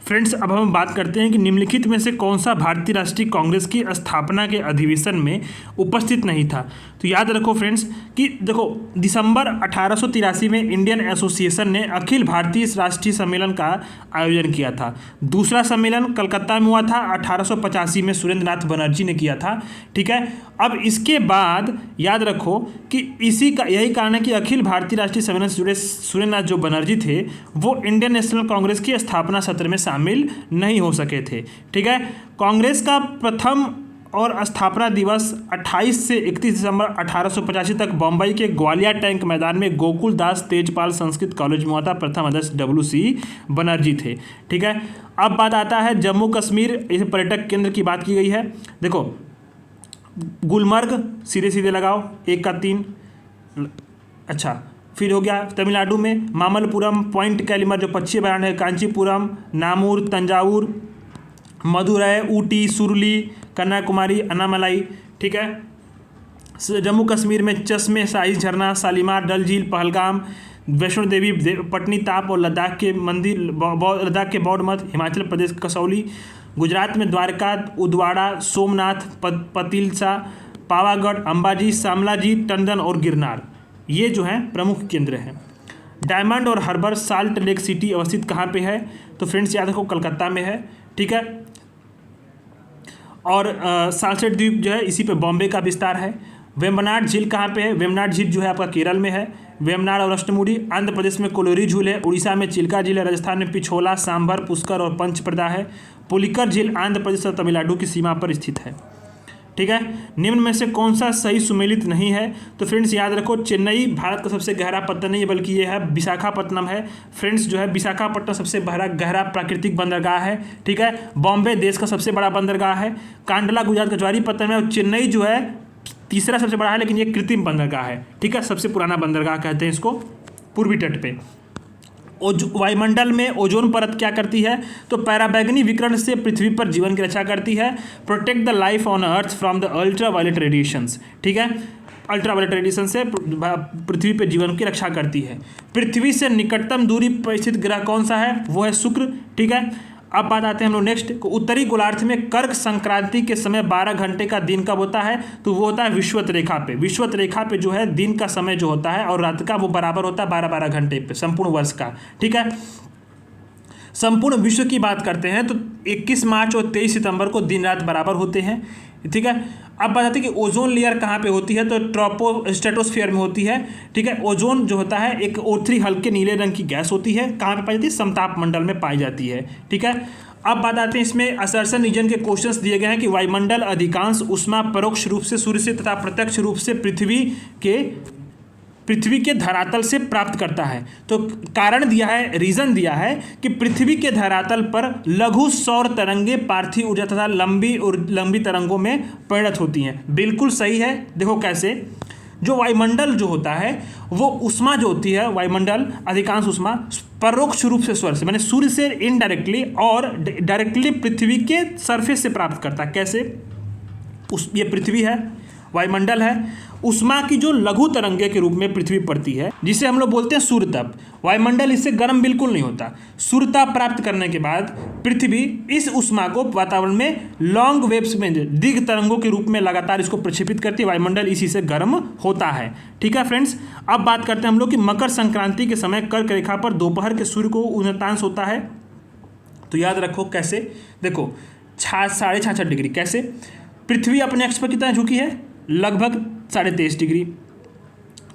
फ्रेंड्स, अब हम बात करते हैं कि निम्नलिखित में से कौन सा भारतीय राष्ट्रीय कांग्रेस की स्थापना के अधिवेशन में उपस्थित नहीं था। तो याद रखो फ्रेंड्स कि देखो, दिसंबर 1883 में इंडियन एसोसिएशन ने अखिल भारतीय राष्ट्रीय सम्मेलन का आयोजन किया था। दूसरा सम्मेलन कलकत्ता में हुआ था 1885 में, सुरेंद्र नाथ बनर्जी ने किया था। ठीक है, अब इसके बाद याद रखो कि इसी का यही कारण है कि अखिल भारतीय राष्ट्रीय सम्मेलन से जुड़े सुरेंद्र नाथ जो बनर्जी थे वो इंडियन नेशनल कांग्रेस की स्थापना सत्र में शामिल नहीं हो सके थे। ठीक है, कांग्रेस का प्रथम और स्थापना दिवस 28 से 31 दिसंबर 1885 तक बम्बई के ग्वालियर टैंक मैदान में गोकुल दास तेजपाल संस्कृत कॉलेज में हुआ था। प्रथम अध्यक्ष WC बनर्जी थे। ठीक है, अब बात आता है जम्मू कश्मीर, इस पर्यटक केंद्र की बात की गई है। देखो, गुलमर्ग सीधे सीधे लगाओ, 1 का 3। अच्छा, फिर हो गया तमिलनाडु में मामल्लपुरम, पॉइंट कैलिमर जो पश्चिम बंगाल है, कांचीपुरम, नामूर, तंजावुर, मदुरै, ऊटी, सुरली, कन्याकुमारी, अन्नामलाई। ठीक है, जम्मू कश्मीर में चश्मे शाही झरना, शालीमार, डल झील, पहलगाम, वैष्णो देवी, पटनीताप और लद्दाख के मंदिर, लद्दाख के बौद्ध मठ, हिमाचल प्रदेश कसौली, गुजरात में द्वारका, उदवाड़ा, सोमनाथ, पतिलसा, पावागढ़, अंबाजी, शामलाजी, टंडन और गिरनार, ये जो हैं प्रमुख केंद्र हैं। डायमंड और हार्बर साल्ट लेक सिटी अवस्थित कहाँ पे है? तो फ्रेंड्स याद रखो कलकत्ता में है। ठीक है, और सालसेट द्वीप जो है इसी पे बॉम्बे का विस्तार है। वेम्बनाड झील कहाँ पे है? वेम्बनाड झील जो है आपका केरल में है। वेम्बनाड और अष्टमुड़ी, आंध्र प्रदेश में कोलोरी झील है, उड़ीसा में चिल्का झील है, राजस्थान में पिछोला, सांभर, पुष्कर और पंचप्रदा है। पुलिकर झील आंध्र प्रदेश और तमिलनाडु की सीमा पर स्थित है। ठीक है, निम्न में से कौन सा सही सुमेलित नहीं है? तो फ्रेंड्स याद रखो, चेन्नई भारत का सबसे गहरा पत्थर नहीं है बल्कि ये है विशाखापट्टनम है। फ्रेंड्स जो है विशाखापट्टनम सबसे गहरा प्राकृतिक बंदरगाह है। ठीक है, बॉम्बे देश का सबसे बड़ा बंदरगाह है। कांडला गुजरात का ज्वारी पत्थर है। और चेन्नई जो है तीसरा सबसे बड़ा है, लेकिन ये कृत्रिम बंदरगाह है। ठीक है, सबसे पुराना बंदरगाह कहते हैं इसको, पूर्वी तट पे। वायुमंडल में ओजोन परत क्या करती है? तो पराबैंगनी विकिरण से पृथ्वी पर जीवन की रक्षा करती है। Protect the life on earth from the ultra violet radiations. ठीक है, अल्ट्रा वायलेट रेडिएशन से पृथ्वी पर जीवन की रक्षा करती है। पृथ्वी से निकटतम दूरी पर स्थित ग्रह कौन सा है? वो है शुक्र। ठीक है, अब बात आते हैं हम लोग नेक्स्ट, उत्तरी गोलार्ध में कर्क संक्रांति के समय 12 घंटे का दिन कब होता है? तो वो होता है विषुवत रेखा पे। विषुवत रेखा पे जो है दिन का समय जो होता है और रात का वो बराबर होता है 12-12 घंटे पे संपूर्ण वर्ष का। ठीक है, संपूर्ण विश्व की बात करते हैं तो 21 मार्च और 23 सितंबर को दिन रात बराबर होते हैं। ठीक है, अब बात आती है कि ओजोन लेयर कहाँ पे होती है? तो स्ट्रेटोस्फीयर में होती है। ठीक है, ओजोन जो होता है एक O3 हल्के नीले रंग की गैस होती है। कहाँ पे पाई जाती है? समताप मंडल में पाई जाती है। ठीक है, अब बात आते हैं इसमें असर्शन रीजन के क्वेश्चंस दिए गए हैं कि वायुमंडल अधिकांश ऊष्मा परोक्ष रूप से सूर्य से तथा प्रत्यक्ष रूप से पृथ्वी के धरातल से प्राप्त करता है। तो कारण दिया है, रीजन दिया है कि पृथ्वी के धरातल पर लघु सौर तरंगे पार्थिव ऊर्जा तथा लंबी तरंगों में परिणत होती हैं। बिल्कुल सही है। देखो कैसे, जो वायुमंडल जो होता है वो ऊष्मा जो होती है, वायुमंडल अधिकांश ऊष्मा परोक्ष रूप से सूर्य से इनडायरेक्टली और डायरेक्टली पृथ्वी के सरफेस से प्राप्त करता है। कैसे? ये पृथ्वी है, वायुमंडल है, ऊष्मा की जो लघु तरंगे के रूप में पृथ्वी पड़ती है जिसे हम लोग बोलते हैं सूर्यताप। वायुमंडल इससे गर्म बिल्कुल नहीं होता। सूर्यताप प्राप्त करने के बाद पृथ्वी इस ऊष्मा को वातावरण में लॉन्ग वेव्स में दीर्घ तरंगों के रूप में लगातार इसको प्रक्षेपित करती है। वायुमंडल इसी से गर्म होता है। ठीक है फ्रेंड्स, अब बात करते हैं हम लोग कि मकर संक्रांति के समय कर्क रेखा पर दोपहर के सूर्य को उन्नतांश होता है। तो याद रखो कैसे, देखो 66.5 डिग्री। कैसे? पृथ्वी अपने अक्ष पर कितना झुकी है? लगभग 23.5 डिग्री।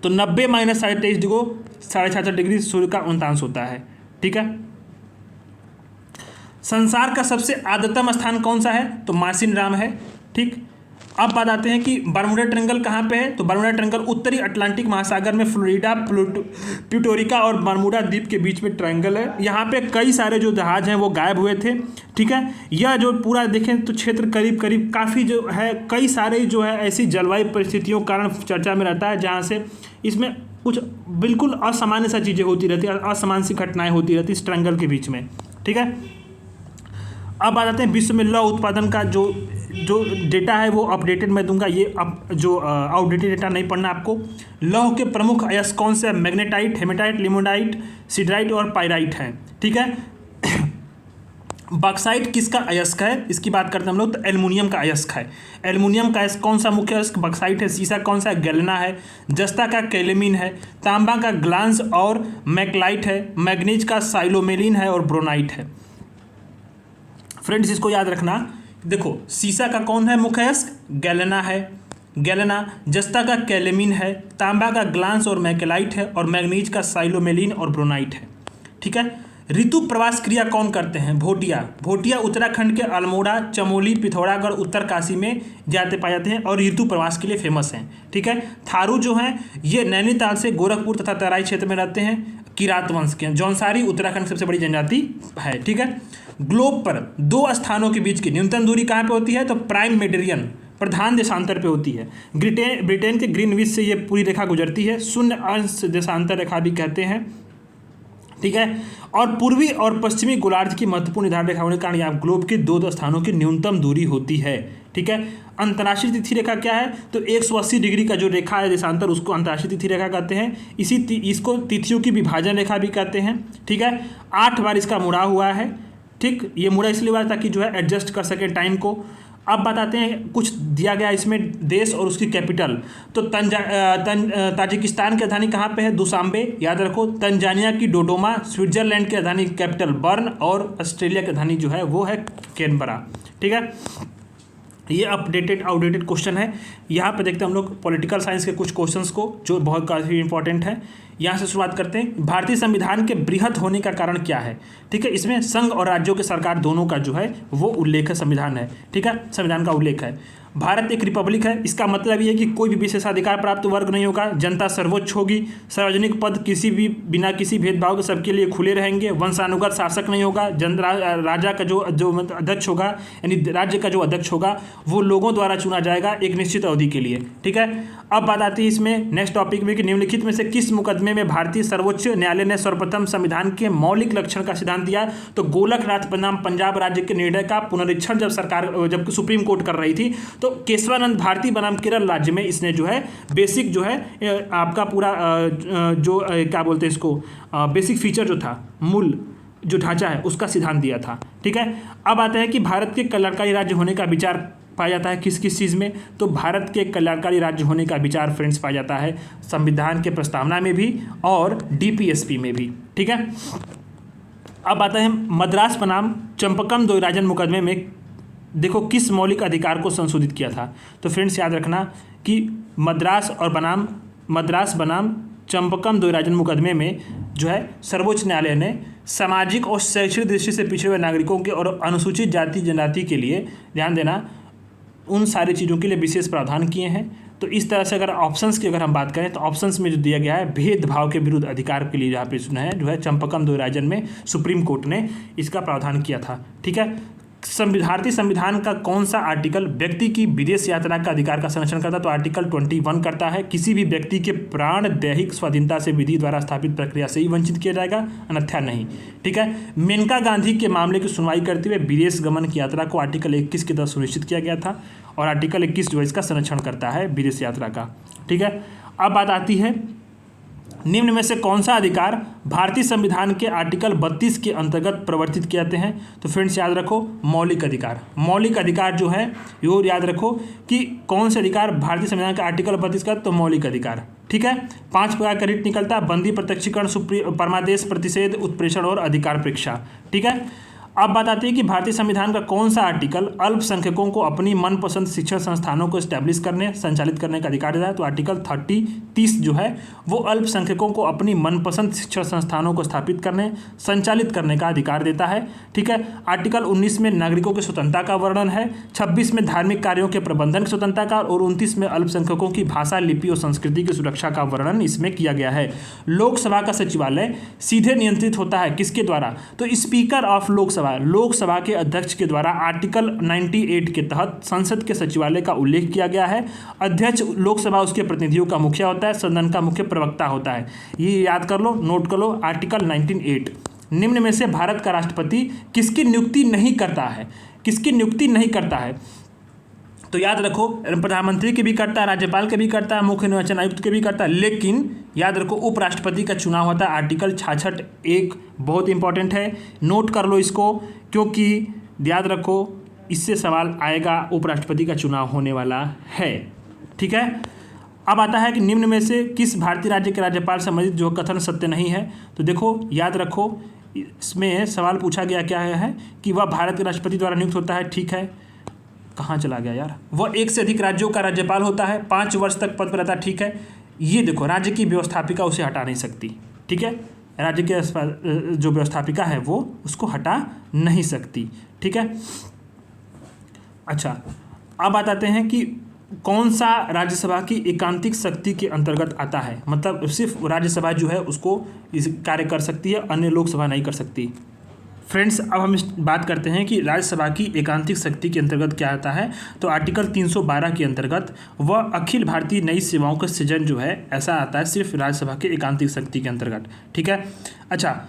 तो 90 माइनस 23.5 डिग्री 66 डिग्री सूर्य का उन्नतांश होता है। ठीक है, संसार का सबसे आर्द्रतम स्थान कौन सा है? तो मासिनराम है। ठीक, अब बात आते हैं कि बर्मुडा ट्रायंगल कहाँ पे है? तो बर्मुडा ट्रायंगल उत्तरी अटलांटिक महासागर में फ्लोरिडा, प्यूटोरिका और बर्मुडा द्वीप के बीच में ट्रायंगल है। यहाँ पे कई सारे जो जहाज हैं वो गायब हुए थे। ठीक है, यह जो पूरा देखें तो क्षेत्र करीब करीब काफ़ी जो है कई सारे जो है ऐसी जलवायु परिस्थितियों के कारण चर्चा में रहता है, जहाँ से इसमें कुछ बिल्कुल असामान्य सा चीज़ें होती रहती है, असामान्य सी घटनाएँ होती रहती इस ट्रायंगल के बीच में। ठीक है, अब आ जाते हैं विश्व में लौह उत्पादन का जो डेटा है वो अपडेटेड मैं दूंगा। ये अब जो आउटडेटेड डेटा नहीं पढ़ना आपको। लौह के प्रमुख अयस्क कौन से हैं? मैग्नेटाइट, हेमेटाइट, लिमोनाइट, सिडराइट और पाइराइट हैं। ठीक है, बॉक्साइट किसका अयस्क है, इसकी बात करते हैं हम लोग, तो एल्युमिनियम का अयस्क है। एल्युमिनियम का अयस्क कौन सा मुख्य अयस्क, बॉक्साइट है। सीसा कौन सा, गैलेना है। जस्ता का कैलेमीन है। तांबा का ग्लांस और मैकलाइट है। मैग्नीज का साइलोमेलिन है और ब्रोनाइट है। फ्रेंड्स इसको याद रखना, देखो सीसा का कौन है मुख्य अयस्क, गैलेना है, गैलेना। जस्ता का कैलेमीन है। तांबा का ग्लांस और मैकेलाइट है और मैग्नीज का साइलोमेलिन और ब्रोनाइट है। ठीक है। ऋतु प्रवास क्रिया कौन करते हैं, भोटिया। भोटिया उत्तराखंड के अल्मोड़ा, चमोली, पिथौरागढ़, उत्तरकाशी में पाए जाते हैं और ऋतु प्रवास के लिए फेमस हैं। ठीक है। थारू जो हैं ये नैनीताल से गोरखपुर तथा तराई क्षेत्र में रहते हैं, किरात वंश के। जौनसारी उत्तराखंड की सबसे बड़ी जनजाति है। ठीक है। ग्लोब पर दो स्थानों के बीच की न्यूनतम दूरी कहाँ पे होती है, तो प्राइम मेडिरियन, प्रधान देशांतर पे होती है। ब्रिटेन के ग्रीनविच से ये पूरी रेखा गुजरती है, शून्य अंश देशांतर रेखा भी कहते हैं। ठीक है। और पूर्वी और पश्चिमी गोलार्ध की महत्वपूर्ण निर्धारण रेखा होने के कारण यहाँ ग्लोब के दो स्थानों की न्यूनतम दूरी होती है। ठीक है। अंतर्राष्ट्रीय तिथि रेखा क्या है, तो 180 डिग्री का जो रेखा है देशांतर, उसको अंतर्राष्ट्रीय तिथि रेखा कहते हैं। इसको तिथियों की विभाजन रेखा भी कहते हैं। ठीक है। 8 बार इसका मुड़ा हुआ है। ठीक, ये मुड़ा इसलिए हुआ ताकि जो है एडजस्ट कर सके टाइम को। अब बताते हैं कुछ दिया गया इसमें देश और उसकी कैपिटल। तो ताजिकिस्तान की राजधानी कहाँ पे है, दुशांबे, याद रखो। तंजानिया की डोडोमा, स्विट्जरलैंड की राजधानी कैपिटल बर्न और ऑस्ट्रेलिया की राजधानी जो है वो है कैनबरा। ठीक है। ये अपडेटेड आउटडेटेड क्वेश्चन है। यहाँ पे देखते हैं हम लोग पॉलिटिकल साइंस के कुछ क्वेश्चंस को जो बहुत काफ़ी इंपॉर्टेंट है। यहाँ से शुरुआत करते हैं। भारतीय संविधान के बृहत होने का कारण क्या है। ठीक है। इसमें संघ और राज्यों के सरकार दोनों का जो है वो उल्लेख है, संविधान है। ठीक है। संविधान का उल्लेख है। भारत एक रिपब्लिक है, इसका मतलब ये है कि कोई भी विशेषाधिकार प्राप्त वर्ग नहीं होगा, जनता सर्वोच्च होगी, सार्वजनिक पद किसी भी बिना किसी भेदभाव के सबके लिए खुले रहेंगे, वंशानुगत शासक नहीं होगा, राजा का जो अध्यक्ष होगा यानी राज्य का जो अध्यक्ष होगा वो लोगों द्वारा चुना जाएगा एक निश्चित अवधि के लिए। ठीक है। अब बात आती है इसमें नेक्स्ट टॉपिक में कि निम्नलिखित में से किस मुकदमे में भारतीय सर्वोच्च न्यायालय ने सर्वप्रथम संविधान के मौलिक लक्षण का सिद्धांत दिया, तो गोलकनाथ बनाम पंजाब राज्य के निर्णय का पुनरीक्षण जब सुप्रीम कोर्ट कर रही थी तो केशवानंद भारती बनाम केरल राज्य में इसने जो है बेसिक जो है आपका पूरा जो क्या बोलते हैं इसको बेसिक फीचर जो था, मूल जो ढांचा है उसका सिद्धांत दिया था। ठीक है। अब आता है कि भारत के कल्याणकारी राज्य होने का विचार पाया जाता है किस किस चीज़ में, तो भारत के कल्याणकारी राज्य होने का विचार फ्रेंड्स पाया जाता है संविधान के प्रस्तावना में भी और डीपीएसपी में भी। ठीक है। अब आता है मद्रास बनाम चंपकम द्वैराजन मुकदमे में देखो किस मौलिक अधिकार को संशोधित किया था। तो फ्रेंड्स याद रखना कि मद्रास बनाम चंपकम द्वैराजन मुकदमे में जो है सर्वोच्च न्यायालय ने सामाजिक और शैक्षणिक दृष्टि से पिछड़े हुए नागरिकों के और अनुसूचित जाति जनजाति के लिए ध्यान देना, उन सारी चीज़ों के लिए विशेष प्रावधान किए हैं। तो इस तरह से अगर ऑप्शंस की अगर हम बात करें तो ऑप्शंस में जो दिया गया है भेदभाव के विरुद्ध अधिकार के लिए जहाँ पे सुना है जो है चंपकम द्वैराजन में सुप्रीम कोर्ट ने इसका प्रावधान किया था। ठीक है। भारतीय संविधान का कौन सा आर्टिकल व्यक्ति की विदेश यात्रा का अधिकार का संरक्षण करता है, तो आर्टिकल 21 करता है। किसी भी व्यक्ति के प्राण दैहिक स्वाधीनता से विधि द्वारा स्थापित प्रक्रिया से ही वंचित किया जाएगा, अन्यथा नहीं। ठीक है। मेनका गांधी के मामले की सुनवाई करते हुए विदेश गमन की यात्रा को आर्टिकल 21 के तहत सुनिश्चित किया गया था और आर्टिकल 21 जो इसका संरक्षण करता है विदेश यात्रा का। ठीक है। अब बात आती है निम्न में से कौन सा अधिकार भारतीय संविधान के आर्टिकल 32 के अंतर्गत प्रवर्तित किए जाते हैं, तो फ्रेंड्स याद रखो मौलिक अधिकार। मौलिक अधिकार जो है यो याद रखो कि कौन से अधिकार भारतीय संविधान के आर्टिकल 32 का, तो मौलिक अधिकार। ठीक है। 5 प्रकार का रिट निकलता है, बंदी, प्रत्यक्षीकरण, परमादेश, प्रतिषेध, उत्प्रेषण और अधिकार परीक्षा। ठीक है। अब बात आती है कि भारतीय संविधान का कौन सा आर्टिकल अल्पसंख्यकों को अपनी मनपसंद शिक्षण संस्थानों को एस्टैब्लिश करने संचालित करने का अधिकार देता है, तो आर्टिकल 30 जो है वो अल्पसंख्यकों को अपनी मनपसंद शिक्षण संस्थानों को स्थापित करने संचालित करने का अधिकार देता है। ठीक है। आर्टिकल 19 में नागरिकों की स्वतंत्रता का वर्णन है, 26 में धार्मिक कार्यों के प्रबंधन की स्वतंत्रता का और 29 में अल्पसंख्यकों की भाषा, लिपि और संस्कृति की सुरक्षा का वर्णन इसमें किया गया है। लोकसभा का सचिवालय सीधे नियंत्रित होता है किसके द्वारा, तो स्पीकर ऑफ लोकसभा के अध्यक्ष के द्वारा आर्टिकल 98 के तहत संसद के सचिवालय का उल्लेख किया गया है। अध्यक्ष लोकसभा उसके प्रतिनिधियों का मुखिया होता है, सदन का मुख्य प्रवक्ता होता है। ये याद कर लो, नोट कर लो, आर्टिकल 98। निम्न में से भारत का राष्ट्रपति किसकी नियुक्ति नहीं करता है, किसकी नियुक्ति नहीं करता है, तो याद रखो प्रधानमंत्री के भी करता है, राज्यपाल के भी करता है, मुख्य निर्वाचन आयुक्त के भी करता है, लेकिन याद रखो उपराष्ट्रपति का चुनाव होता है आर्टिकल 66 एक, बहुत इंपॉर्टेंट है, नोट कर लो इसको, क्योंकि याद रखो इससे सवाल आएगा, उपराष्ट्रपति का चुनाव होने वाला है। ठीक है, अब आता है कि निम्न में से किस भारतीय राज्य के राज्यपाल संबंधित जो कथन सत्य नहीं है। तो देखो याद रखो इसमें सवाल पूछा गया क्या है कि वह भारत के राष्ट्रपति द्वारा नियुक्त होता है। ठीक है, कहाँ चला गया यार, वह एक से अधिक राज्यों का राज्यपाल होता है, 5 वर्ष तक पद पर रहता है। ठीक है, ये देखो राज्य की व्यवस्थापिका उसे हटा नहीं सकती। ठीक है, राज्य के जो व्यवस्थापिका है वो उसको हटा नहीं सकती। ठीक है, अच्छा अब आते हैं कि कौन सा राज्यसभा की एकांतिक शक्ति के अंतर्गत आता है, मतलब सिर्फ राज्यसभा जो है उसको इस कार्य कर सकती है, अन्य लोकसभा नहीं कर सकती। फ्रेंड्स, अब हम बात करते हैं कि राज्यसभा की एकांतिक शक्ति के अंतर्गत क्या आता है। तो आर्टिकल 312 के अंतर्गत वह अखिल भारतीय नई सेवाओं का सृजन जो है ऐसा आता है सिर्फ राज्यसभा के एकांतिक शक्ति के अंतर्गत। ठीक है, अच्छा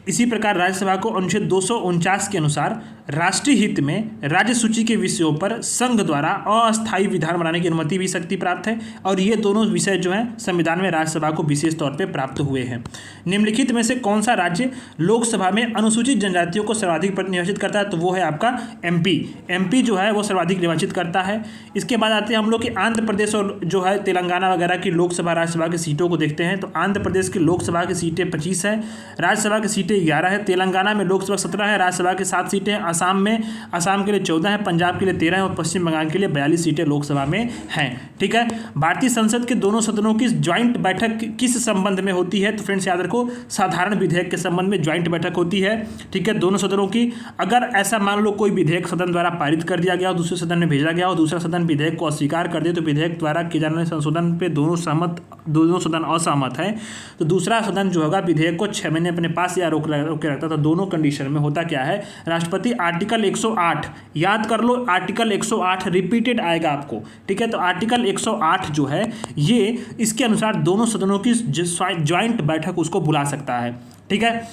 इसी प्रकार राज्यसभा को अनुच्छेद 249 के अनुसार राष्ट्रीय हित में राज्य सूची के विषयों पर संघ द्वारा अस्थायी विधान बनाने की अनुमति भी शक्ति प्राप्त है, और ये दोनों विषय जो हैं संविधान में राज्यसभा को विशेष तौर पे प्राप्त हुए हैं। निम्नलिखित में से कौन सा राज्य लोकसभा में अनुसूचित जनजातियों को सर्वाधिक निर्वाचित करता है, तो वो है आपका एमपी जो है वो सर्वाधिक निर्वाचित करता है। इसके बाद आते हैं हम लोग कि आंध्र प्रदेश और जो है तेलंगाना वगैरह की लोकसभा राज्यसभा की सीटों को देखते हैं। तो आंध्र प्रदेश की लोकसभा की सीटें 25 है, राज्यसभा की सीटें 11 है, तेलंगाना में लोकसभा 17 है, राज्यसभा की 7 सीटें, असम के लिए 14 है, पंजाब के लिए 13 है और पश्चिम बंगाल के लिए 42 सीटें लोकसभा में हैं। ठीक है, भारतीय संसद के दोनों सदनों की ज्वाइंट बैठक किस संबंध में होती है, तो फ्रेंड्स याद रखो साधारण विधेयक के संबंध में ज्वाइंट बैठक होती है। ठीक है, दोनों सदनों की। अगर ऐसा मान लो कोई विधेयक सदन द्वारा पारित कर दिया गया हो, दूसरे सदन में भेजा गया हो, दूसरा सदन विधेयक को अस्वीकार कर दे, तो विधेयक द्वारा किए जाने वाले संशोधन पे दोनों सदन असहमत है, तो दूसरा सदन जो होगा विधेयक को 6 महीने अपने पास या रोक के रखता। तो दोनों कंडीशन में होता क्या है, राष्ट्रपति आर्टिकल 108 याद कर लो, आर्टिकल 108 रिपीटेड आएगा आपको। ठीक है, तो आर्टिकल 108 जो है ये इसके अनुसार दोनों सदनों की ज्वाइंट बैठक उसको बुला सकता है। ठीक है,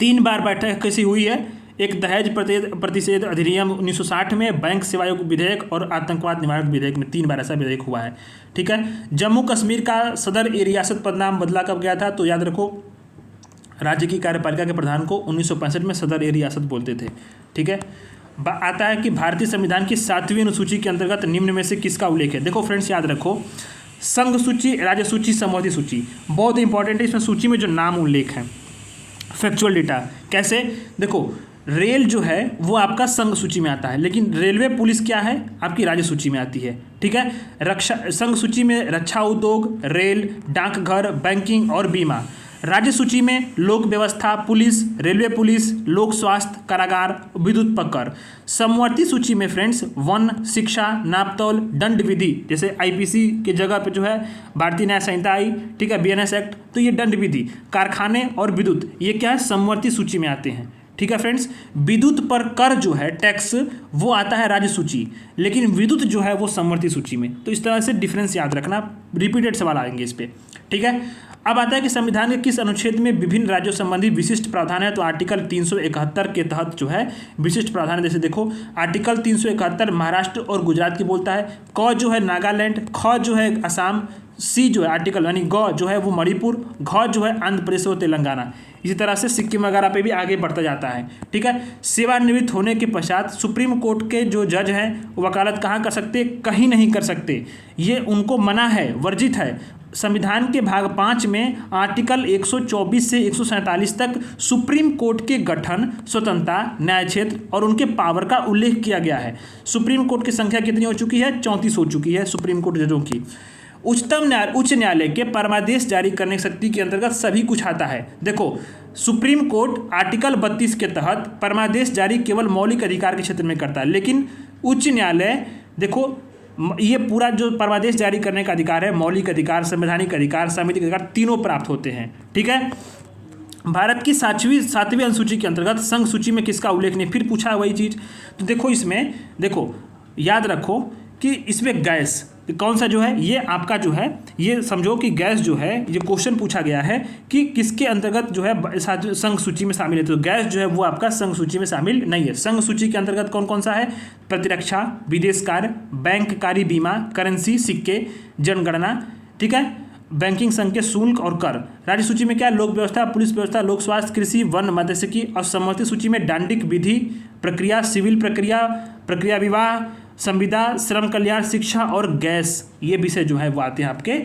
3 बार बैठक कैसी हुई है, एक दहेज प्रतिषेध अधिनियम 1960 में, बैंक सेवायोग विधेयक और आतंकवाद निवारक विधेयक में 3 बार ऐसा विधेयक हुआ है। ठीक है, जम्मू कश्मीर का सदर ए रियासत पदनाम बदला कब गया था, तो याद रखो राज्य की कार्यपालिका के प्रधान को 1965 में सदर ए रियासत बोलते थे। ठीक है, आता है कि भारतीय संविधान की 7वीं अनुसूची के अंतर्गत निम्न में से किसका उल्लेख है। देखो फ्रेंड्स याद रखो संघ सूची, राज्य सूची, समवर्ती सूची बहुत इंपॉर्टेंट है। इसमें सूची में जो नाम उल्लेख है, फैक्चुअल डेटा कैसे, देखो रेल जो है वो आपका संघ सूची में आता है, लेकिन रेलवे पुलिस क्या है आपकी राज्य सूची में आती है। ठीक है, रक्षा संघ सूची में रक्षा उद्योग, रेल, डाकघर, बैंकिंग और बीमा। राज्य सूची में लोक व्यवस्था, पुलिस, रेलवे पुलिस, लोक स्वास्थ्य, कारागार, विद्युत पकड़। समवर्ती सूची में फ्रेंड्स वन, शिक्षा, नापतौल, दंड विधि, जैसे आईपीसी के जगह पे जो है भारतीय न्याय संहिता आई। ठीक है, बीएनएस एक्ट, तो ये दंड विधि, कारखाने और विद्युत, ये क्या है समवर्ती सूची में आते हैं। ठीक है फ्रेंड्स, विद्युत पर कर जो है टैक्स वो आता है राज्य सूची, लेकिन विद्युत जो है वो समवर्ती सूची में। तो इस तरह से डिफरेंस याद रखना, रिपीटेड सवाल आएंगे इस पे। ठीक है, अब आता है कि संविधान के किस अनुच्छेद में विभिन्न राज्यों संबंधी विशिष्ट प्रावधान है, तो आर्टिकल 371 के तहत जो है विशिष्ट प्रावधान है। जैसे देखो आर्टिकल 371 महाराष्ट्र और गुजरात की बोलता है, क जो है नागालैंड, ख जो है असम, सी जो है आर्टिकल यानी ग जो है वो मणिपुर, घ जो है आंध्र प्रदेश और तेलंगाना। इसी तरह से सिक्किम वगैरह पे भी आगे बढ़ता जाता है। ठीक है, सेवानिवृत्त होने के पश्चात सुप्रीम कोर्ट के जो जज हैं वकालत कहाँ कर सकते, कहीं नहीं कर सकते, ये उनको मना है, वर्जित है। संविधान के भाग 5 में आर्टिकल 124 से 147 तक सुप्रीम कोर्ट के गठन, स्वतंत्रता, न्याय क्षेत्र और उनके पावर का उल्लेख किया गया है। सुप्रीम कोर्ट की संख्या कितनी हो चुकी है, 34 हो चुकी है सुप्रीम कोर्ट जजों की। उच्च न्यायालय के परमादेश जारी करने की शक्ति के अंतर्गत सभी कुछ आता है। देखो सुप्रीम कोर्ट आर्टिकल 32 के तहत परमादेश जारी केवल मौलिक अधिकार के क्षेत्र में करता है, लेकिन उच्च न्यायालय देखो ये पूरा जो परमादेश जारी करने का अधिकार है, मौलिक अधिकार, संवैधानिक अधिकार, सांविधिक अधिकार तीनों प्राप्त होते हैं। ठीक है, भारत की 7वीं अनुसूची के अंतर्गत संघ सूची में किसका उल्लेख नहीं, फिर पूछा वही चीज़। तो देखो इसमें देखो याद रखो कि इसमें गैस कौन सा जो है ये आपका जो है, ये समझो कि गैस जो है, ये क्वेश्चन पूछा गया है कि किसके अंतर्गत जो है संघ सूची में शामिल है। तो गैस जो है वो आपका संघ सूची में शामिल नहीं है। संघ सूची के अंतर्गत कौन कौन सा है? प्रतिरक्षा, विदेश कार्य, बैंककारी, बीमा, करेंसी, सिक्के, जनगणना, ठीक है, बैंकिंग संघ के शुल्क और कर। राज्य सूची में क्या है? लोक व्यवस्था, पुलिस व्यवस्था, लोक स्वास्थ्य, कृषि, वन, मत्स्यिकी। और सम्मति सूची में दांडिक, विधि प्रक्रिया, सिविल प्रक्रिया, प्रक्रिया विवाह, संविदा, श्रम कल्याण, शिक्षा और गैस, ये विषय जो है वो आते हैं आपके,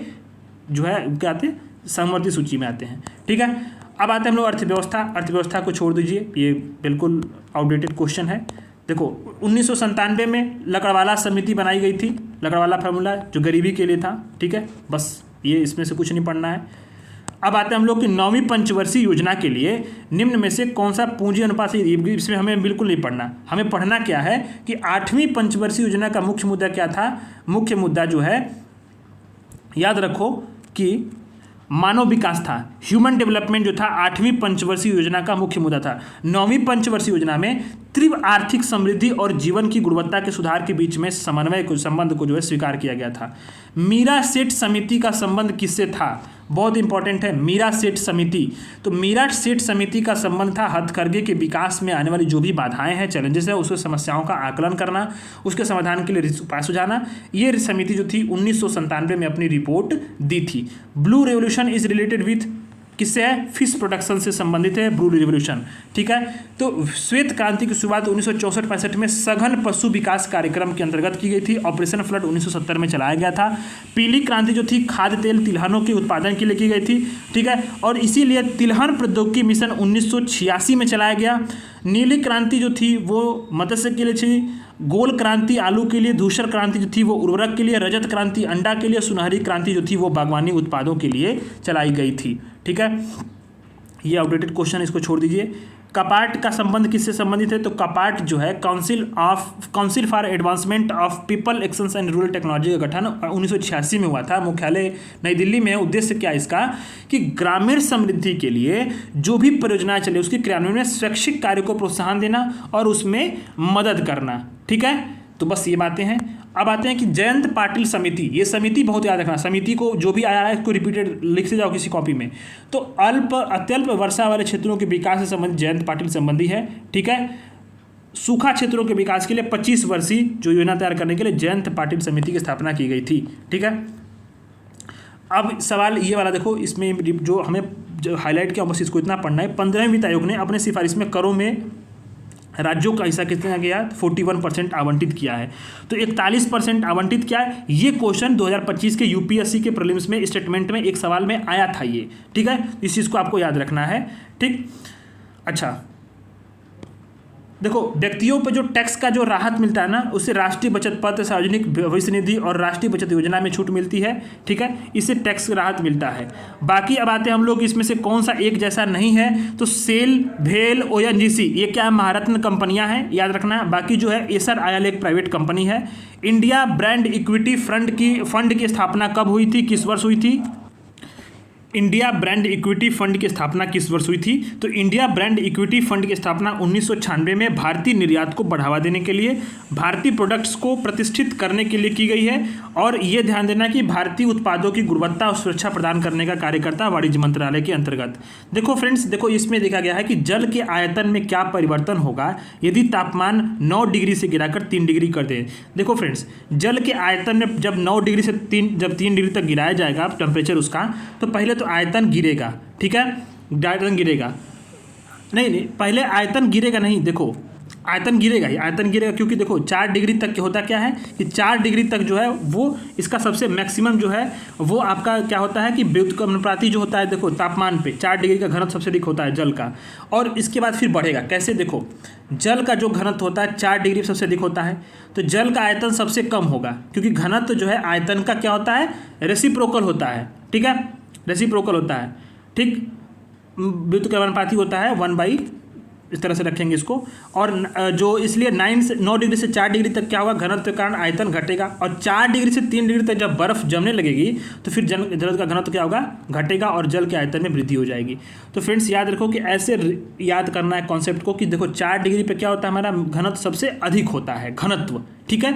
जो है क्या आते हैं? सम्मति सूची में आते हैं। ठीक है, अब आते हैं हम लोग अर्थव्यवस्था। अर्थव्यवस्था को छोड़ दीजिए, ये बिल्कुल आउटडेटेड क्वेश्चन है। देखो 1997 में लकड़वाला समिति बनाई गई थी। लकड़वाला फार्मूला जो गरीबी के लिए था। ठीक है, बस ये इसमें से कुछ नहीं पढ़ना है। अब आते हैं हम लोग की 9वीं पंचवर्षीय योजना के लिए निम्न में से कौन सा पूंजी अनुपात, इसमें हमें बिल्कुल नहीं पढ़ना। हमें पढ़ना क्या है कि 8वीं पंचवर्षीय योजना का मुख्य मुद्दा क्या था? मुख्य मुद्दा जो है याद रखो कि मानव विकास था, ह्यूमन डेवलपमेंट जो था 8वीं पंचवर्षीय योजना का मुख्य मुद्दा था। 9वीं पंचवर्षीय योजना में तीव्र आर्थिक समृद्धि और जीवन की गुणवत्ता के सुधार के बीच में समन्वय को, संबंध को जो है स्वीकार किया गया था। मीरा सेठ समिति का संबंध किससे था? बहुत इंपॉर्टेंट है मीरा सेठ समिति। तो मीरा सेठ समिति का संबंध था हथकरघे के विकास में आने वाली जो भी बाधाएं हैं, चैलेंजेस है, उसके समस्याओं का आकलन करना, उसके समाधान के लिए उपाय सुझाना। ये समिति जो थी 1997 में अपनी रिपोर्ट दी थी। Blue revolution is related with, किससे है? फिश प्रोडक्शन से संबंधित है ब्लू रिवोल्यूशन। ठीक है, तो श्वेत क्रांति की शुरुआत 1964-65 में सघन पशु विकास कार्यक्रम के अंतर्गत की गई थी। ऑपरेशन फ्लड 1970 में चलाया गया था। पीली क्रांति जो थी खाद्य तेल तिलहनों के उत्पादन के लिए की गई थी। ठीक है, और इसीलिए तिलहन प्रौद्योगिकी मिशन 1986 में चलाया गया। नीली क्रांति जो थी वो मत्स्य के लिए थी। गोल क्रांति आलू के लिए। धूसर क्रांति जो थी वो उर्वरक के लिए। रजत क्रांति अंडा के लिए। सुनहरी क्रांति जो थी वो बागवानी उत्पादों के लिए चलाई गई थी। ठीक है, ये आउटडेटेड क्वेश्चन, इसको छोड़ दीजिए। कपाट का संबंध किससे संबंधित है? तो कपाट जो है council for advancement of people actions and rural technology का गठन 1986 में हुआ था। मुख्यालय नई दिल्ली में है। उद्देश्य क्या है इसका? कि ग्रामीण समृद्धि के लिए जो भी परियोजनाएं चले उसके क्रियान्वयन में शैक्षिक कार्य को प्रोत्साहन देना और उसमें मदद करना। ठीक है, तो बस ये बातें हैं। अब आते हैं कि जयंत पाटिल समिति, ये समिति बहुत याद रखना, समिति को जो भी आया है इसको रिपीटेड लिख से जाओ किसी कॉपी में। तो अत्यल्प वर्षा वाले क्षेत्रों के विकास से संबंधित जयंत पाटिल संबंधी है। ठीक है, सूखा क्षेत्रों के विकास के लिए 25 वर्षीय जो योजना तैयार करने के लिए जयंत पाटिल समिति की स्थापना की गई थी। ठीक है, अब सवाल ये वाला देखो, इसमें जो हमें जो हाईलाइट किया बस इसको इतना पढ़ना है। 15वें वित्त आयोग ने अपने सिफारिश में करों में राज्यों का हिस्सा कितना किया? 41% आवंटित किया है। तो 41% आवंटित किया है। ये क्वेश्चन 2025 के यूपीएससी के प्रीलिम्स में स्टेटमेंट में एक सवाल में आया था ये। ठीक है, इस चीज़ को आपको याद रखना है। ठीक, अच्छा देखो, व्यक्तियों पर जो टैक्स का जो राहत मिलता है ना, उससे राष्ट्रीय बचत पत्र, सार्वजनिक भविष्य निधि और राष्ट्रीय बचत योजना में छूट मिलती है। ठीक है, इससे टैक्स राहत मिलता है। बाकी अब आते हैं हम लोग इसमें से कौन सा एक जैसा नहीं है? तो सेल, भेल, ओएनजीसी, ये क्या है? महारत्न कंपनियां हैं, याद रखना। बाकी जो है एसर आयल एक प्राइवेट कंपनी है। इंडिया ब्रांड इक्विटी फंड की स्थापना कब हुई थी? किस वर्ष हुई थी? इंडिया ब्रांड इक्विटी फंड की स्थापना किस वर्ष हुई थी? तो इंडिया ब्रांड इक्विटी फंड की स्थापना 1996 में भारतीय निर्यात को बढ़ावा देने के लिए, भारतीय प्रोडक्ट्स को प्रतिष्ठित करने के लिए की गई है। और ये ध्यान देना कि भारतीय उत्पादों की गुणवत्ता और सुरक्षा प्रदान करने का कार्य करता है वाणिज्य मंत्रालय के अंतर्गत। देखो फ्रेंड्स, देखो इसमें देखा गया है कि जल के आयतन में क्या परिवर्तन होगा यदि तापमान 9 डिग्री से गिराकर 3 डिग्री कर दें। देखो फ्रेंड्स, जल के आयतन में जब 9 डिग्री से 3 डिग्री तक गिराया जाएगा टेम्परेचर उसका, तो पहले तो आयतन गिरेगा। ठीक है, आयतन गिरेगा नहीं, पहले आयतन गिरेगा नहीं, देखो आयतन गिरेगा ही, आयतन गिरेगा क्योंकि देखो 4 डिग्री तक के होता क्या है कि 4 डिग्री तक जो है वो इसका सबसे मैक्सिमम जो है वो आपका क्या होता है कि व्युत्क्रमानुपाती जो होता है। देखो तापमान पे 4 डिग्री का घनत्व सबसे अधिक होता है जल का, और इसके बाद फिर बढ़ेगा। कैसे? देखो जल का जो घनत्व होता है 4 डिग्री सबसे अधिक होता है, तो जल का आयतन सबसे कम होगा क्योंकि घनत्व जो है आयतन का क्या होता है? रेसिप्रोकल होता है। ठीक है, रेसिप्रोकल होता है। ठीक, व्युत्क्रमानुपाती होता है 1/, इस तरह से रखेंगे इसको। और जो इसलिए 9 डिग्री से 4 डिग्री तक क्या होगा? घनत्व के कारण आयतन घटेगा, और 4 डिग्री से 3 डिग्री तक जब बर्फ जमने लगेगी तो फिर जल का घनत्व क्या होगा? घटेगा, और जल के आयतन में वृद्धि हो जाएगी। तो फ्रेंड्स याद रखो कि ऐसे याद करना है कॉन्सेप्ट को कि देखो 4 डिग्री पे क्या होता है? हमारा घनत्व सबसे अधिक होता है, घनत्व। ठीक है,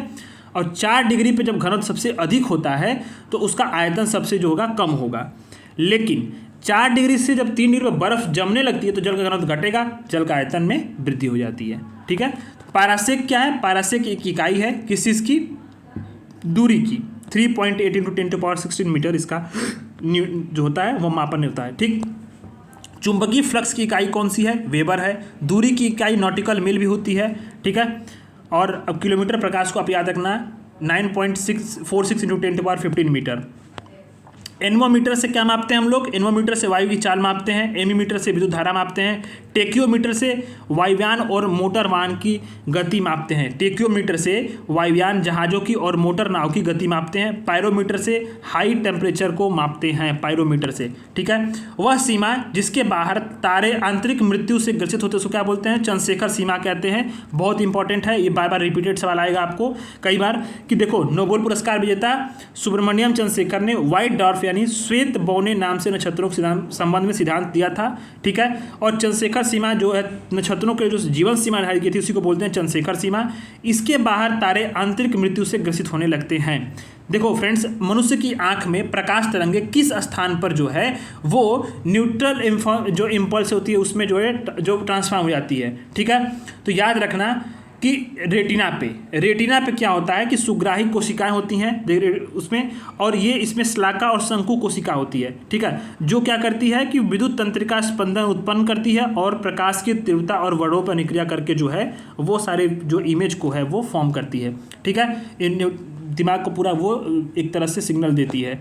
और 4 डिग्री पे जब घनत्व सबसे अधिक होता है तो उसका आयतन सबसे जो होगा कम होगा। लेकिन 4 डिग्री से जब 3 डिग्री पर बर्फ जमने लगती है तो जल का घनत्व घटेगा, जल का आयतन में वृद्धि हो जाती है। ठीक है, पारासेक क्या है? पारासेक एक इकाई है किस चीज़ की? दूरी की। 3.8 × 10⁻16 मीटर इसका जो होता है वो मापन होता है। ठीक, चुंबकीय फ्लक्स की इकाई कौन सी है? वेबर है। दूरी की इकाई नॉटिकल मील भी होती है। ठीक है, और अब किलोमीटर प्रकाश को आप याद रखना 9.646 × 10⁻15 मीटर। एनमोमीटर से क्या मापते हैं हम लोग? एनमोमीटर से वायु की चाल मापते हैं। एमीमीटर से विद्युत धारा मापते हैं। टेक्योमीटर से वायुयान और मोटर वाहन की गति मापते हैं। टेक्योमीटर से वायुयान जहाज़ों की और मोटर नाव की गति मापते हैं। पायरोमीटर से हाई टेम्परेचर को मापते हैं, पायरोमीटर से। ठीक है, वह सीमा जिसके बाहर तारे आंतरिक मृत्यु से ग्रसित होते हैं उसको क्या बोलते हैं? चंद्रशेखर सीमा कहते हैं। बहुत इंपॉर्टेंट है, ये बार बार रिपीटेड सवाल आएगा आपको कई बार कि देखो, नोबेल पुरस्कार विजेता सुब्रमण्यम चंद्रशेखर ने व्हाइट डॉर्फ यानी श्वेत बौने नाम से नक्षत्रों के संबंध में सिद्धांत दिया था। ठीक है, और चंद्रशेखर सीमा जो है नक्षत्रों के जो जीवन सीमा निर्धारित की थी उसी को बोलते हैं चंद्रशेखर सीमा। इसके बाहर तारे आंतरिक मृत्यु से ग्रसित होने लगते हैं। देखो फ्रेंड्स, मनुष्य की आंख में प्रकाश तरंगे किस स्थान पर जो है वो न्यूट्रल जो इम्पल्स होती है उसमें जो है जो ट्रांसफॉर्म हो जाती है। ठीक है, तो याद रखना कि रेटिना पे क्या होता है कि सुग्राही कोशिकाएं होती हैं उसमें, और ये इसमें श्लाका और शंकु कोशिका होती है। ठीक है, जो क्या करती है कि विद्युत तंत्रिका स्पंदन उत्पन्न करती है और प्रकाश की तीव्रता और वर्णों पर निक्रिया करके जो है वो सारे जो इमेज को है वो फॉर्म करती है। ठीक है, दिमाग को पूरा वो एक तरह से सिग्नल देती है।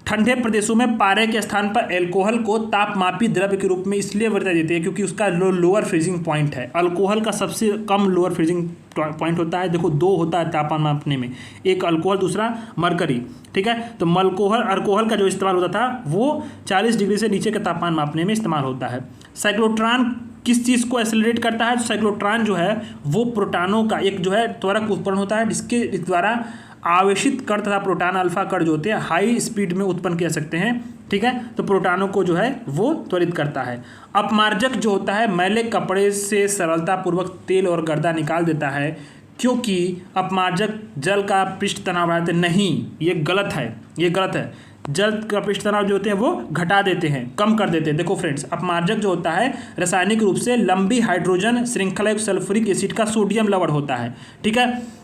ठंडे प्रदेशों में पारे के स्थान पर एल्कोहल को तापमापी द्रव्य के रूप में इसलिए वर्ता देती है क्योंकि उसका लोअर फ्रीजिंग पॉइंट है। अल्कोहल का सबसे कम लोअर फ्रीजिंग पॉइंट होता है। देखो 2 होता है तापमान मापने में, एक अल्कोहल दूसरा मरकरी। ठीक है, तो अल्कोहल का जो इस्तेमाल होता था वो 40 डिग्री से नीचे का तापमान मापने में इस्तेमाल होता है। साइक्लोट्रॉन किस चीज़ को एक्सेलरेट करता है? साइक्लोट्रॉन जो है वो प्रोटॉनों का एक जो है त्वरक उत्पन्न होता है जिसके द्वारा आवेशित कण तथा प्रोटॉन अल्फा कण जो होते हैं हाई स्पीड में उत्पन्न किया सकते हैं। ठीक है, तो प्रोटॉनों को जो है वो त्वरित करता है। अपमार्जक जो होता है मैले कपड़े से सरलतापूर्वक तेल और गर्दा निकाल देता है क्योंकि अपमार्जक जल का पृष्ठ तनाव बढ़ाते नहीं, ये गलत है, ये गलत है। जल का पृष्ठ तनाव जो होते हैं वो घटा देते हैं, कम कर देते हैं। देखो फ्रेंड्स, अपमार्जक जो होता है रासायनिक रूप से लंबी हाइड्रोजन श्रृंखला सल्फ्यूरिक एसिड का सोडियम लवण होता है। ठीक है,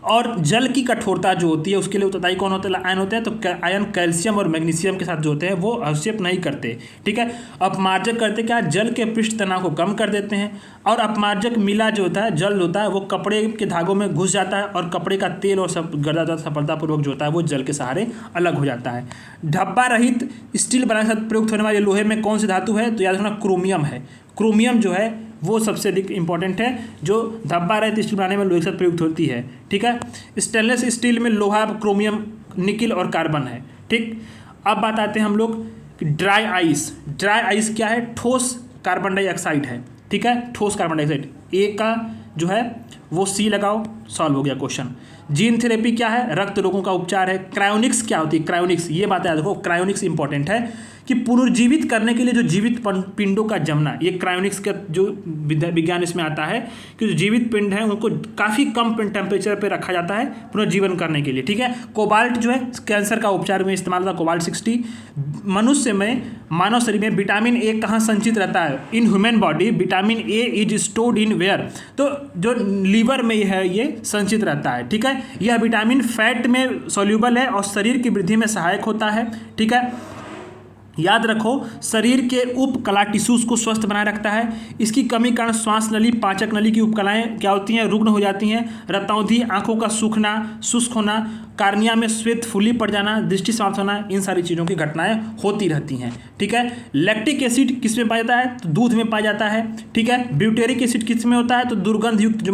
और जल की कठोरता जो होती है उसके लिए उत्तरदायी कौन होता है? आयन होते हैं। तो आयन कैल्शियम और मैग्नीशियम के साथ जो होते हैं वो हस्तक्षेप नहीं करते। ठीक है, अपमार्जक करते क्या? जल के पृष्ठ तनाव को कम कर देते हैं। और अपमार्जक मिला जो होता है जल होता है वो कपड़े के धागों में घुस जाता है और कपड़े का तेल और गर्दा सफलतापूर्वक जो होता है वो जल के सहारे अलग हो जाता है। धब्बा रहित स्टील बनाने के साथ प्रयुक्त होने वाले लोहे में कौन सी धातु है? तो याद रखना क्रोमियम है। क्रोमियम जो है वो सबसे अधिक इंपॉर्टेंट है जो धब्बा रहित स्टील बनाने में लोहे के साथ प्रयुक्त होती है। ठीक है, स्टेनलेस स्टील में लोहा, क्रोमियम, निकिल और कार्बन है। ठीक, अब बात आते हैं हम लोग ड्राई आइस। ड्राई आइस क्या है? ठोस कार्बन डाइऑक्साइड है। ठीक है, ठोस कार्बन डाइऑक्साइड। ए का जो है वो सी लगाओ, सॉल्व हो गया क्वेश्चन। जीन थेरेपी क्या है? रक्त रोगों का उपचार है। क्रायोनिक्स क्या होती है? क्रायोनिक्स, ये बात याद रखो, क्रायोनिक्स इंपॉर्टेंट है कि पुनर्जीवित करने के लिए जो जीवित पिंडों का जमना, ये क्रायोनिक्स का जो विज्ञान इसमें आता है कि जो जीवित पिंड हैं उनको काफ़ी कम टेम्परेचर पे रखा जाता है पुनर्जीवन करने के लिए। ठीक है, कोबाल्ट जो है कैंसर का उपचार में इस्तेमाल होता है, कोबाल्ट 60। मनुष्य में, मानव शरीर में विटामिन ए कहाँ संचित रहता है? In human body vitamin A is stored in where? तो जो लीवर में है ये संचित रहता है। ठीक है, यह विटामिन फैट में सॉल्यूबल है और शरीर की वृद्धि में सहायक होता है। ठीक है, याद रखो शुक्र के उपकला टिश्यूज को स्वस्थ बनाए रखता है। इसकी कमी कारण श्वास नली, पाचक नली की उपकलाएं क्या होती हैं? रुग्ण हो जाती हैं। रतौंधी, आंखों का सूखना, शुष्क होना, कार्निया में श्वेत फुली पड़ जाना, दृष्टि समाप्त होना, इन सारी चीज़ों की घटनाएं होती रहती हैं। ठीक है, लैक्टिक एसिड किस में पाया जाता है? तो दूध में पाया जाता है। ठीक है, ब्यूटेरिक एसिड किस में होता है? तो दुर्गंध युक्त जो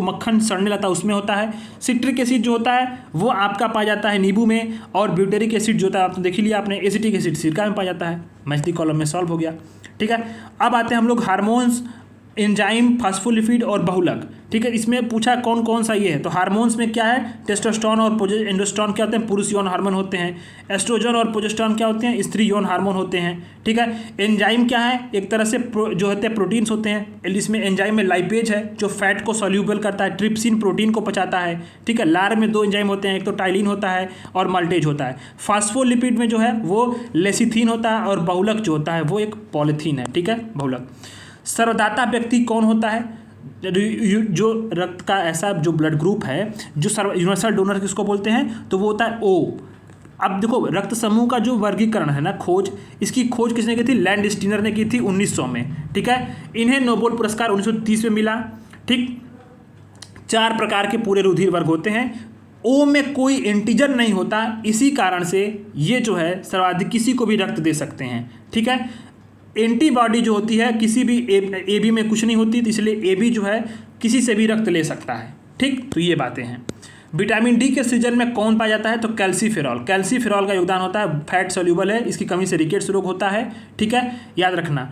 मक्खन सड़ने लगता है उसमें होता है। सिट्रिक एसिड जो होता है वो आपका पाया जाता है नींबू में, और ब्यूटेरिक एसिड जो होता है आप तो देख ही लिया आपने, एसिटिक एसिड सिरका में पाया जाता है। मैथली कॉलम में सॉल्व हो गया। ठीक है, अब आते हैं हम लोग हार्मोन्स एंजाइम, फास्फोलिपिड और बहुलक। ठीक है, इसमें पूछा कौन कौन सा ये है, तो हार्मोन्स में क्या है, टेस्टोस्टेरोन और एंडोस्टेरोन क्या होते हैं, पुरुष यौन हार्मोन होते हैं। एस्ट्रोजन और प्रोजेस्टेरोन क्या होते हैं, स्त्री यौन हार्मोन होते हैं। ठीक है, एंजाइम क्या है, एक तरह से जो होते हैं प्रोटीन्स होते हैं। इसमें एंजाइम में लाइपेज है जो फैट को सॉल्यूबल करता है, ट्रिप्सिन प्रोटीन को पचाता है। ठीक है, लार में 2 एंजाइम होते हैं, एक तो टाइलिन होता है और माल्टेज होता है। फास्फोलिपिड में जो है वो लेसिथिन होता है और बहुलक जो होता है वो एक पॉलीथीन है। ठीक है, बहुलक। सर्वदाता व्यक्ति कौन होता है, जो रक्त का ऐसा जो ब्लड ग्रुप है जो यूनिवर्सल डोनर किसको बोलते हैं, तो वो होता है ओ। अब देखो रक्त समूह का जो वर्गीकरण है ना, खोज, इसकी खोज किसने की थी, लैंडस्टीनर ने की थी 1900 में। ठीक है, इन्हें नोबेल पुरस्कार 1930 में मिला। ठीक, 4 प्रकार के पूरे रुधिर वर्ग होते हैं, ओ में कोई एंटीजन नहीं होता, इसी कारण से ये जो है सर्वाधिक किसी को भी रक्त दे सकते हैं। ठीक है, एंटीबॉडी जो होती है किसी भी ए बी में कुछ नहीं होती, तो इसलिए ए बी जो है किसी से भी रक्त ले सकता है। ठीक, तो ये बातें हैं। विटामिन डी के सृजन में कौन पाया जाता है, तो कैल्सीफेरॉल। कैल्सीफेरॉल का योगदान होता है, फैट सोल्यूबल है, इसकी कमी से रिकेट्स रोग होता है। ठीक है, याद रखना।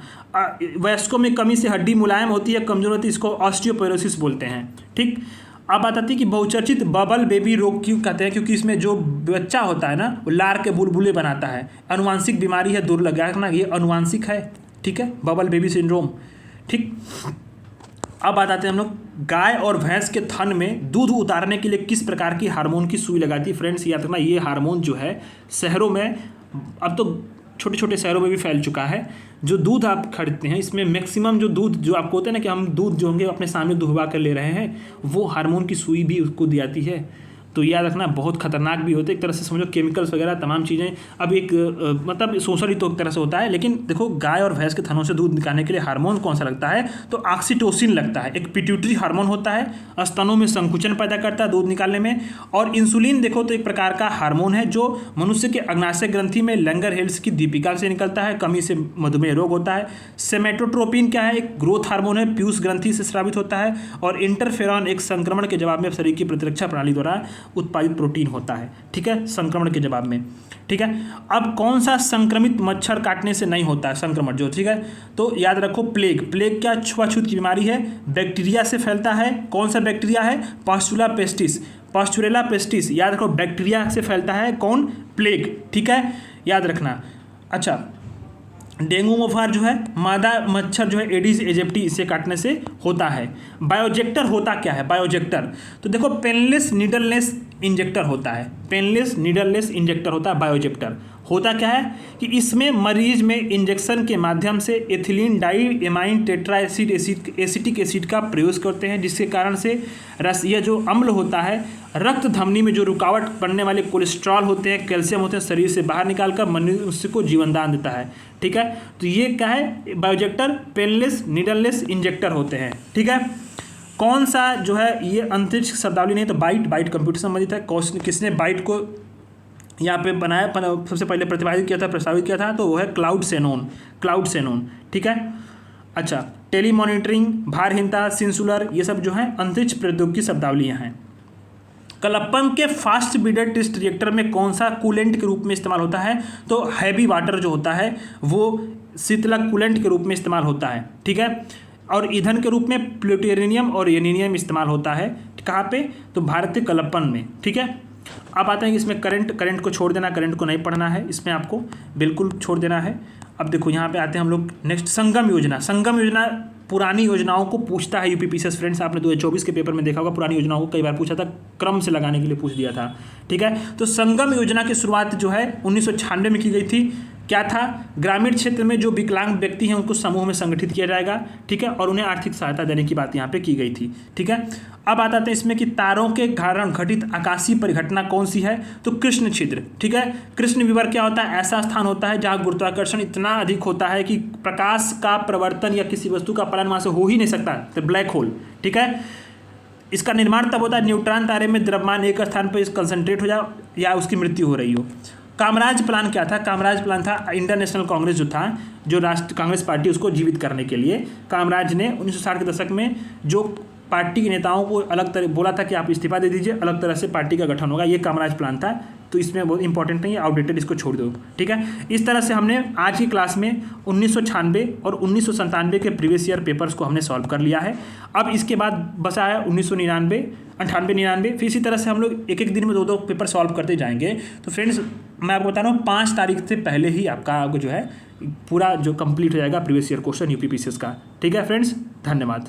वयस्कों में कमी से हड्डी मुलायम होती है, कमजोर होती है, इसको ऑस्टियोपोरोसिस बोलते हैं। ठीक, अब बात आती है कि बहुचर्चित बबल बेबी रोग क्यों कहते हैं, क्योंकि इसमें जो बच्चा होता है ना वो लार के बुलबुले बनाता है। अनुवांशिक बीमारी है, दुर्लभ रखना, ये अनुवांशिक है। ठीक है, बबल बेबी सिंड्रोम। ठीक, अब बात आते हैं हम लोग गाय और भैंस के थन में दूध उतारने के लिए किस प्रकार की हार्मोन की सुई लगाती है। फ्रेंड्स याद रखना, ये हार्मोन जो है शहरों में, अब तो छोटे छोटे शहरों में भी फैल चुका है। जो दूध आप खरीदते हैं इसमें मैक्सिमम जो दूध जो आपको होता है ना कि हम दूध जो होंगे अपने सामने दुहवा कर ले रहे हैं, वो हार्मोन की सुई भी उसको दी जाती है। तो याद रखना, बहुत खतरनाक भी होते हैं, एक तरह से समझो केमिकल्स वगैरह तमाम चीज़ें। अब एक मतलब शोषण ही तो एक तरह से होता है, लेकिन देखो गाय और भैंस के थनों से दूध निकालने के लिए हार्मोन कौन सा लगता है, तो ऑक्सीटोसिन लगता है। एक पिट्यूटरी हार्मोन होता है, स्तनों में संकुचन पैदा करता है दूध निकालने में। और इंसुलिन देखो तो एक प्रकार का हार्मोन है जो मनुष्य के अग्नाशय ग्रंथि में लैंगर हेल्स की दीपिका से निकलता है, कमी से मधुमेह रोग होता है। सेमेटोट्रोपिन क्या है, एक ग्रोथ हार्मोन है, पीयूष ग्रंथि से स्रावित होता है। और इंटरफेरॉन एक संक्रमण के जवाब में शरीर की प्रतिरक्षा प्रणाली द्वारा उत्पादित प्रोटीन होता है। ठीक है, संक्रमण के जवाब में। ठीक है, अब कौन सा संक्रमित मच्छर काटने से नहीं होता है संक्रमण जो, ठीक है, तो याद रखो प्लेग। प्लेग क्या, छुआछूत की बीमारी है, बैक्टीरिया से फैलता है। कौन सा बैक्टीरिया है, पास्चुला पेस्टिस, पास्चुरेला पेस्टिस। याद रखो बैक्टीरिया से फैलता है कौन, प्लेग। ठीक है, याद रखना। अच्छा, डेंगू बुखार जो है मादा मच्छर जो है एडिस एजिप्टी, इसे काटने से होता है। बायोजेक्टर होता क्या है, बायोजेक्टर तो देखो पेनलेस नीडललेस इंजेक्टर होता है, पेनलेस नीडललेस इंजेक्टर होता है बायोजेक्टर। होता क्या है कि इसमें मरीज में इंजेक्शन के माध्यम से एथिलीन डाइएमाइन टेट्राएसिड एसिटिक एसिड का प्रयोग करते हैं, जिसके कारण से यह जो अम्ल होता है रक्त धमनी में जो रुकावट पड़ने वाले कोलेस्ट्रॉल होते हैं, कैल्शियम होते हैं, शरीर से बाहर निकालकर मनुष्य को जीवनदान देता है। ठीक है, तो ये क्या है, बायोजेक्टर पेनलेस नीडललेस इंजेक्टर होते हैं। ठीक है, कौन सा जो है ये अंतरिक्ष शब्दावली नहीं, तो बाइट, बाइट कंप्यूटर संबंधित है। किसने बाइट को यहाँ पे बनाया, सबसे पहले प्रतिपादित किया था, प्रस्तावित किया था, तो वो है क्लाउड सेनोन, क्लाउड सेनोन। ठीक है, अच्छा, टेलीमॉनिटरिंग, भारहीनता, सिंसुलर, ये सब जो है अंतरिक्ष प्रौद्योगिकी शब्दावलियाँ हैं। कलप्पम के फास्ट ब्रीडर टेस्ट रिएक्टर में कौन सा कूलेंट के रूप में इस्तेमाल होता है, तो हैवी वाटर जो होता है वो शीतलक कूलेंट के रूप में इस्तेमाल होता है। ठीक है, और ईंधन के रूप में प्लूटोनियम और यूरेनियम इस्तेमाल होता है। कहाँ पे, तो भारतीय कलप्पन में। ठीक है, अब आते हैं कि इसमें करंट को छोड़ देना, करंट को नहीं पढ़ना है, इसमें आपको बिल्कुल छोड़ देना है। अब देखो यहाँ पे आते हैं हम लोग नेक्स्ट, संगम योजना। संगम योजना पुरानी योजनाओं को पूछता है यूपीपीसीएस। फ्रेंड्स आपने 2024 के पेपर में देखा होगा, पुरानी योजनाओं को कई बार पूछा था, क्रम से लगाने के लिए पूछ दिया था। ठीक है, तो संगम योजना की शुरुआत जो है 1996 में की गई थी। क्या था, ग्रामीण क्षेत्र में जो विकलांग व्यक्ति हैं उनको समूह में संगठित किया जाएगा। ठीक है, और उन्हें आर्थिक सहायता देने की बात यहाँ पे की गई थी। ठीक है, अब आते हैं इसमें कि तारों के कारण घटित आकाशीय परिघटना कौन सी है, तो कृष्ण छिद्र। ठीक है, कृष्ण विवर क्या होता है, ऐसा स्थान होता है जहाँ गुरुत्वाकर्षण इतना अधिक होता है कि प्रकाश का प्रवर्तन या किसी वस्तु का पलायन वहाँ से हो ही नहीं सकता, तो ब्लैक होल। ठीक है, इसका निर्माण तब होता है न्यूट्रॉन तारे में द्रव्यमान एक स्थान पर कंसंट्रेट हो जाए या उसकी मृत्यु हो रही हो। कामराज प्लान क्या था, कामराज प्लान था इंडियन नेशनल कांग्रेस जो था, जो राष्ट्र कांग्रेस पार्टी, उसको जीवित करने के लिए कामराज ने 1960 के दशक में जो पार्टी के नेताओं को अलग तरह बोला था कि आप इस्तीफा दे दीजिए, अलग तरह से पार्टी का गठन होगा, ये कामराज प्लान था। तो इसमें बहुत इंपॉर्टेंट नहीं है, आउटडेटेड, इसको छोड़ दो। ठीक है, इस तरह से हमने आज की क्लास में 1996 और 1997 के प्रीवियस ईयर पेपर्स को हमने सॉल्व कर लिया है। अब इसके बाद बचा है 1999, 98, 99। फिर इसी तरह से हम लोग एक एक दिन में 2-2 पेपर सॉल्व करते जाएंगे। तो फ्रेंड्स, मैं आपको बता रहा हूँ 5 तारीख से पहले ही आपका जो है पूरा जो कंप्लीट हो जाएगा प्रीवियस ईयर क्वेश्चन यूपीपीसीएस का। ठीक है फ्रेंड्स, धन्यवाद।